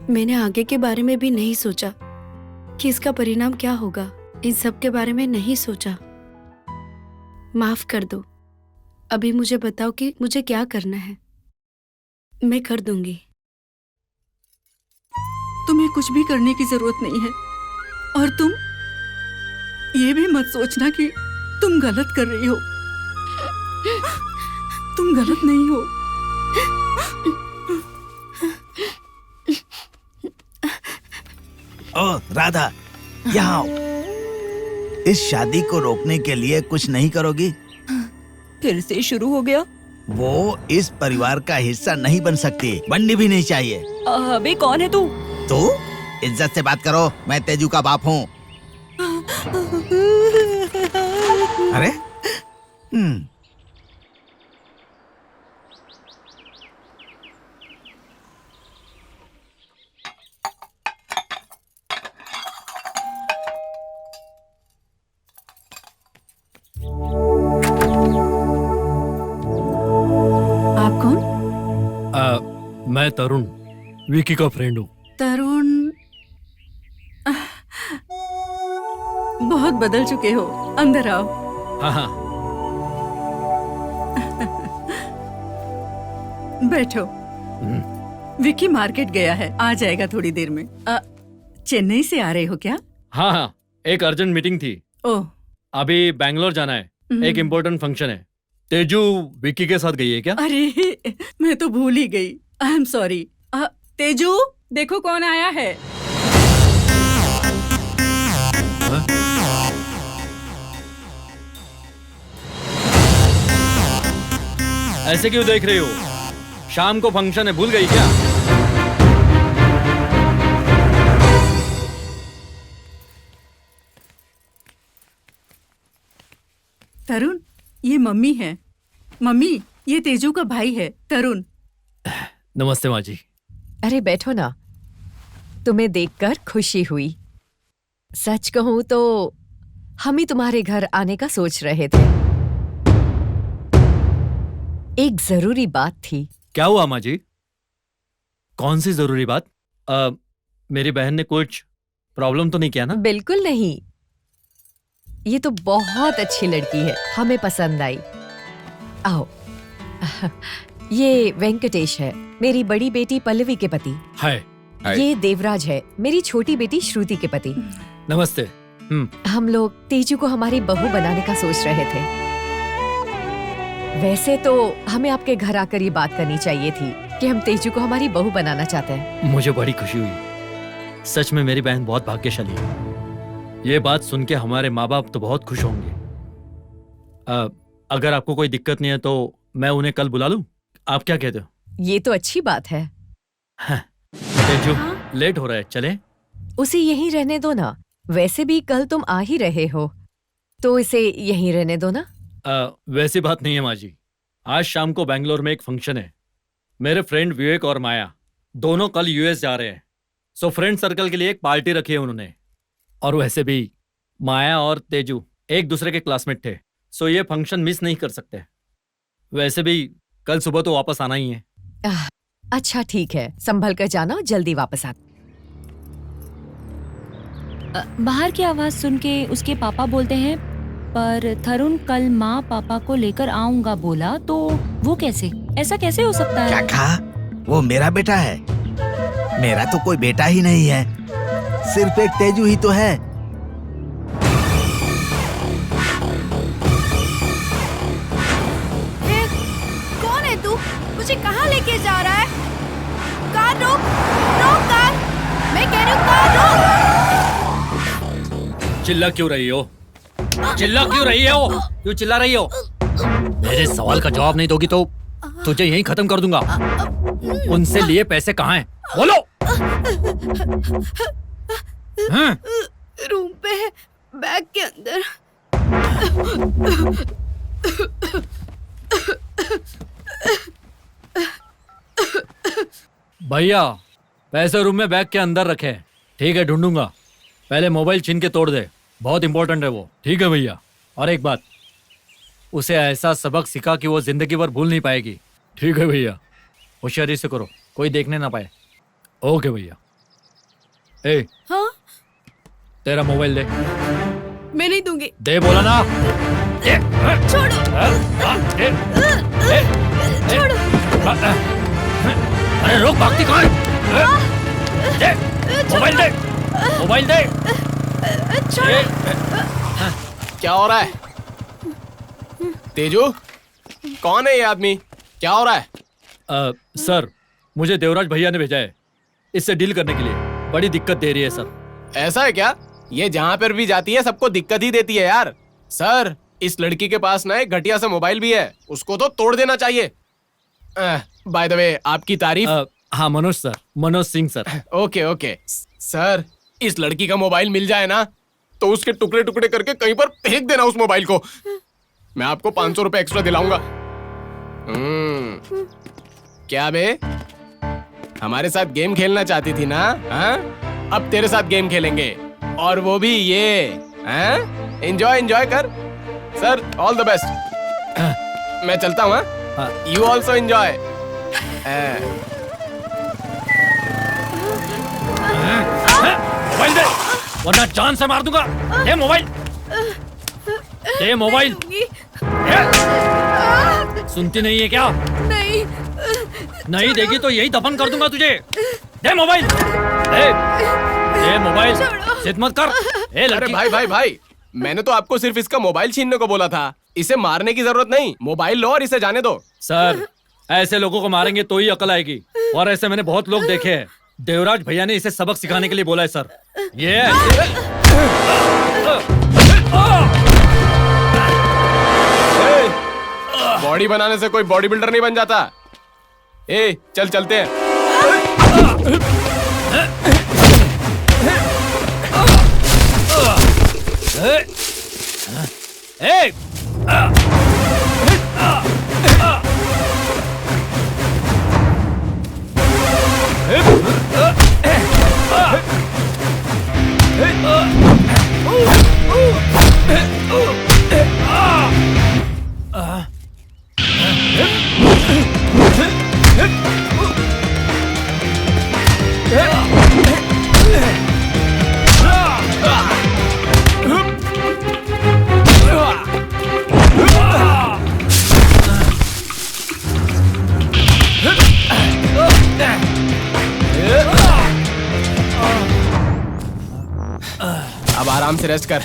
मैंने आगे के बारे में भी नहीं सोचा कि इसका परिणाम क्या होगा। इन सब के बारे में नहीं सोचा। माफ कर दो। अभी मुझे बताओ कि मुझे क्या करना है। मैं कर दूंगी। तुम्हें कुछ भी करने की जरूरत नहीं है, और तुम ये भी मत सोचना कि तुम गलत कर रही हो। तुम गलत नहीं हो। ओ राधा, यहाँ आओ। इस शादी को रोकने के लिए कुछ नहीं करोगी? फिर से शुरू हो गया। वो इस परिवार का हिस्सा नहीं बन सकती, बननी भी नहीं चाहिए। अबे कौन है तू? तो इज्जत से बात करो, मैं तेजू का बाप हूँ। अरे आप कौन? मैं तरुण, विकी का फ्रेंड हूँ। तरुण, बहुत बदल चुके हो। अंदर आओ। हाँ हाँ। बैठो। विकी मार्केट गया है, आ जाएगा थोड़ी देर में। चेन्नई से आ रहे हो क्या? हाँ हाँ, एक अर्जेंट मीटिंग थी। ओह, अभी बैंगलोर जाना है, एक इम्पोर्टेंट फंक्शन है। तेजू विकी के साथ गई है क्या? अरे मैं तो भूल ही गई। आई एम सॉरी। तेजू, देखो कौन आया है। ऐसे क्यों देख रही हो? शाम को फंक्शन है, भूल गई क्या? तरुण, ये मम्मी है। मम्मी, ये तेजू का भाई है तरुण। नमस्ते माँ जी। अरे बैठो ना, तुम्हें देखकर खुशी हुई। सच कहूं तो हम ही तुम्हारे घर आने का सोच रहे थे। एक जरूरी बात थी। क्या हुआ माँ जी? कौन सी जरूरी बात? मेरी बहन ने कुछ प्रॉब्लम तो नहीं किया ना? बिल्कुल नहीं, ये तो बहुत अच्छी लड़की है, हमें पसंद आई। आओ। ये वेंकटेश है, मेरी बड़ी बेटी पल्लवी के पति। हाय। ये देवराज है, मेरी छोटी बेटी श्रुति के पति। नमस्ते। हम लोग तेजू को हमारी बहू बनाने का सोच रहे थे। वैसे तो हमें आपके घर आकर ये बात करनी चाहिए थी कि हम तेजू को हमारी बहू बनाना चाहते हैं। मुझे बड़ी खुशी हुई। सच में मेरी बहन बहुत भाग्यशाली है। ये बात सुन के हमारे माँ बाप तो बहुत खुश होंगे। अगर आपको कोई दिक्कत नहीं है तो मैं उन्हें कल बुला लूं? आप क्या कहते हो? ये तो अच्छी बात है। तेजू, लेट हो रहा है, चलें? उसे यहीं रहने दो ना। वैसे भी कल तुम आ ही रहे हो, तो इसे यहीं रहने दो ना। वैसी बात नहीं है माँ जी। आज शाम को बैंगलोर में एक फंक्शन है। मेरे फ्रेंड विवेक और माया दोनों कल यूएस जा रहे हैं। सो फ्रेंड सर्कल के लिए एक पार्टी रखी है उन्होंने। और वैसे भी माया और तेजू एक दूसरे के क्लासमेट थे, सो ये फंक्शन मिस नहीं कर सकते। वैसे भी कल सुबह तो वापस आना ही है। अच्छा ठीक है, संभल कर जाना और जल्दी वापस आ। बाहर की आवाज सुन के उसके पापा बोलते हैं, पर तरुण कल माँ पापा को लेकर आऊंगा बोला, तो वो कैसे? ऐसा कैसे हो सकता है? क्या कहा? वो मेरा बेटा है? मेरा तो कोई बेटा ही नहीं है, सिर्फ एक तेजू ही तो है। कौन है तू? मुझे कहाँ लेके जा रहा है? कार रोक, रोक कार! मैं कह रही हूँ कार रोक! चिल्ला क्यों रही हो? चिल्ला क्यों रही हो? क्यों चिल्ला रही हो? मेरे सवाल का जवाब नहीं दोगी तो तुझे यहीं खत्म कर दूंगा। उनसे लिए पैसे कहाँ हैं? बोलो। हाँ? रूम पे है, बैग के अंदर। भैया, पैसे रूम में बैग के अंदर रखे। ठीक है, ढूंढूंगा। पहले मोबाइल छीन के तोड़ दे, बहुत इंपॉर्टेंट है वो। ठीक है भैया। और एक बात, उसे ऐसा सबक सिखा कि वो जिंदगी भर भूल नहीं पाएगी। ठीक है भैया, होशियारी से करो, कोई देखने ना पाए। ओके भैया। ए, हाँ? तेरा मोबाइल दे। मैं नहीं दूंगी। दे बोला ना। दे। छोड़ो। दे। दे। छोड़ो। अरे रोक, भागती कहाँ है? दे मोबाइल, दे मोबाइल, दे। क्या हो रहा है? तेजू, कौन है ये आदमी? क्या हो रहा है? सर, मुझे देवराज भैया ने भेजा है इससे डील करने के लिए। बड़ी दिक्कत दे रही है सर। ऐसा है क्या? ये जहां पर भी जाती है सबको दिक्कत ही देती है यार। सर, इस लड़की के पास ना एक घटिया सा मोबाइल भी है, उसको तो तोड़ देना चाहिए। बाय द वे, आपकी तारीफ। हाँ Manoj sir, Manoj Singh sir. Okay okay sir, इस लड़की का मोबाइल मिल जाए ना तो उसके टुकड़े टुकड़े करके कहीं पर फेंक देना उस मोबाइल को। मैं आपको 500 रुपए एक्स्ट्रा दिलाऊंगा। क्या बे, हमारे साथ गेम खेलना चाहती थी ना? हाँ, अब तेरे साथ गेम खेलेंगे, और वो भी ये। एंजॉय एंजॉय कर सर, ऑल द बेस्ट। मैं चलता हूँ। You also enjoy. मोबाइल दे, वरना जान से मार दूंगा। दे मोबाइल, दे मोबाइल। सुनती नहीं है क्या? नहीं। नहीं देगी तो यही दफन कर दूंगा तुझे। दे मोबाइल, दे मोबाइल, जिद मत कर। ए अरे लड़की, भाई भाई भाई, मैंने तो आपको सिर्फ इसका मोबाइल छीनने को बोला था, इसे मारने की जरूरत नहीं। मोबाइल लो और इसे जाने दो। सर ऐसे लोगों को मारेंगे तो ही अकल आएगी, और ऐसे मैंने बहुत लोग देखे हैं। देवराज भैया ने इसे सबक सिखाने के लिए बोला है सर। ये बॉडी बनाने से कोई बॉडी बिल्डर नहीं बन जाता। ए, चल चलते हैं। ए, अब आराम से रेस्ट कर।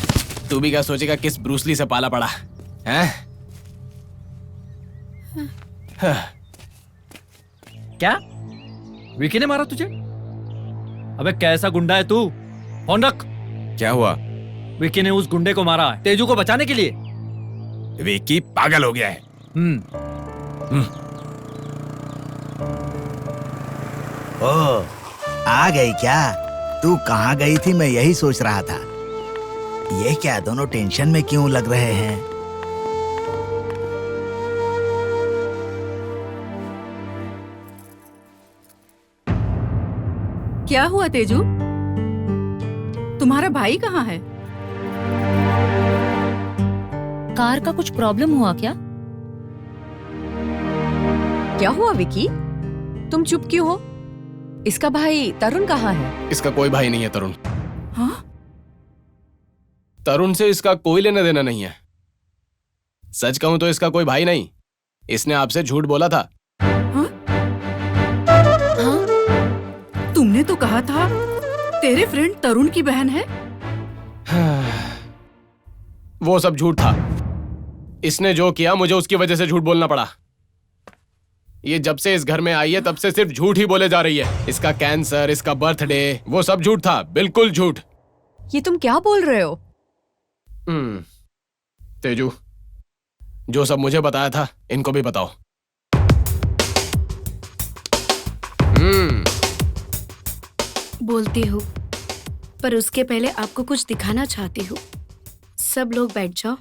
तू भी क्या सोचेगा किस ब्रूसली से पाला पड़ा हैं? क्या विकी ने मारा तुझे? अबे कैसा गुंडा है तू? फोन रख। क्या हुआ? विकी ने उस गुंडे को मारा है तेजू को बचाने के लिए। विकी पागल हो गया है। ओ, आ गई क्या? तू कहाँ गई थी, मैं यही सोच रहा था। ये क्या दोनों टेंशन में क्यों लग रहे हैं? क्या हुआ तेजू? तुम्हारा भाई कहाँ है? कार का कुछ प्रॉब्लम हुआ क्या? क्या हुआ विकी? तुम चुप क्यों हो? इसका भाई तरुण कहाँ है? इसका कोई भाई नहीं है तरुण। हाँ? तरुण से इसका कोई लेना देना नहीं है। सच कहूं तो इसका कोई भाई नहीं। इसने आपसे झूठ बोला था। हाँ? तुमने तो कहा था तेरे फ्रेंड तरुण की बहन है। वो सब झूठ था। इसने जो किया मुझे उसकी वजह से झूठ बोलना पड़ा। ये जब से इस घर में आई है तब से सिर्फ झूठ ही बोले जा रही है। इसका कैंसर, इसका बर्थडे, वो सब झूठ था, बिल्कुल झूठ। ये तुम क्या बोल रहे हो? तेजू, जो सब मुझे बताया था इनको भी बताओ। बोलती हूँ, पर उसके पहले आपको कुछ दिखाना चाहती हूँ। सब लोग बैठ जाओ।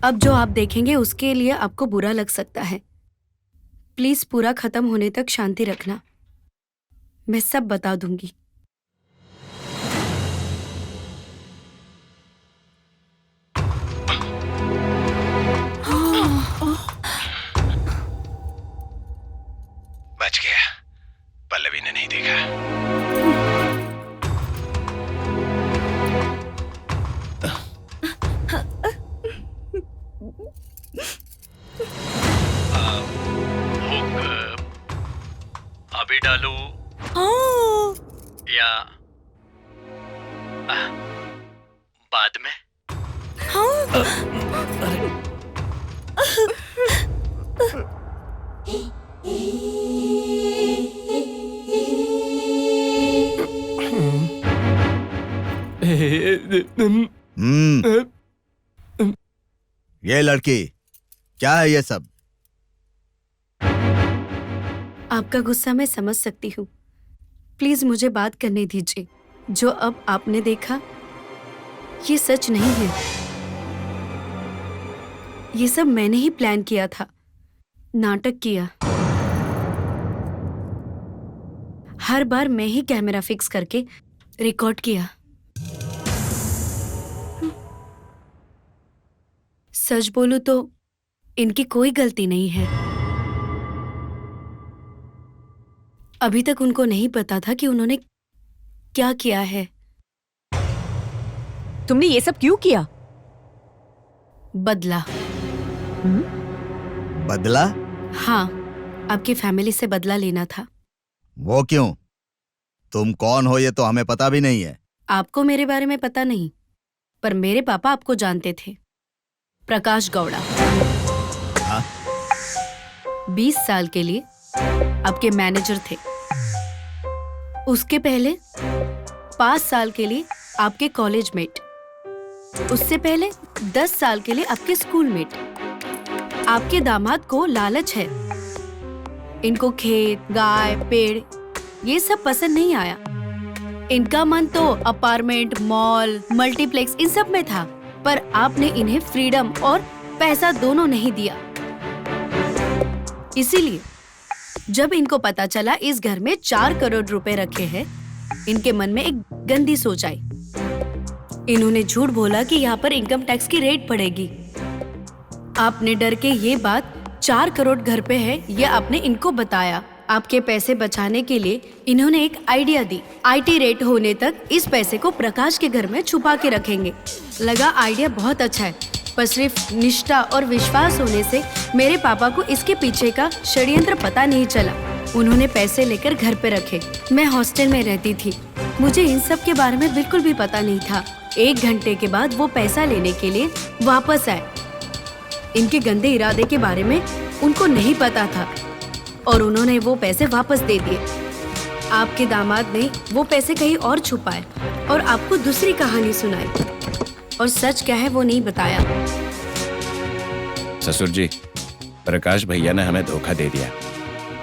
अब जो आप देखेंगे उसके लिए आपको बुरा लग सकता है। प्लीज पूरा खत्म होने तक शांति रखना। मैं सब बता दूंगी। बच गया। पल्लवी ने नहीं देखा। डालूं हाँ। या बाद में? ये लड़की क्या है ये सब? आपका गुस्सा मैं समझ सकती हूँ। प्लीज मुझे बात करने दीजिए। जो अब आपने देखा ये सच नहीं है। ये सब मैंने ही प्लान किया था, नाटक किया। हर बार मैं ही कैमरा फिक्स करके रिकॉर्ड किया। सच बोलूं तो इनकी कोई गलती नहीं है। अभी तक उनको नहीं पता था कि उन्होंने क्या किया है। तुमने ये सब क्यों किया? बदला। बदला? हाँ, आपकी फैमिली से बदला लेना था। वो क्यों? तुम कौन हो ये तो हमें पता भी नहीं है। आपको मेरे बारे में पता नहीं, पर मेरे पापा आपको जानते थे। प्रकाश गौड़ा। हाँ? 20 साल के लिए आपके मैनेजर थे। उसके पहले 5 साल के लिए आपके कॉलेज मेट। उससे पहले 10 साल के लिए आपके स्कूल मेट। आपके दामाद को लालच है। इनको खेत, गाय, पेड़ ये सब पसंद नहीं आया। इनका मन तो अपार्टमेंट, मॉल, मल्टीप्लेक्स इन सब में था, पर आपने इन्हें फ्रीडम और पैसा दोनों नहीं दिया। इसीलिए जब इनको पता चला इस घर में 4 करोड़ रुपए रखे हैं, इनके मन में एक गंदी सोच आई। इन्होंने झूठ बोला कि यहाँ पर इनकम टैक्स की रेड पड़ेगी। आपने डर के ये बात 4 करोड़ घर पे है ये आपने इनको बताया। आपके पैसे बचाने के लिए इन्होंने एक आइडिया दी। आईटी रेट होने तक इस पैसे को प्रकाश के घर में छुपा के रखेंगे। लगा आइडिया बहुत अच्छा है, पर सिर्फ निष्ठा और विश्वास होने से मेरे पापा को इसके पीछे का षड्यंत्र पता नहीं चला। उन्होंने पैसे लेकर घर पे रखे। मैं हॉस्टल में रहती थी, मुझे इन सब के बारे में बिल्कुल भी पता नहीं था। 1 घंटे के बाद वो पैसा लेने के लिए वापस आए। इनके गंदे इरादे के बारे में उनको नहीं पता था और उन्होंने वो पैसे वापस दे दिए। आपके दामाद ने वो पैसे कहीं और छुपाए और आपको दूसरी कहानी सुनाई, और सच क्या है वो नहीं बताया। ससुर जी, प्रकाश भैया ने हमें धोखा दे दिया।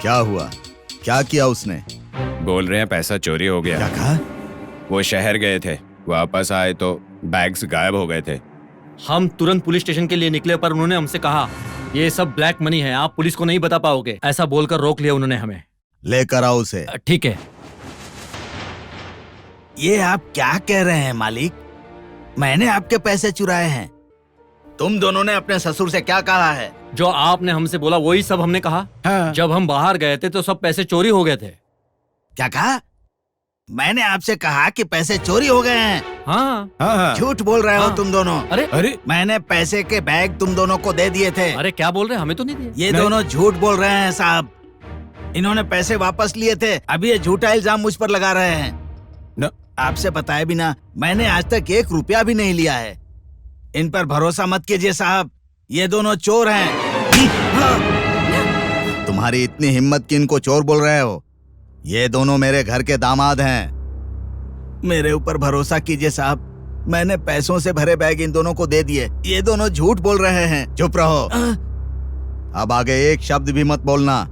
क्या हुआ? क्या किया उसने? बोल रहे हैं पैसा चोरी हो गया। क्या कहा? वो शहर गए थे, वापस आए तो बैग्स गायब हो गए थे। हम तुरंत पुलिस स्टेशन के लिए निकले, पर उन्होंने हमसे कहा ये सब ब्लैक मनी है, आप पुलिस को नहीं बता पाओगे। ऐसा बोलकर रोक लिया उन्होंने हमें। लेकर आओ उसे। ठीक है। ये आप क्या कह रहे हैं मालिक? मैंने आपके पैसे चुराए हैं। तुम दोनों ने अपने ससुर से क्या कहा है? जो आपने हमसे बोला वही सब हमने कहा। हाँ। जब हम बाहर गए थे तो सब पैसे चोरी हो गए थे। क्या कहा? मैंने आपसे कहा कि पैसे चोरी हो गए हैं। हाँ। हाँ। झूठ बोल रहे हो हाँ। तुम दोनों। अरे मैंने पैसे के बैग तुम दोनों को दे दिए थे। अरे क्या बोल रहे हैं, हमें तो नहीं दिए। ये दोनों झूठ बोल रहे हैं साहब। इन्होंने पैसे वापस लिए थे, अभी ये झूठा इल्जाम मुझ पर लगा रहे हैं। आपसे बताए बिना मैंने आज तक 1 रुपया भी नहीं लिया है। इन पर भरोसा मत कीजिए साहब, ये दोनों चोर हैं। तुम्हारी इतनी हिम्मत कि इनको चोर बोल रहे हो? ये दोनों मेरे घर के दामाद हैं। मेरे ऊपर भरोसा कीजिए साहब, मैंने पैसों से भरे बैग इन दोनों को दे दिए। ये दोनों झूठ बोल रहे हैं। चुप रहो। अब आगे एक शब्द भी मत बोलना।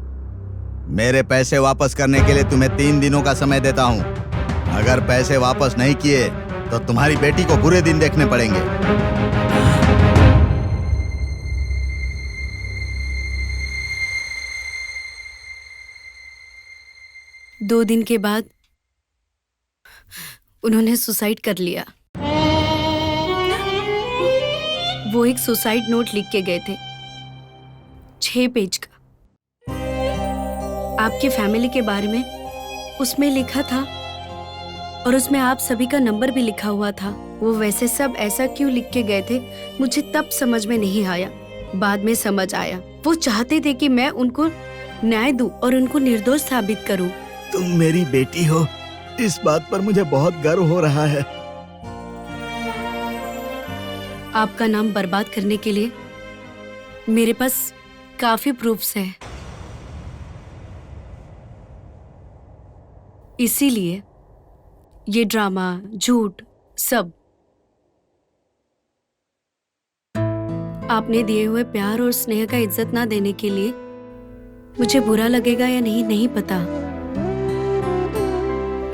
मेरे पैसे वापस करने के लिए तुम्हें 3 दिनों का समय देता हूँ। अगर पैसे वापस नहीं किए तो तुम्हारी बेटी को बुरे दिन देखने पड़ेंगे। 2 दिन के बाद उन्होंने सुसाइड कर लिया। वो एक सुसाइड नोट लिख के गए थे, 6 पेज का। आपकी फैमिली के बारे में उसमें लिखा था और उसमें आप सभी का नंबर भी लिखा हुआ था। वो वैसे सब ऐसा क्यों लिख के गए थे मुझे तब समझ में नहीं आया, बाद में समझ आया। वो चाहते थे कि मैं उनको न्याय दूं और उनको निर्दोष साबित करूं। तुम मेरी बेटी हो, इस बात पर मुझे बहुत गर्व हो रहा है। आपका नाम बर्बाद करने के लिए मेरे पास काफी प्रूफ्स है, इसीलिए ये ड्रामा, झूठ, सब आपने दिए हुए प्यार और स्नेह का इज्जत ना देने के लिए मुझे बुरा लगेगा या नहीं, नहीं पता,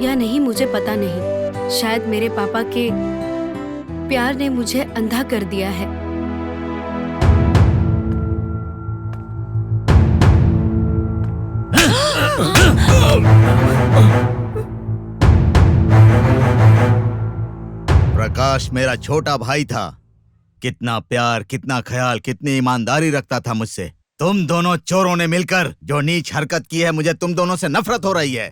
या नहीं मुझे पता नहीं। शायद मेरे पापा के प्यार ने मुझे अंधा कर दिया है। प्रकाश मेरा छोटा भाई था, कितना प्यार, कितना ख्याल, कितनी ईमानदारी रखता था मुझसे। तुम दोनों चोरों ने मिलकर जो नीच हरकत की है, मुझे तुम दोनों से नफरत हो रही है।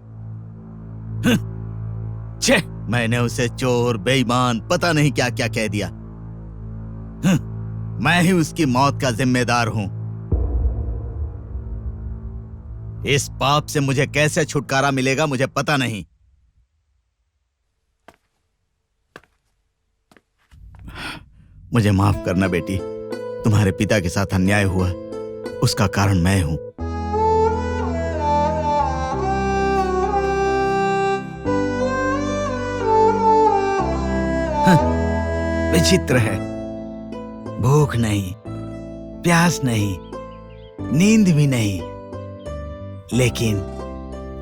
छे, मैंने उसे चोर, बेईमान, पता नहीं क्या क्या कह दिया। मैं ही उसकी मौत का जिम्मेदार हूं। इस पाप से मुझे कैसे छुटकारा मिलेगा मुझे पता नहीं। मुझे माफ करना बेटी, तुम्हारे पिता के साथ अन्याय हुआ, उसका कारण मैं हूं। विचित्र है, भूख नहीं, प्यास नहीं, नींद भी नहीं, लेकिन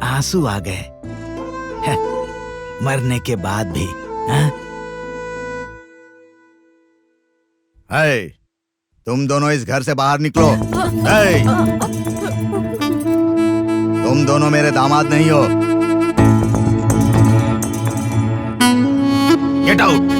आंसू आ गए मरने के बाद भी। है, तुम दोनों इस घर से बाहर निकलो। है, तुम दोनों मेरे दामाद नहीं हो। Get out.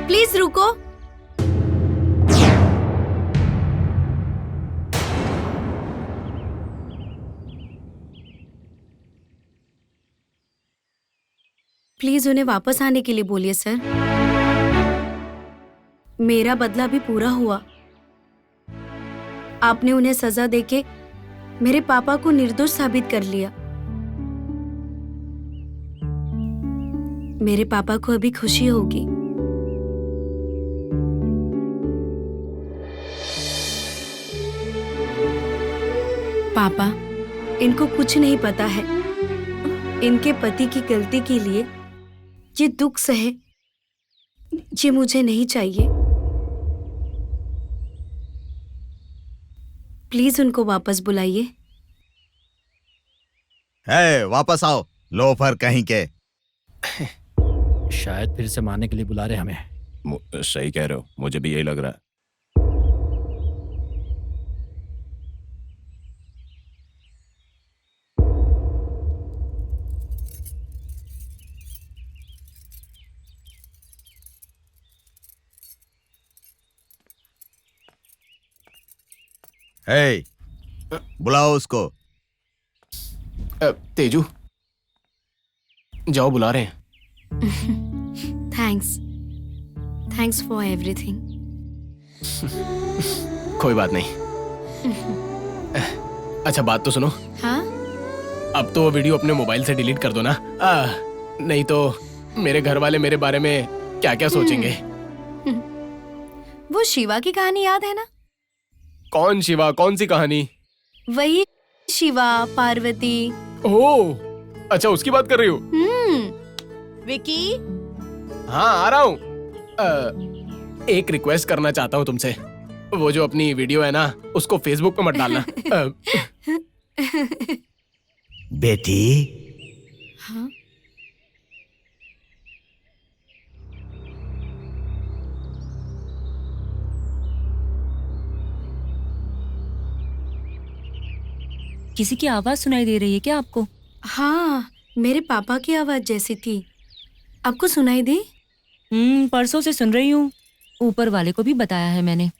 प्लीज रुको। प्लीज उन्हें वापस आने के लिए बोलिए सर। मेरा बदला भी पूरा हुआ। आपने उन्हें सजा देके मेरे पापा को निर्दोष साबित कर लिया। मेरे पापा को अभी खुशी होगी। पापा, इनको कुछ नहीं पता है। इनके पति की गलती के लिए ये दुख सहे, ये मुझे नहीं चाहिए। प्लीज उनको वापस बुलाइए। है, वापस आओ, लोफर कहीं के। शायद फिर से मारने के लिए बुला रहे हमें। सही कह रहे हो, मुझे भी यही लग रहा है। हे, बुलाओ उसको। तेजू, जाओ, बुला रहे हैं। Thanks for everything. कोई बात नहीं। अच्छा, बात तो सुनो। हाँ? अब तो वो वीडियो अपने मोबाइल से डिलीट कर दो ना। नहीं तो मेरे घर वाले मेरे बारे में क्या क्या सोचेंगे। वो शिवा की कहानी याद है ना? कौन शिवा? कौन सी कहानी? वही शिवा, पार्वती। ओह, अच्छा, उसकी बात कर रही हो? विकी, हाँ, आ रहा हूँ। एक रिक्वेस्ट करना चाहता हूँ तुमसे। वो जो अपनी वीडियो है ना, उसको फेसबुक पे मत डालना। बेटी। हाँ? किसी की आवाज सुनाई दे रही है क्या आपको? हाँ, मेरे पापा की आवाज जैसी थी। आपको सुनाई दी? परसों से सुन रही हूँ। ऊपर वाले को भी बताया है मैंने।